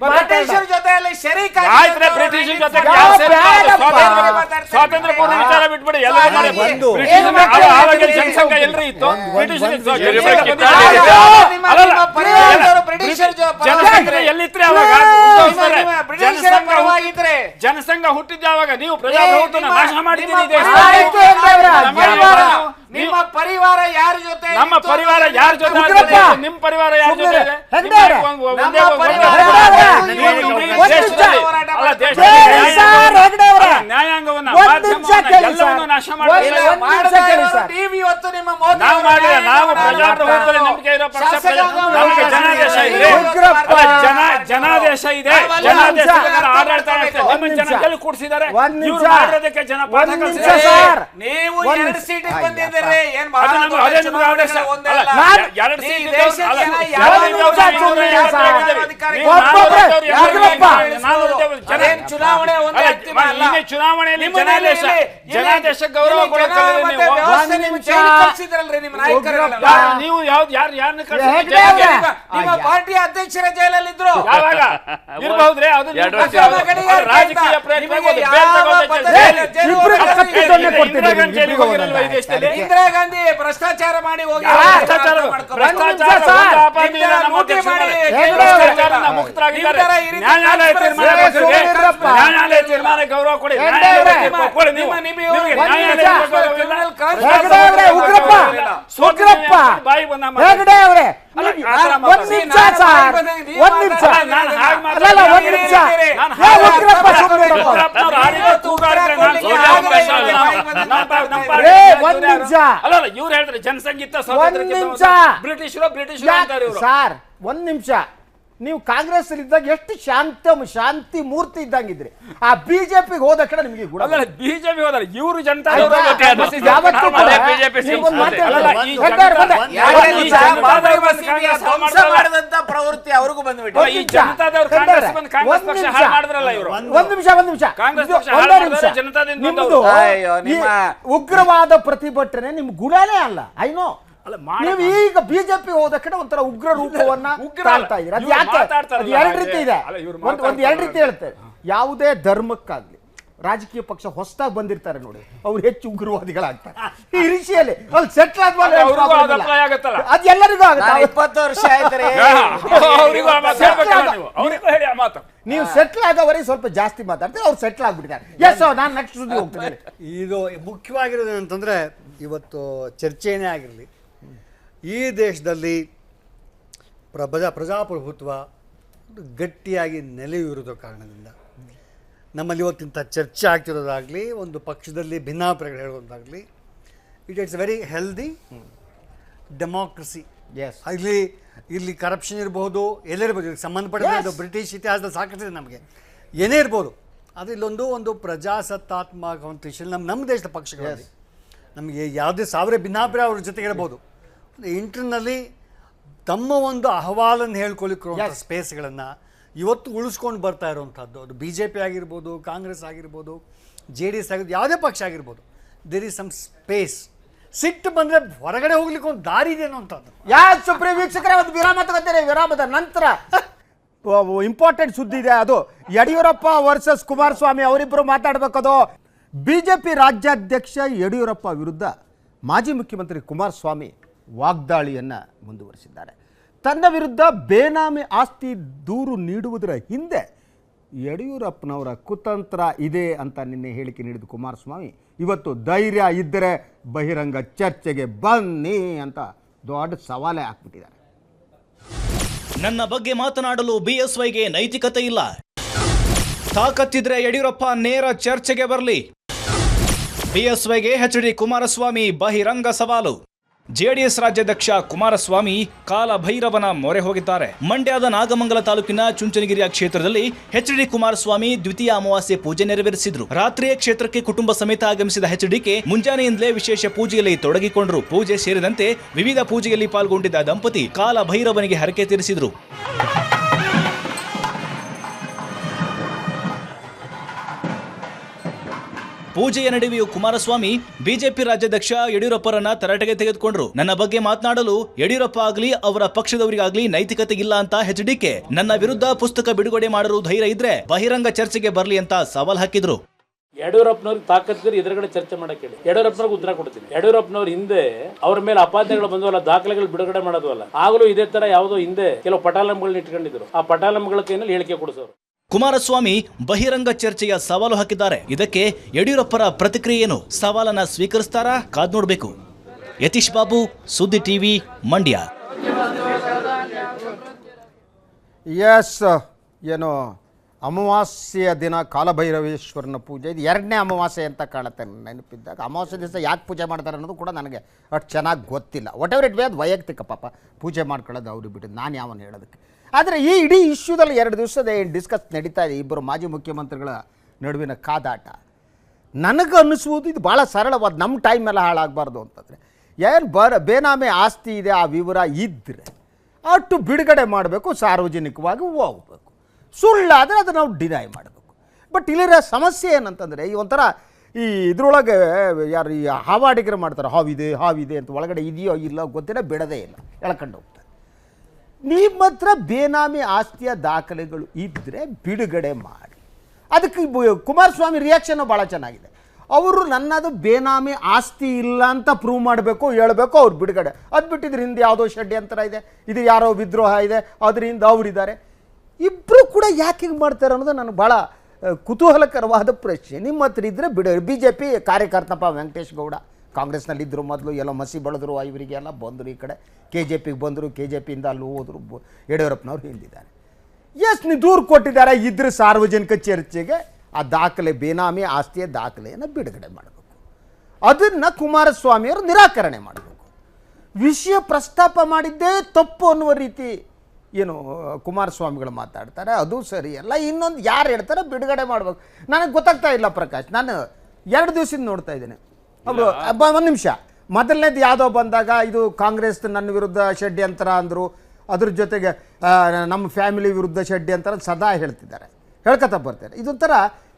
ಬ್ರಿಟಿಷರ ಜೊತೆಯಲ್ಲಿ ಬ್ರಿಟಿಷ್ ಜೊತೆ ಸ್ವಾತಂತ್ರ್ಯ ಪೂರ್ವ ವಿಚಾರ ಬಿಟ್ಬಿಡಿ. ಜನಸಂಘ ಎಲ್ರಿ ಇತ್ತು, ಎಲ್ಲಿತ್ರಿ ಅವಾಗ? ಜನಸಂಘ ಹುಟ್ಟಿದ್ದ ಅವಾಗ ನೀವು ಪ್ರಜಾಪ್ರಭುತ್ವನ ನಾಶ ಮಾಡಿದ್ದೀರಿ. ನಿಮ್ಮ ಪರಿವಾರ ಯಾರ ಜೊತೆ? ನಮ್ಮ ಪರಿವಾರ ಯಾರ ಜೊತೆ? ನಿಮ್ಮ ಪರಿವಾರ ಯಾರ ಜೊತೆ ಇದೆ? ನ್ಯಾಯಾಂಗವನ್ನ ಎಲ್ಲವನ್ನೂ ನಾಶ ಇವತ್ತು ನಿಮ್ಮ ನಾವು ಪ್ರಜಾಪ್ರಭುತ್ವದಲ್ಲಿ ನಂಬಿಕೆ ಇರೋ ಪಕ್ಷ. ನಮಗೆ ಜನಾದೇಶ ಇದೆ, ಜನಾದೇಶ ಇದೆ, ಜನಾದೇಶ ಆಡಳಿತ ನಿಮ್ಮ ಜನ ಗೆಲ್ಲಿ ಕೂಡಿಸಿದ್ದಾರೆ. ಇವರು ಮಾಡೋದಕ್ಕೆ ಜನ ಪಾಠ ಕಲಿಸಿದ್ದಾರೆ. ನೀವು 2 ಸೀಟ್ ಬಂದಿದ್ದೀರಿ, ಏನ್ ಚುನಾವಣೆಯಲ್ಲಿ ಜನಾದೇಶ ಗೌರವ ನೀವು ಯಾರನ್ನ ನಿಮ್ಮ ಪಾರ್ಟಿ ಅಧ್ಯಕ್ಷರ ಜೈಲಲ್ಲಿ ಇದ್ರು ಇರಬಹುದ್ರಿ. ರಾಜಕೀಯ ಇಂದಿರಾ ಗಾಂಧಿ ಭ್ರಷ್ಟಾಚಾರ ಮಾಡಿ ಹೋಗಿ ನ್ಯಾಯಾಲಯ ತೀರ್ಮಾನ ಗೌರವ ಕೊಡಿ. ಇವ್ರು ಹೇಳ್ತಾರೆ ಜನಸಂಗೀತ ಬ್ರಿಟಿಷರು ಅಂತಾರೆ ಇವರು. ಸರ್ ಒಂದ್ ನಿಮಿಷ, ನೀವು ಕಾಂಗ್ರೆಸ್ ಇದ್ದಾಗ ಎಷ್ಟು ಶಾಂತಿ ಮೂರ್ತಿ ಇದ್ದಂಗಿದ್ರಿ. ಆ ಬಿಜೆಪಿಗೆ ಹೋದ ಕಡೆ ನಿಮಗೆ ಬಿಜೆಪಿ ಹೋದ್ರೆ ಇವರು ಜನತಾ ಪ್ರವೃತ್ತಿ ಅವ್ರಿಗೂ ಬಂದ್ಬಿಟ್ಟು ಈ ಜನತಾದವ್ರು ಕಾಂಗ್ರೆಸ್ ಬಂದು ಕಾಂಗ್ರೆಸ್ ಪಕ್ಷ ಹಾಳು ಮಾಡಿದ್ರಲ್ಲ ಇವರು. ಒಂದ್ ನಿಮಿಷ ಕಾಂಗ್ರೆಸ್ ಪಕ್ಷ ಹಾಳು ಮಾಡಿದ್ರೆ ಜನತಾದಿಂದ ಉಗ್ರವಾದ ಪ್ರತಿಭಟನೆ ನಿಮ್ ಗುಣನೇ ಅಲ್ಲ. ಐನೋ ನೀವು ಈಗ ಬಿಜೆಪಿ ಹೋದ ಕಡೆ ಒಂಥರ ಉಗ್ರ ರೂಪವನ್ನ ತಾಳ್ತಾ ಇದ್ದೀರಿ. ಅದು ಯಾಕೆ? ಅದು 2 ರೀತಿ ಇದೆ. ಒಂದು 2 ರೀತಿ ಹೇಳ್ತೇವೆ. ಯಾವುದೇ ಧರ್ಮಕ್ಕಾಗ್ಲಿ ರಾಜಕೀಯ ಪಕ್ಷ ಹೊಸದಾಗಿ ಬಂದಿರ್ತಾರೆ ನೋಡಿ, ಅವ್ರು ಹೆಚ್ಚು ಉಗ್ರವಾದಿಗಳಾಗ್ತಾರೆ. ಈ ರೀತಿಯಲ್ಲಿ ಅಲ್ಲಿ ಸೆಟ್ಲ್ ಆದ್ಮೇಲೆ ಅದು ಎಲ್ಲರಿಗೂ ಆಗುತ್ತೆ. 20 ವರ್ಷ ಆಯ್ತಾರೆ. ನೀವು ಸೆಟ್ಲ್ ಆಗೋವರೆಗೆ ಸ್ವಲ್ಪ ಜಾಸ್ತಿ ಮಾತಾಡ್ತಾರೆ, ಅವ್ರು ಸೆಟ್ಲ್ ಆಗ್ಬಿಟ್ಟಿದ್ದಾರೆ. ಎಸ್, ನಾನು ನೆಕ್ಸ್ಟ್ ಸುದ್ದಿ ಹೋಗ್ತೇನೆ. ಇದು ಮುಖ್ಯವಾಗಿರೋದು ಏನಂತಂದ್ರೆ, ಇವತ್ತು ಚರ್ಚೆನೇ ಆಗಿರಲಿ, ಈ ದೇಶದಲ್ಲಿ ಪ್ರಜಾಪ್ರಭುತ್ವ ಗಟ್ಟಿಯಾಗಿ ನೆಲೆಯೂರಿದ ಕಾರಣದಿಂದ ನಮ್ಮಲ್ಲಿ ಇವತ್ತಿಂಥ ಚರ್ಚೆ ಆಗ್ತಿರೋದಾಗಲಿ, ಒಂದು ಪಕ್ಷದಲ್ಲಿ ಭಿನ್ನಾಭಿಪ್ರಾಯಗಳು ಹೇಳೋದಾಗಲಿ, ಇಟ್ಸ್ ವೆರಿ ಹೆಲ್ದಿ ಡೆಮಾಕ್ರಸಿ. ಇಲ್ಲಿ ಕರಪ್ಷನ್ ಇರ್ಬೋದು, ಎಲ್ಲಿರ್ಬೋದು, ಇದಕ್ಕೆ ಸಂಬಂಧಪಟ್ಟ ಬ್ರಿಟಿಷ್ ಇತಿಹಾಸದಲ್ಲಿ ಸಾಕಷ್ಟಿದೆ ನಮಗೆ, ಏನೇ ಇರ್ಬೋದು. ಅದು ಇಲ್ಲೊಂದು ಪ್ರಜಾಸತ್ತಾತ್ಮಕ ಒಂದು ವಿಷಯ ನಮ್ಮ ದೇಶದ ಪಕ್ಷಗಳಲ್ಲಿ ನಮಗೆ ಯಾವುದೇ ಸಾವಿರ ಭಿನ್ನಾಭಿಪ್ರಾಯ ಅವ್ರ ಜೊತೆಗೆ ಇರ್ಬೋದು, ಇಂಟರ್ನಲ್ಲಿ ತಮ್ಮ ಒಂದು ಅಹವಾಲನ್ನು ಹೇಳ್ಕೊಳ್ಳಿಕ್ಕಿರುವಂಥ ಸ್ಪೇಸ್ಗಳನ್ನು ಇವತ್ತು ಉಳಿಸ್ಕೊಂಡು ಬರ್ತಾ ಇರುವಂಥದ್ದು. ಅದು BJP ಆಗಿರ್ಬೋದು, ಕಾಂಗ್ರೆಸ್ ಆಗಿರ್ಬೋದು, JDS ಆಗಿರ್ಬೋದು, ಯಾವುದೇ ಪಕ್ಷ ಆಗಿರ್ಬೋದು, ದೇರ್ ಈಸ್ ಸಮ್ ಸ್ಪೇಸ್. ಸಿಟ್ಟು ಬಂದರೆ ಹೊರಗಡೆ ಹೋಗ್ಲಿಕ್ಕೆ ಒಂದು ದಾರಿ ಇದೆ ಅನ್ನೋಂಥದ್ದು. ಸುಪ್ರೀಂ ವೀಕ್ಷಕರೇ, ಒಂದು ವಿರಾಮ ತಗೋತಾರೆ. ವಿರಾಮದ ನಂತರ ಇಂಪಾರ್ಟೆಂಟ್ ಸುದ್ದಿ ಇದೆ. ಅದು ಯಡಿಯೂರಪ್ಪ ವರ್ಸಸ್ ಕುಮಾರಸ್ವಾಮಿ, ಅವರಿಬ್ಬರು ಮಾತಾಡಬೇಕದು. BJP ರಾಜ್ಯಾಧ್ಯಕ್ಷ ಯಡಿಯೂರಪ್ಪ ವಿರುದ್ಧ ಮಾಜಿ ಮುಖ್ಯಮಂತ್ರಿ ಕುಮಾರಸ್ವಾಮಿ ವಾಗ್ದಾಳಿಯನ್ನು ಮುಂದುವರಿಸಿದ್ದಾರೆ. ತನ್ನ ವಿರುದ್ಧ ಬೇನಾಮಿ ಆಸ್ತಿ ದೂರು ನೀಡುವುದರ ಹಿಂದೆ ಯಡಿಯೂರಪ್ಪನವರ ಕುತಂತ್ರ ಇದೆ ಅಂತ ನಿನ್ನೆ ಹೇಳಿಕೆ ನೀಡಿದ ಕುಮಾರಸ್ವಾಮಿ ಇವತ್ತು ಧೈರ್ಯ ಇದ್ದರೆ ಬಹಿರಂಗ ಚರ್ಚೆಗೆ ಬನ್ನಿ ಅಂತ ದೊಡ್ಡ ಸವಾಲೇ ಹಾಕ್ಬಿಟ್ಟಿದ್ದಾರೆ. ನನ್ನ ಬಗ್ಗೆ ಮಾತನಾಡಲು BSYಗೆ ನೈತಿಕತೆ ಇಲ್ಲ. ತಾಕತ್ತಿದ್ರೆ ಯಡಿಯೂರಪ್ಪ ನೇರ ಚರ್ಚೆಗೆ ಬರಲಿ. BSYಗೆ HD ಕುಮಾರಸ್ವಾಮಿ ಬಹಿರಂಗ ಸವಾಲು. JDS ರಾಜ್ಯಾಧ್ಯಕ್ಷ ಕುಮಾರಸ್ವಾಮಿ ಕಾಲಭೈರವನ ಮೊರೆ ಹೋಗಿದ್ದಾರೆ. ಮಂಡ್ಯದ ನಾಗಮಂಗಲ ತಾಲೂಕಿನ ಚುಂಚನಗಿರಿಯ ಕ್ಷೇತ್ರದಲ್ಲಿ HD ಕುಮಾರಸ್ವಾಮಿ ದ್ವಿತೀಯ ಅಮಾವಾಸ್ಯೆ ಪೂಜೆ ನೆರವೇರಿಸಿದ್ರು. ರಾತ್ರಿಯೇ ಕ್ಷೇತ್ರಕ್ಕೆ ಕುಟುಂಬ ಸಮೇತ ಆಗಮಿಸಿದ HDK ಮುಂಜಾನೆಯಿಂದಲೇ ವಿಶೇಷ ಪೂಜೆಯಲ್ಲಿ ತೊಡಗಿಕೊಂಡರು. ಪೂಜೆ ಸೇರಿದಂತೆ ವಿವಿಧ ಪೂಜೆಯಲ್ಲಿ ಪಾಲ್ಗೊಂಡಿದ್ದ ದಂಪತಿ ಕಾಲಭೈರವನಿಗೆ ಹರಕೆ ತೀರಿಸಿದ್ರು. ಪೂಜೆಯ ನಡುವೆಯೂ ಕುಮಾರಸ್ವಾಮಿ ಬಿಜೆಪಿ ರಾಜ್ಯಾಧ್ಯಕ್ಷ ಯಡಿಯೂರಪ್ಪರನ್ನ ತರಾಟೆಗೆ ತೆಗೆದುಕೊಂಡ್ರು. ನನ್ನ ಬಗ್ಗೆ ಮಾತನಾಡಲು ಯಡಿಯೂರಪ್ಪ ಆಗಲಿ ಅವರ ಪಕ್ಷದವರಿಗಾಗ್ಲಿ ನೈತಿಕತೆ ಇಲ್ಲ ಅಂತ HDK ನನ್ನ ವಿರುದ್ಧ ಪುಸ್ತಕ ಬಿಡುಗಡೆ ಮಾಡಲು ಧೈರ್ಯ ಇದ್ರೆ ಬಹಿರಂಗ ಚರ್ಚೆಗೆ ಬರಲಿ ಅಂತ ಸವಾಲ್ ಹಾಕಿದ್ರು. ಯಡಿಯೂರಪ್ಪನವ್ರಿಗೆ ತಾಕತ್ತಿದ್ರೆ ಎದುರುಗಡೆ ಚರ್ಚೆ ಮಾಡಕ್ಕೆ ಹೇಳಿ, ಯಡಿಯೂರಪ್ಪನವ್ರಿಗೆ ಉತ್ತರ ಕೊಡ್ತೀನಿ. ಯಡಿಯೂರಪ್ಪನವ್ರ ಹಿಂದೆ ಅವ್ರ ಮೇಲೆ ಅಪಾದನೆಗಳು ಬಂದವಲ್ಲ, ದಾಖಲೆಗಳು ಬಿಡುಗಡೆ ಮಾಡೋದಲ್ಲ, ಆಗಲೂ ಇದೇ ತರ ಯಾವುದೋ ಹಿಂದೆ ಕೆಲವು ಪಟಾಲಂಗಳನ್ನ ಇಟ್ಕೊಂಡಿದ್ರು. ಆ ಪಟಾಲಂಗಳ ಕೈಯಲ್ಲಿ ಹೇಳಿಕೆ ಕೊಡಿಸೋರು. ಕುಮಾರಸ್ವಾಮಿ ಬಹಿರಂಗ ಚರ್ಚೆಯ ಸವಾಲು ಹಾಕಿದ್ದಾರೆ. ಇದಕ್ಕೆ ಯಡಿಯೂರಪ್ಪರ ಪ್ರತಿಕ್ರಿಯೆ ಏನು? ಸವಾಲನ್ನ ಸ್ವೀಕರಿಸ್ತಾರಾ? ಕಾದ್ ನೋಡ್ಬೇಕು. ಯತೀಶ್ ಬಾಬು, ಸುದ್ದಿ ಟಿವಿ, ಮಂಡ್ಯ. ಎಸ್, ಏನು ಅಮಾವಾಸ್ಯೆಯ ದಿನ ಕಾಲಭೈರವೇಶ್ವರನ ಪೂಜೆ, ಇದು 2ನೇ ಅಮಾವಾಸ್ಯೆ ಅಂತ ಕಾಣುತ್ತೆ ನೆನಪಿದ್ದಾಗ. ಅಮಾವಾಸ್ಯೆ ದಿವಸ ಯಾಕೆ ಪೂಜೆ ಮಾಡ್ತಾರೆ ಅನ್ನೋದು ಕೂಡ ನನಗೆ ಅಷ್ಟು ಚೆನ್ನಾಗಿ ಗೊತ್ತಿಲ್ಲ. ವಾಟ್ ಎವರ್ ಇಟ್ ಬಿ, ಅದು ವೈಯಕ್ತಿಕ ಪಾಪ, ಪೂಜೆ ಮಾಡ್ಕೊಳ್ಳೋದು ಅವ್ರಿಗೆ ಬಿಟ್ಟಿದ್ದು, ನಾನು ಯಾವನು ಹೇಳೋದಕ್ಕೆ. ಆದರೆ ಈ ಇಡೀ ಇಶ್ಯೂದಲ್ಲಿ 2 ದಿವಸದ ಡಿಸ್ಕಸ್ ನಡೀತಾ ಇದೆ ಇಬ್ಬರು ಮಾಜಿ ಮುಖ್ಯಮಂತ್ರಿಗಳ ನಡುವಿನ ಕಾದಾಟ. ನನಗೆ ಅನ್ನಿಸುವುದು ಇದು ಭಾಳ ಸರಳವಾದ, ನಮ್ಮ ಟೈಮೆಲ್ಲ ಹಾಳಾಗಬಾರ್ದು ಅಂತಂದರೆ ಏನು ಬೇನಾಮಿ ಆಸ್ತಿ ಇದೆ, ಆ ವಿವರ ಇದ್ದರೆ ಅಷ್ಟು ಬಿಡುಗಡೆ ಮಾಡಬೇಕು, ಸಾರ್ವಜನಿಕವಾಗಿ ಹೋಗಬೇಕು. ಸುಳ್ಳಾದರೆ ಅದು ನಾವು ಡಿನೈ ಮಾಡಬೇಕು. ಬಟ್ ಇಲ್ಲಿರೋ ಸಮಸ್ಯೆ ಏನಂತಂದರೆ, ಈ ಒಂಥರ ಈ ಇದ್ರೊಳಗೆ ಯಾರು ಈ ಹಾವಾಡಿಗರು ಮಾಡ್ತಾರೆ, ಹಾವಿದೆ ಅಂತ, ಒಳಗಡೆ ಇದೆಯೋ ಇಲ್ಲ ಗೊತ್ತಿಲ್ಲ, ಬಿಡೋದೇ ಇಲ್ಲ, ಎಳ್ಕೊಂಡು ಹೋಗ್ತಾರೆ. ನಿಮ್ಮ ಹತ್ರ ಬೇನಾಮಿ ಆಸ್ತಿಯ ದಾಖಲೆಗಳು ಇದ್ದರೆ ಬಿಡುಗಡೆ ಮಾಡಿ. ಅದಕ್ಕೆ ಕುಮಾರಸ್ವಾಮಿ ರಿಯಾಕ್ಷನ್ನು ಭಾಳ ಚೆನ್ನಾಗಿದೆ. ಅವರು ನನ್ನದು ಬೇನಾಮಿ ಆಸ್ತಿ ಇಲ್ಲ ಅಂತ ಪ್ರೂವ್ ಮಾಡಬೇಕು, ಹೇಳಬೇಕು, ಅವ್ರು ಬಿಡುಗಡೆ. ಅದು ಬಿಟ್ಟಿದ್ರೆ ಹಿಂದೆ ಯಾವುದೋ ಷಡ್ಯಂತರ ಇದೆ, ಇದು ಯಾರೋ ವಿದ್ರೋಹ ಇದೆ, ಅದರಿಂದ ಅವರಿದ್ದಾರೆ. ಇಬ್ಬರು ಕೂಡ ಯಾಕೆ ಹಿಂಗೆ ಮಾಡ್ತಾರೆ ಅನ್ನೋದು ನನಗೆ ಭಾಳ ಕುತೂಹಲಕರವಾದ ಪ್ರಶ್ನೆ. ನಿಮ್ಮ ಹತ್ರ ಇದ್ದರೆ BJP ಕಾರ್ಯಕರ್ತನಪ್ಪ ವೆಂಕಟೇಶ್ ಗೌಡ, ಕಾಂಗ್ರೆಸ್ನಲ್ಲಿದ್ದರು ಮೊದಲು, ಎಲ್ಲ ಮಸಿ ಬೆಳೆದ್ರು, ಇವರಿಗೆಲ್ಲ ಬಂದರು, ಈ ಕಡೆ KJPಗೆ ಬಂದರು, KJPಯಿಂದ ಅಲ್ಲಿ ಹೋದರು, ಯಡಿಯೂರಪ್ಪನವ್ರು ಹಿಂದಿದ್ದಾರೆ. ಎಸ್, ನೀವು ದೂರು ಕೊಟ್ಟಿದ್ದಾರೆ, ಇದ್ರ ಸಾರ್ವಜನಿಕ ಚರ್ಚೆಗೆ ಆ ದಾಖಲೆ, ಬೇನಾಮಿ ಆಸ್ತಿಯ ದಾಖಲೆಯನ್ನು ಬಿಡುಗಡೆ ಮಾಡಬೇಕು. ಅದನ್ನು ಕುಮಾರಸ್ವಾಮಿಯವರು ನಿರಾಕರಣೆ ಮಾಡಬೇಕು. ವಿಷಯ ಪ್ರಸ್ತಾಪ ಮಾಡಿದ್ದೇ ತಪ್ಪು ಅನ್ನುವ ರೀತಿ ಏನು ಕುಮಾರಸ್ವಾಮಿಗಳು ಮಾತಾಡ್ತಾರೆ, ಅದು ಸರಿಯಲ್ಲ. ಇನ್ನೊಂದು ಯಾರು ಹೇಳ್ತಾರೆ ಬಿಡುಗಡೆ ಮಾಡಬೇಕು. ನನಗೆ ಗೊತ್ತಾಗ್ತಾ ಇಲ್ಲ ಪ್ರಕಾಶ್, ನಾನು 2 ದಿವಸದಿಂದ ನೋಡ್ತಾ ಇದ್ದೇನೆ. ಅವರು 1 ನಿಮಿಷ, ಮೊದಲನೇದು ಯಾವುದೋ ಬಂದಾಗ ಇದು ಕಾಂಗ್ರೆಸ್ ನನ್ನ ವಿರುದ್ಧ ಷಡ್ಯಂತರ ಅಂದರು, ಅದ್ರ ಜೊತೆಗೆ ನಮ್ಮ ಫ್ಯಾಮಿಲಿ ವಿರುದ್ಧ ಷಡ್ಯಂತರ ಸದಾ ಹೇಳ್ಕೊತಾ ಬರ್ತಾರೆ. ಇದೊಂಥರ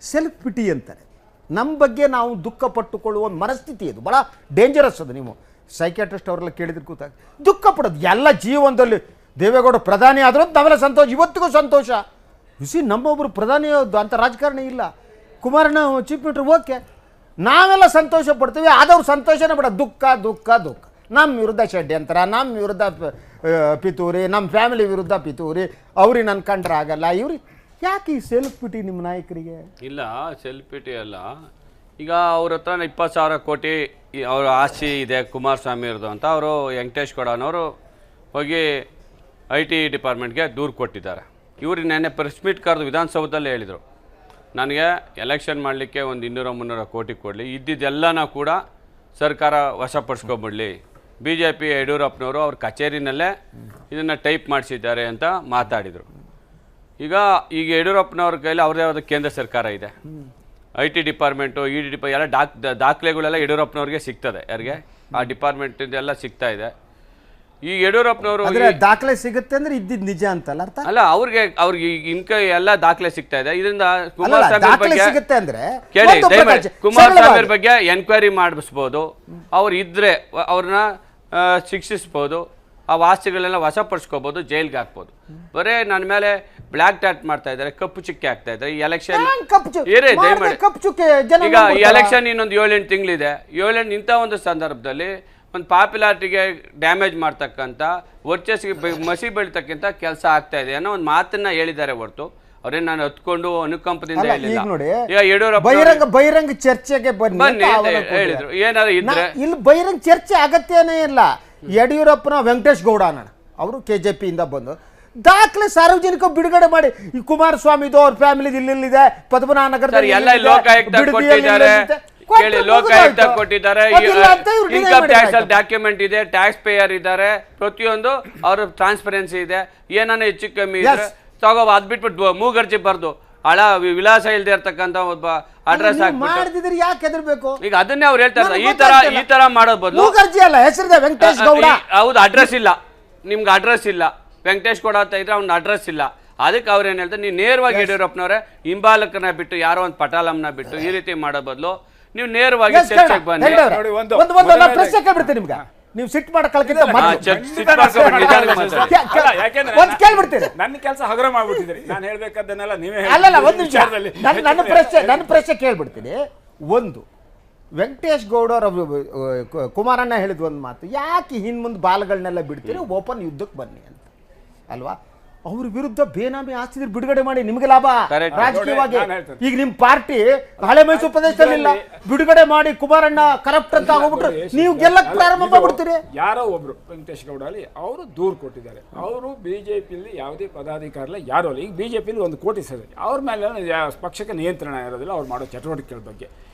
ಸೆಲ್ಫ್ ಪಿಟಿ ಅಂತಾರೆ. ನಮ್ಮ ಬಗ್ಗೆ ನಾವು ದುಃಖ ಪಟ್ಟುಕೊಳ್ಳುವ ಒಂದು ಮನಸ್ಥಿತಿ, ಇದು ಭಾಳ ಡೇಂಜರಸ್. ಅದು ನೀವು ಸೈಕ್ಯಾಟ್ರಿಸ್ಟ್ ಅವರೆಲ್ಲ ಕೇಳಿದ್ರೆ ಕೂತಾಗ ದುಃಖ ಪಡೋದು ಎಲ್ಲ ಜೀವನದಲ್ಲಿ. ದೇವೇಗೌಡ ಪ್ರಧಾನಿ ಆದರೂ ನಾವೆಲ್ಲ ಸಂತೋಷ, ಇವತ್ತಿಗೂ ಸಂತೋಷ. ನಮ್ಮೊಬ್ಬರು ಪ್ರಧಾನಿ ಅಂತ ರಾಜಕಾರಣಿ ಇಲ್ಲ, ಕುಮಾರಣ್ಣ ಚೀಫ್ ಮಿನಿಸ್ಟರ್, ಓಕೆ, ನಾವೆಲ್ಲ ಸಂತೋಷ ಪಡ್ತೀವಿ. ಆದವ್ರು ಸಂತೋಷನೇ ಬಿಡ, ದುಃಖ ದುಃಖ ದುಃಖ. ನಮ್ಮ ವಿರುದ್ಧ ಷಡ್ಯಂತರ, ನಮ್ಮ ವಿರುದ್ಧ ಪಿತೂರಿ, ನಮ್ಮ ಫ್ಯಾಮಿಲಿ ವಿರುದ್ಧ ಪಿತೂರಿ, ಅವ್ರಿಗೆ ನನ್ನ ಕಂಡ್ರೆ ಆಗಲ್ಲ. ಇವ್ರಿಗೆ ಯಾಕೆ ಈ ಸೆಲ್ಫ್ ಪಿಟಿ ನಿಮ್ಮ ನಾಯಕರಿಗೆ? ಇಲ್ಲ, ಸೆಲ್ಫ್ ಪಿಟಿ ಅಲ್ಲ. ಈಗ ಅವ್ರ ಹತ್ರ 20,000 ಕೋಟಿ ಅವ್ರ ಆಸ್ತಿ ಇದೆ ಕುಮಾರಸ್ವಾಮಿ ಅವ್ರದ್ದು ಅಂತ ಅವರು ವೆಂಕಟೇಶ್ ಗೌಡನವರು ಹೋಗಿ IT ಡಿಪಾರ್ಟ್ಮೆಂಟ್ಗೆ ದೂರು ಕೊಟ್ಟಿದ್ದಾರೆ. ಇವರು ನೆನ್ನೆ ಪ್ರೆಸ್ ಮೀಟ್ ಕರೆದು ವಿಧಾನಸೌಧದಲ್ಲೇ ಹೇಳಿದರು, ನನಗೆ ಎಲೆಕ್ಷನ್ ಮಾಡಲಿಕ್ಕೆ ಒಂದು 200-300 ಕೋಟಿ ಕೊಡಲಿ, ಇದ್ದಿದ್ದೆಲ್ಲನ ಕೂಡ ಸರ್ಕಾರ ವಶಪಡಿಸ್ಕೊಬಿಡಲಿ. BJP ಯಡಿಯೂರಪ್ಪನವರು ಅವ್ರ ಕಚೇರಿನಲ್ಲೇ ಇದನ್ನು ಟೈಪ್ ಮಾಡಿಸಿದ್ದಾರೆ ಅಂತ ಮಾತಾಡಿದರು. ಈಗ ಯಡಿಯೂರಪ್ಪನವ್ರ ಕೈಲಿ ಅವ್ರದೇ ಆದ ಕೇಂದ್ರ ಸರ್ಕಾರ ಇದೆ, IT ಡಿಪಾರ್ಟ್ಮೆಂಟು, ED ಎಲ್ಲ ದಾಖಲೆಗಳೆಲ್ಲ ಯಡಿಯೂರಪ್ಪನವ್ರಿಗೆ ಸಿಗ್ತದೆ. ಯಾರಿಗೆ ಆ ಡಿಪಾರ್ಟ್ಮೆಂಟಿಂದೆಲ್ಲ ಸಿಗ್ತಾ ಇದೆ. ಈ ಯಡಿಯೂರಪ್ಪನವರು ದಾಖಲೆ ಸಿಗುತ್ತೆ ಅಂದ್ರೆ ಇದ್ದಿದ್ದು ನಿಜ ಅಂತಲ್ಲ ಅರ್ಥ ಅಲ್ಲ. ಅವ್ರಿಗೆ ಇಂಕ ಎಲ್ಲ ದಾಖಲೆ ಸಿಗ್ತಾ ಇದೆ. ಇದರಿಂದ ಕುಮಾರಸ್ವಾಮಿ ಸಿಗುತ್ತೆ ಅಂದ್ರೆ ಕೇಳಿ, ದಯಮಾಡಿ ಕುಮಾರಸ್ವಾಮಿ ಬಗ್ಗೆ ಎನ್ಕ್ವೈರಿ ಮಾಡಿಸ್ಬೋದು, ಅವ್ರು ಇದ್ರೆ ಅವ್ರನ್ನ ಶಿಕ್ಷಿಸ್ಬೋದು, ಆ ಆಸ್ತಿಗಳೆಲ್ಲ ವಶಪಡಿಸ್ಕೋಬಹುದು, ಜೈಲ್ಗೆ ಹಾಕ್ಬೋದು. ಬರೇ ನನ್ನ ಮೇಲೆ ಬ್ಲ್ಯಾಕ್ ಟಾಟ್ ಮಾಡ್ತಾ ಇದ್ದಾರೆ, ಕಪ್ಪು ಚುಕ್ಕೆ ಆಗ್ತಾ ಇದ್ದಾರೆ. ಈ ಎಲೆಕ್ಷನ್ ಈಗ ಈ ಎಲೆಕ್ಷನ್ ಇನ್ನೊಂದು 7-8 ತಿಂಗಳಿದೆ. 7-8 ಇಂಥ ಒಂದು ಸಂದರ್ಭದಲ್ಲಿ ಒಂದು ಪಾಪ್ಯುಲಾರಿಟಿಗೆ ಡ್ಯಾಮೇಜ್ ಮಾಡ್ತಕ್ಕಂಥ, ವರ್ಚಸ್ಸಿಗೆ ಮಸಿ ಬೆಳಿತಕ್ಕಂಥ ಕೆಲಸ ಆಗ್ತಾ ಇದೆ ಅನ್ನೋ ಒಂದು ಮಾತನ್ನ ಹೇಳಿದ್ದಾರೆ ಹೊರತು ಅವ್ರೇನು ನಾನು ಹತ್ಕೊಂಡು ಅನುಕಂಪದಿಂದ ಹೇಳಿಲ್ಲ. ಈಗ ಯಡಿಯೂರಪ್ಪ ಬಹಿರಂಗ ಚರ್ಚೆಗೆ ಬನ್ನಿ ಹೇಳಿದ್ರು, ಏನಾದ್ರು ಇದ್ರೆ ಇಲ್ಲಿ ಬಹಿರಂಗ ಚರ್ಚೆ ಅಗತ್ಯನೇ ಇಲ್ಲ. ಯಡಿಯೂರಪ್ಪನ ವೆಂಕಟೇಶ್ ಗೌಡ ಅವರು KJPಯಿಂದ ಬಂದು ದಾಖಲೆ ಸಾರ್ವಜನಿಕ ಬಿಡುಗಡೆ ಮಾಡಿ. ಈ ಕುಮಾರಸ್ವಾಮಿದು ಅವ್ರ ಫ್ಯಾಮಿಲಿ ಇಲ್ಲಿದೆ, ಪದ್ಮನಾಭನಗರದಲ್ಲಿ ಎಲ್ಲ ಲೋಕಾಯುಕ್ತ ಕೊಟ್ಟಿದ್ದಾರೆ, ಲೋಕಾಯುಕ್ತ ಕೊಟ್ಟಿದ್ದಾರೆ, ಇನ್ಕಮ್ ಟ್ಯಾಕ್ಸ್ ಅಲ್ಲಿ ಡಾಕ್ಯುಮೆಂಟ್ ಇದೆ, ಟ್ಯಾಕ್ಸ್ ಪೇಯರ್ ಇದ್ದಾರೆ, ಪ್ರತಿಯೊಂದು ಅವ್ರ ಟ್ರಾನ್ಸ್ಪರೆನ್ಸಿ ಇದೆ. ಏನಾನ ಹೆಚ್ಚು ಕಮ್ಮಿ ಇದ್ರೆ ತಗೋ, ಅದ್ ಬಿಟ್ಬಿಟ್ಟು ಮೂಗರ್ಜಿ ಬರ್ದು ಹಳ ವಿಳಾಸ ಇಲ್ದೇ ಇರ್ತಕ್ಕಂಥ ಒಬ್ಬ ಅಡ್ರೆಸ್ ಹಾಕ್ಬಿಟ್ಟು ಯಾಕೆ ಹೆದರ್ಬೇಕು? ಈಗ ಅದನ್ನೇ ಅವ್ರು ಹೇಳ್ತಾರೆ, ಈ ತರ ಮಾಡೋದ್ ಬದಲು ವೆಂಕಟೇಶ್ ಗೌಡ ಹೌದು ಅಡ್ರೆಸ್ ಇಲ್ಲ, ನಿಮ್ಗೆ ಅಡ್ರೆಸ್ ಇಲ್ಲ, ವೆಂಕಟೇಶ್ ಗೌಡ ಅಂತ ಇದ್ರೆ ಅವ್ನ ಅಡ್ರೆಸ್ ಇಲ್ಲ. ಅದಕ್ಕೆ ಅವ್ರು ಏನ್ ಹೇಳ್ತಾರೆ, ನೀವು ನೇರವಾಗಿ ಯಡಿಯೂರಪ್ಪನವರೇ ಹಿಂಬಾಲಕನ ಬಿಟ್ಟು ಯಾರೋ ಒಂದು ಪಟಾಲಂನ ಬಿಟ್ಟು ಈ ರೀತಿ ಮಾಡೋ ಬದಲು ನೀವು ನೇರವಾಗಿ ಚರ್ಚೆಗೆ ಬನ್ನಿ. ಪ್ರಶ್ನೆ ಕೇಳ್ಬಿಡ್ತೀನಿ ನಿಮ್ಗೆ, ನೀವು ಸಿಟ್ ಮಾಡಕ್ಕಿಂತ ನನ್ನ ಕೆಲಸ ಹಗುರ ಮಾಡ್ಬಿಟ್ಟಿದ್ರಿ. ನಾನು ಹೇಳ್ಬೇಕಾದ್ದನ್ನೆಲ್ಲ ನೀವೇ ಅಲ್ಲಲ್ಲ, ಒಂದು ನಿಮಿಷ, ನನ್ನ ಪ್ರಶ್ನೆ ಕೇಳ್ಬಿಡ್ತೀನಿ. ಒಂದು, ವೆಂಕಟೇಶ್ ಗೌಡರ ಕುಮಾರಣ್ಣ ಹೇಳಿದ ಒಂದು ಮಾತು, ಯಾಕೆ ಹಿಂದೆ ಮುಂದೆ ಬಾಲ್ಗಳನ್ನೆಲ್ಲ ಬಿಡ್ತೀರಿ, ಓಪನ್ ಯುದ್ಧಕ್ಕೆ ಬನ್ನಿ ಅಂತ ಅಲ್ವಾ? ಅವ್ರ ವಿರುದ್ಧ ಬೇನಾಮಿ ಆಸ್ತಿ ಬಿಡುಗಡೆ ಮಾಡಿ ನಿಮಗೆ ಲಾಭ Correct. ರಾಜಕೀಯವಾಗಿ. ನಾನು ಹೇಳ್ತೇನೆ. ಈಗ ನಿಮ್ ಪಾರ್ಟಿ ಹಳೆ ಮೈಸೂರು ಪ್ರದೇಶದಲ್ಲಿಲ್ಲ, ಬಿಡುಗಡೆ ಮಾಡಿ ಕುಮಾರಣ್ಣ ಕರಪ್ಟ್ ಅಂತ ಆಗೋಗ್ಬಿಟ್ರೆ ನೀವು ಗೆಲ್ಲಕ್ ಪ್ರಾರಂಭ ಮಾಡ್ಬಿಡ್ತೀರಿ. ಯಾರೋ ಒಬ್ರು ವೆಂಕಟೇಶ್ ಗೌಡ ಅಲ್ಲಿ ಅವರು ದೂರು ಕೊಟ್ಟಿದ್ದಾರೆ. ಅವರು ಬಿಜೆಪಿಯಲ್ಲಿ ಯಾವುದೇ ಪದಾಧಿಕಾರಿ ಯಾರು ಅಲ್ಲ. ಈಗ ಬಿಜೆಪಿಯಲ್ಲಿ 1 ಕೋಟಿ ಸದಸ್ಯ, ಅವ್ರ ಮೇಲೆ ಪಕ್ಷಕ್ಕೆ ನಿಯಂತ್ರಣ ಇರೋದಿಲ್ಲ ಅವ್ರು ಮಾಡೋ ಚಟುವಟಿಕೆಗಳ ಬಗ್ಗೆ.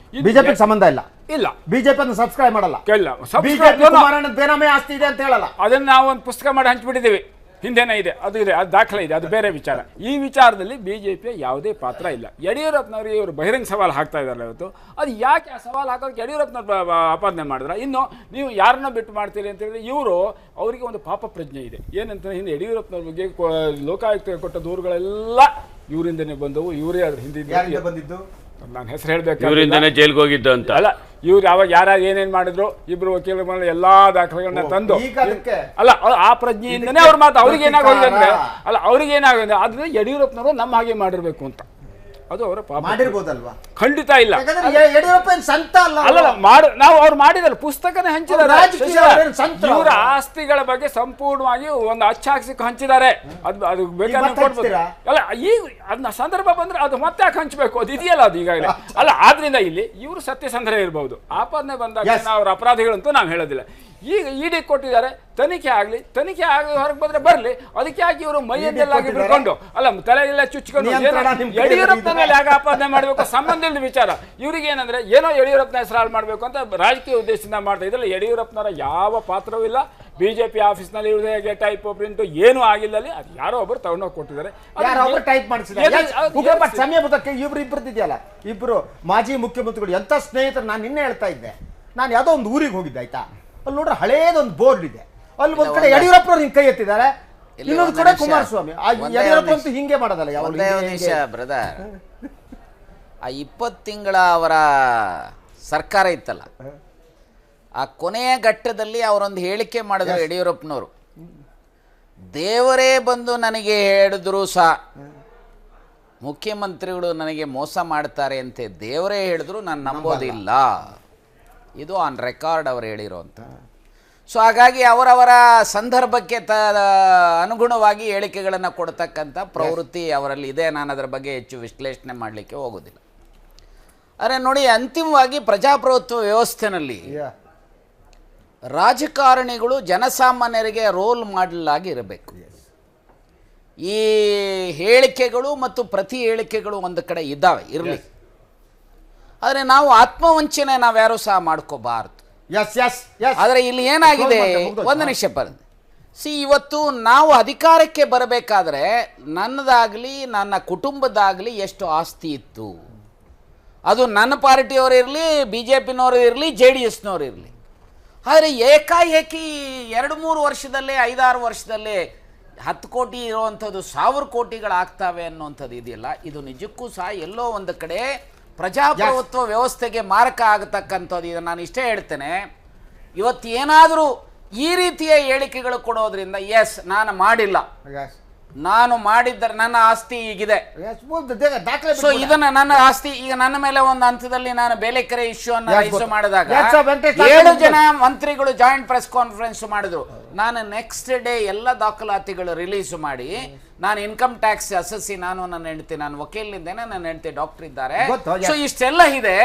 ಬಿಜೆಪಿ ಸಂಬಂಧ ಇಲ್ಲ, ಇಲ್ಲ ಬಿಜೆಪಿ ಅನ್ನು ಸಬ್ಸ್ಕ್ರೈಬ್ ಮಾಡಲ್ಲ, ಕೇಳಿಲ್ಲ. ಬಿಜೆಪಿ ಕುಮಾರಣ್ಣ ಬೇನಾಮಿ ಆಸ್ತಿ ಇದೆ ಅಂತ ಹೇಳಲ್ಲ. ಅದನ್ನ ನಾವು ಒಂದು ಪುಸ್ತಕ ಮಾಡಿ ಹಂಚ್ಬಿಟ್ಟಿದ್ದೀವಿ. ಹಿಂದೆನೇ ಇದೆ, ಅದು ಇದೆ, ಅದು ದಾಖಲೆ ಇದೆ, ಅದು ಬೇರೆ ವಿಚಾರ. ಈ ವಿಚಾರದಲ್ಲಿ ಬಿಜೆಪಿಯ ಯಾವುದೇ ಪಾತ್ರ ಇಲ್ಲ. ಯಡಿಯೂರಪ್ಪನವರಿಗೆ ಇವರು ಬಹಿರಂಗ ಸವಾಲು ಹಾಕ್ತಾ ಇದ್ದಾರೆ ಇವತ್ತು. ಅದು ಯಾಕೆ ಆ ಸವಾಲು ಹಾಕೋದಕ್ಕೆ ಯಡಿಯೂರಪ್ಪನವ್ರು ಆಪಾದನೆ ಮಾಡಿದ್ರೆ, ಇನ್ನು ನೀವು ಯಾರನ್ನ ಬಿಟ್ಟು ಮಾಡ್ತೀರಿ ಅಂತ ಹೇಳಿದ್ರೆ ಇವರು ಅವರಿಗೆ ಒಂದು ಪಾಪ ಪ್ರಜ್ಞೆ ಇದೆ. ಏನಂತ ಹಿಂದೆ ಯಡಿಯೂರಪ್ಪನವ್ರ ಬಗ್ಗೆ ಲೋಕಾಯುಕ್ತ ಕೊಟ್ಟ ದೂರುಗಳೆಲ್ಲ ಇವರಿಂದನೇ ಬಂದವು. ಇವರೇ ಅದ್ರ ಹಿಂದೆ ಬಂದಿದ್ದು ನಾನು ಹೆಸರು ಹೇಳ್ಬೇಕು, ಇವರಿಂದನೇ ಜೈಲ್ಗೆ ಹೋಗಿದ್ದು ಅಂತ ಅಲ್ಲ. ಇವ್ರು ಯಾವಾಗ ಯಾರ್ಯಾರು ಏನೇನ್ ಮಾಡಿದ್ರು, ಇಬ್ರು ವಕೀಲರ ಮೇಲೆ ಎಲ್ಲಾ ದಾಖಲೆಗಳನ್ನ ತಂದು ಅಲ್ಲ ಆ ಪ್ರಜ್ಞೆಯಿಂದನೇ ಅವ್ರ ಮಾತು. ಅವ್ರಿಗೆ ಏನಾಗೋಗಿದೆ ಅಂದ್ರೆ ಅಲ್ಲ, ಅವ್ರಿಗೆ ಏನಾಗಿದೆ ಆದ್ರೆ ಯಡಿಯೂರಪ್ಪನವರು ನಮ್ಮ ಹಾಗೆ ಮಾಡಿರ್ಬೇಕು ಅಂತ ಅದು ಅವರ ಪಾಪ. ಮಾಡಿರ್ಬೋದಲ್ವಾ? ಖಂಡಿತ ಇಲ್ಲ. ಯಡಿಯೂರಪ್ಪ ಸಂತ ಅಲ್ಲ, ಅಲ್ಲ ನಾವು ಅವ್ರು ಮಾಡಿದಲ್ಲ, ಪುಸ್ತಕನೇ ಹಂಚಿದ್ದಾರೆ. ಇವರ ಆಸ್ತಿಗಳ ಬಗ್ಗೆ ಸಂಪೂರ್ಣವಾಗಿ ಒಂದು ಅಚ್ಚಾಕ್ಸಿ ಹಂಚಿದ್ದಾರೆ. ಅದು ಬೇಕಾದ್ರೆ ಕೊಡ್ಬೋದು. ಅಲ್ಲ ಈಗ ಅದನ್ನ ಸಂದರ್ಭ ಬಂದ್ರೆ ಅದು ಮತ್ತೆ ಯಾಕೆ ಹಂಚಬೇಕು, ಅದು ಇದೆಯಲ್ಲ ಅದು ಈಗಾಗಲೇ. ಅಲ್ಲ ಆದ್ರಿಂದ ಇಲ್ಲಿ ಇವರು ಸತ್ಯಸಂಧರೇ ಇರಬಹುದು. ಆಪಾದನೆ ಬಂದಾಗ ಅವ್ರ ಅಪರಾಧಿಗಳಂತೂ ನಾವು ಹೇಳೋದಿಲ್ಲ. ಈಗ ಇಡಿ ಕೊಟ್ಟಿದ್ದಾರೆ, ತನಿಖೆ ಆಗಲಿ ಹೊರಗೆ ಬಂದ್ರೆ ಬರಲಿ. ಅದಕ್ಕೆ ಯಾಕೆ ಇವರು ಮೈಯನ್ನೆಲ್ಲಾಗಿ ಬಿಡ್ಕೊಂಡು ಅಲ್ಲ ತಲೆಗೆಲ್ಲ ಚುಚ್ಕೊಂಡು ಯಡಿಯೂರಪ್ಪನ ಮೇಲೆ ಯಾಕೆ ಆಪಾದನೆ ಮಾಡಬೇಕು? ಸಂಬಂಧ ಇಲ್ಲದ ವಿಚಾರ. ಇವ್ರಿಗೆ ಏನಂದ್ರೆ ಏನೋ ಯಡಿಯೂರಪ್ಪನ ಹೆಸರು ಹಾಳು ಮಾಡಬೇಕು ಅಂತ ರಾಜಕೀಯ ಉದ್ದೇಶದಿಂದ ಮಾಡ್ತಾ ಇದ್ರಲ್ಲಿ ಯಡಿಯೂರಪ್ಪನವರ ಯಾವ ಪಾತ್ರವೂ ಇಲ್ಲ. ಬಿಜೆಪಿ ಆಫೀಸ್ನಲ್ಲಿ ಇವ್ರಿಗೆ ಟೈಪ್ ಪ್ರಿಂಟ್ ಏನೂ ಆಗಿಲ್ಲ ಅಲ್ಲಿ. ಅದು ಯಾರೋ ಒಬ್ಬರು ತಗೊಂಡೋಗಿ ಕೊಟ್ಟಿದ್ದಾರೆ, ಟೈಪ್ ಮಾಡಿಸಿದ್ದಾರೆ. ಇಬ್ರು ಮಾಜಿ ಮುಖ್ಯಮಂತ್ರಿಗಳು ಎಂತ ಸ್ನೇಹಿತರು. ನಾನು ನಿನ್ನೆ ಹೇಳ್ತಾ ಇದ್ದೆ, ನಾನು ಯಾವುದೋ ಒಂದು ಊರಿಗೆ ಹೋಗಿದ್ದೆ ಆಯ್ತಾ, ಅಲ್ಲಿ ನೋಡ್ರೆ ಹಳೇದೊಂದು ಬೋರ್ಡ್ ಇದೆ, ಅಲ್ಲಿ ಒಂದ್ ಕಡೆ ಯಡಿಯೂರಪ್ಪನವ್ರು ಹಿಂಗ್ ಕೈ ಎತ್ತಿದ್ದಾರೆ, ಇನ್ನೊಂದು ಕಡೆ ಕುಮಾರಸ್ವಾಮಿ. ಯಡಿಯೂರಪ್ಪ ಅಂತೂ ಹಿಂಗೆ ಮಾಡೋದಲ್ಲ ಯಾವ ಬ್ರದರ್. ಆ 20 ತಿಂಗಳ ಅವರ ಸರ್ಕಾರ ಇತ್ತಲ್ಲ, ಆ ಕೊನೆಯ ಘಟ್ಟದಲ್ಲಿ ಅವರೊಂದು ಹೇಳಿಕೆ ಮಾಡಿದ್ರು ಯಡಿಯೂರಪ್ಪನವರು. ದೇವರೇ ಬಂದು ನನಗೆ ಹೇಳಿದ್ರು ಸಹ ಮುಖ್ಯಮಂತ್ರಿಗಳು ನನಗೆ ಮೋಸ ಮಾಡ್ತಾರೆ ಅಂತ ದೇವರೇ ಹೇಳಿದ್ರು ನಾನು ನಂಬೋದಿಲ್ಲ. ಇದು ಆನ್ ರೆಕಾರ್ಡ್ ಅವರು ಹೇಳಿರೋಂಥ. ಸೊ ಹಾಗಾಗಿ ಅವರವರ ಸಂದರ್ಭಕ್ಕೆ ಅನುಗುಣವಾಗಿ ಹೇಳಿಕೆಗಳನ್ನು ಕೊಡ್ತಕ್ಕಂಥ ಪ್ರವೃತ್ತಿ ಅವರಲ್ಲಿ ಇದೆ. ನಾನು ಅದರ ಬಗ್ಗೆ ಹೆಚ್ಚು ವಿಶ್ಲೇಷಣೆ ಮಾಡಲಿಕ್ಕೆ ಹೋಗೋದಿಲ್ಲ. ಆದರೆ ನೋಡಿ, ಅಂತಿಮವಾಗಿ ಪ್ರಜಾಪ್ರಭುತ್ವ ವ್ಯವಸ್ಥೆಯಲ್ಲಿ ರಾಜಕಾರಣಿಗಳು ಜನಸಾಮಾನ್ಯರಿಗೆ ರೋಲ್ ಮಾಡೆಲ್ ಆಗಿ ಇರಬೇಕು. ಈ ಹೇಳಿಕೆಗಳು ಮತ್ತು ಪ್ರತಿ ಹೇಳಿಕೆಗಳು ಒಂದು ಕಡೆ ಇದ್ದಾವೆ, ಇರಲಿ. ಆದರೆ ನಾವು ಆತ್ಮವಂಚನೆ ನಾವ್ಯಾರೂ ಸಹ ಮಾಡ್ಕೋಬಾರ್ದು. ಆದರೆ ಇಲ್ಲಿ ಏನಾಗಿದೆ, ಒಂದು ನಿಮಿಷ ಬರೆದು ಇವತ್ತು ನಾವು ಅಧಿಕಾರಕ್ಕೆ ಬರಬೇಕಾದ್ರೆ ನನ್ನದಾಗಲಿ ನನ್ನ ಕುಟುಂಬದಾಗಲಿ ಎಷ್ಟು ಆಸ್ತಿ ಇತ್ತು, ಅದು ನನ್ನ ಪಾರ್ಟಿಯವರು ಇರಲಿ, BJP-ನವರು ಇರಲಿ, JDS-ನವರು ಇರಲಿ. ಆದರೆ ಏಕಾಏಕಿ 2-3 ವರ್ಷದಲ್ಲೇ 5-6 ವರ್ಷದಲ್ಲೇ 10 ಕೋಟಿ ಇರುವಂಥದ್ದು 1000 ಕೋಟಿಗಳಾಗ್ತವೆ ಅನ್ನುವಂಥದ್ದು ಇದೆಯಲ್ಲ, ಇದು ನಿಜಕ್ಕೂ ಸಹ ಎಲ್ಲೋ ಒಂದು ಕಡೆ ಪ್ರಜಾಪ್ರಭುತ್ವ ವ್ಯವಸ್ಥೆಗೆ ಮಾರಕ ಆಗತಕ್ಕಂಥದ್ದು. ಇದು ನಾನು ಇಷ್ಟೇ ಹೇಳ್ತೇನೆ, ಇವತ್ತು ಏನಾದರೂ ಈ ರೀತಿಯ ಹೇಳಿಕೆಗಳು ಕೊಡೋದ್ರಿಂದ ನಾನು ಮಾಡಿಲ್ಲ, ನಾನು ಮಾಡಿದ್ದರೆ ನನ್ನ ಆಸ್ತಿ ಈಗಿದೆ, ಸೊ ಇದನ್ನ ನನ್ನ ಆಸ್ತಿ ಈಗ ನನ್ನ ಮೇಲೆ ಒಂದು ಹಂತದಲ್ಲಿ ನಾನು ಬೇಲೆಕೆರೆ ಇಶ್ಯೂ ಅನ್ನು ರೈಸ್ ಮಾಡಿದಾಗ 7 ಜನ ಮಂತ್ರಿಗಳು ಜಾಯಿಂಟ್ ಪ್ರೆಸ್ ಕಾನ್ಫರೆನ್ಸ್ ಮಾಡಿದ್ರು. ನಾನು ನೆಕ್ಸ್ಟ್ ಡೇ ಎಲ್ಲ ದಾಖಲಾತಿಗಳು ರಿಲೀಸ್ ಮಾಡಿ, ನಾನು ಇನ್ಕಮ್ ಟ್ಯಾಕ್ಸ್ ಅಸಸ್ಸಿ, ನಾನು ನನ್ನ ಹೆಂಡತಿ, ನಾನು ವಕೀಲನಿದ್ದೇನೆ, ನನ್ನ ಹೆಂಡತಿ ಡಾಕ್ಟರ್ ಇದ್ದಾರೆ, ಸೊ ಇಷ್ಟೆಲ್ಲ ಇದೆ.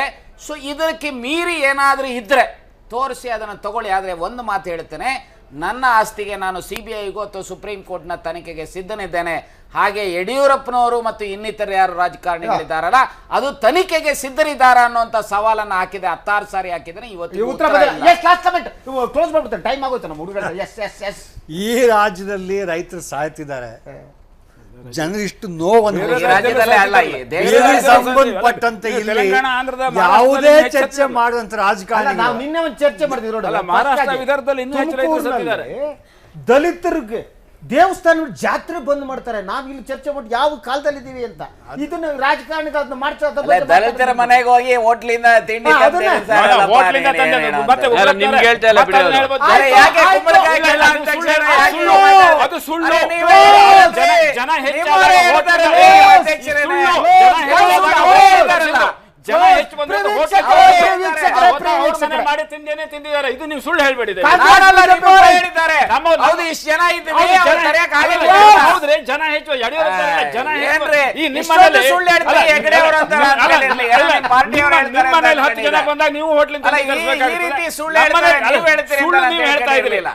ಸೊ ಇದಕ್ಕೆ ಮೀರಿ ಏನಾದರೂ ಇದ್ರೆ ತೋರಿಸಿ ಅದನ್ನು ತಗೊಳ್ಳಿ. ಆದರೆ ಒಂದು ಮಾತು ಹೇಳ್ತೇನೆ, ನನ್ನ ಆಸ್ತಿಗೆ ನಾನು CBI-ಗೋ ಅಥವಾ ಸುಪ್ರೀಂ ಕೋರ್ಟ್ನ ತನಿಖೆಗೆ ಸಿದ್ಧನಿದ್ದೇನೆ. ಹಾಗೆ ಯಡಿಯೂರಪ್ಪನವರು ಮತ್ತು ಇನ್ನಿತರ ಯಾರು ರಾಜಕಾರಣಿಗಳಿದ್ದಾರಲ್ಲ, ಅದು ತನಿಖೆಗೆ ಸಿದ್ಧರಿದ್ದಾರ ಅನ್ನುವಂಥ ಸವಾಲನ್ನು ಹಾಕಿದೆ. 16 ಸಾರಿ ಹಾಕಿದ್ರೆ ಇವತ್ತು ಈ ರಾಜ್ಯದಲ್ಲಿ ರೈತರು ಸಾಯ್ತಿದ್ದಾರೆ, ಜನರು ಇಷ್ಟು ನೋವನ್ನು ಸಂಬಂಧಪಟ್ಟಂತೆ ಇಲ್ಲಿ ಯಾವುದೇ ಚರ್ಚೆ ಮಾಡುವಂತ ರಾಜಕಾರಣ. ನಾವು ನಿನ್ನೆ ಒಂದು ಚರ್ಚೆ ಮಾಡಿದ್ವಿ, ಮಹಾರಾಷ್ಟ್ರ ವಿದರ್ಭದಲ್ಲಿ ಇನ್ನೂ ಹೆಚ್ಚು ರೈತರು ಸತ್ತಿದ್ದಾರೆ. ದಲಿತರಿಗೆ ದೇವಸ್ಥಾನ ಜಾತ್ರೆ ಬಂದ್ ಮಾಡ್ತಾರೆ. ನಾವ್ ಇಲ್ಲಿ ಚರ್ಚೆ ಮಾಡಿ ಯಾವ ಕಾಲದಲ್ಲಿ ಇದೀವಿ ಅಂತ. ಇದನ್ನ ರಾಜಕಾರಣಿಗಳನ್ನ ಮಾಡ್ತಾರೆ. ದಲಿತರ ಮನೆಗೆ ಹೋಗಿ ಹೋಟ್ಲಿಂದ ತಿಂಡಿ ಮಾಡಿ ತಿಂದಿದ್ದಾರೆ. ಇದು ನೀವು ಸುಳ್ಳು ಹೇಳ್ಬೇಡಿದೆ. ಹೌದು, ಇಷ್ಟು ಜನ ಇದ್ದೀವಿ, ಹೌದ್ರಿ, ಜನ ಹೆಚ್ಚು ಯಡಿಯೂರಪ್ಪ ಜನ ಈ ನಿಮ್ಮನೇಲಿ ಸುಳ್ಳು ಹೇಳ್ತಾರೆ. ಹೆಗಡೆ ಅವರು ಅಂತಾರೆ, ನಿಮ್ಮ ಮನೇಲಿ 10 ಜನ ಬಂದಾಗ ನೀವು ಹೋಟ್ಲಿಂದ ಹೇಳ್ತಾ ಇದ್ರಿಲ್ಲ.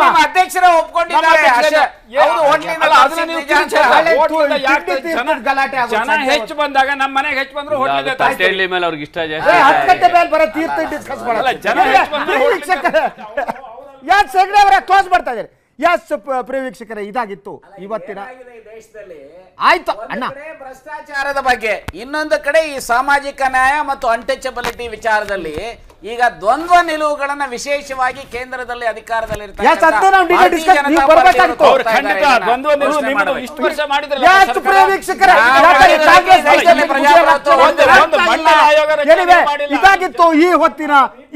ನಿಮ್ಮ ಅಧ್ಯಕ್ಷರೇ ಒಪ್ಕೊಂಡಿದ್ದಾರೆ. ಜನ ಹೆಚ್ಚು ಬಂದಾಗ ನಮ್ಮ ಮನೆಗೆ ಹೆಚ್ಚು ಬಂದ್ರು ಹೋಟ್ಲಿಂದ ಮೇಲೆ ಅವ್ರಿಗೆ ಇಷ್ಟ ಜಾಸ್ತಿ. 10 ಗಂಟೆ ಮೇಲೆ ಬರೋ ತೀರ್ಥ ಡಿಸ್ಕಸ್ ಮಾಡಲ್ಲ. ಜನ ಹೆಚ್ಚು ಬಂದ್ರು ಯಾಕೆ ಹೆಗಡೆ ಅವರ ಕ್ಲೋಸ್ ಮಾಡ್ತಾ ಇದ್ದಾರೆ. ಎಸ್ ಪ್ರಿಯ ವೀಕ್ಷಕರೇ, ಇದಾಗಿತ್ತು ಇವತ್ತಿನ ದೇಶದಲ್ಲಿ. ಆಯ್ತು ಅಣ್ಣ, ಭ್ರಷ್ಟಾಚಾರದ ಬಗ್ಗೆ, ಇನ್ನೊಂದು ಕಡೆ ಈ ಸಾಮಾಜಿಕ ನ್ಯಾಯ ಮತ್ತು ಅನ್ಟಚಬಿಲಿಟಿ ವಿಚಾರದಲ್ಲಿ ಈಗ ದ್ವಂದ್ವ ನಿಲುವುಗಳನ್ನ ವಿಶೇಷವಾಗಿ ಕೇಂದ್ರದಲ್ಲಿ ಅಧಿಕಾರದಲ್ಲಿರ್ತಾರೆ. ಇದಾಗಿತ್ತು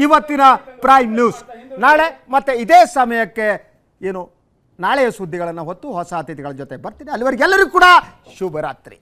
ಇವತ್ತಿನ ಪ್ರೈಮ್ ನ್ಯೂಸ್. ನಾಳೆ ಮತ್ತೆ ಇದೇ ಸಮಯಕ್ಕೆ ನಾಳೆಯ ಸುದ್ದಿಗಳನ್ನು ಹೊತ್ತು ಹೊಸ ಅತಿಥಿಗಳ ಜೊತೆ ಬರ್ತೀನಿ. ಅಲ್ಲಿವರೆಗೆ ಎಲ್ಲರಿಗೂ ಕೂಡ ಶುಭರಾತ್ರಿ.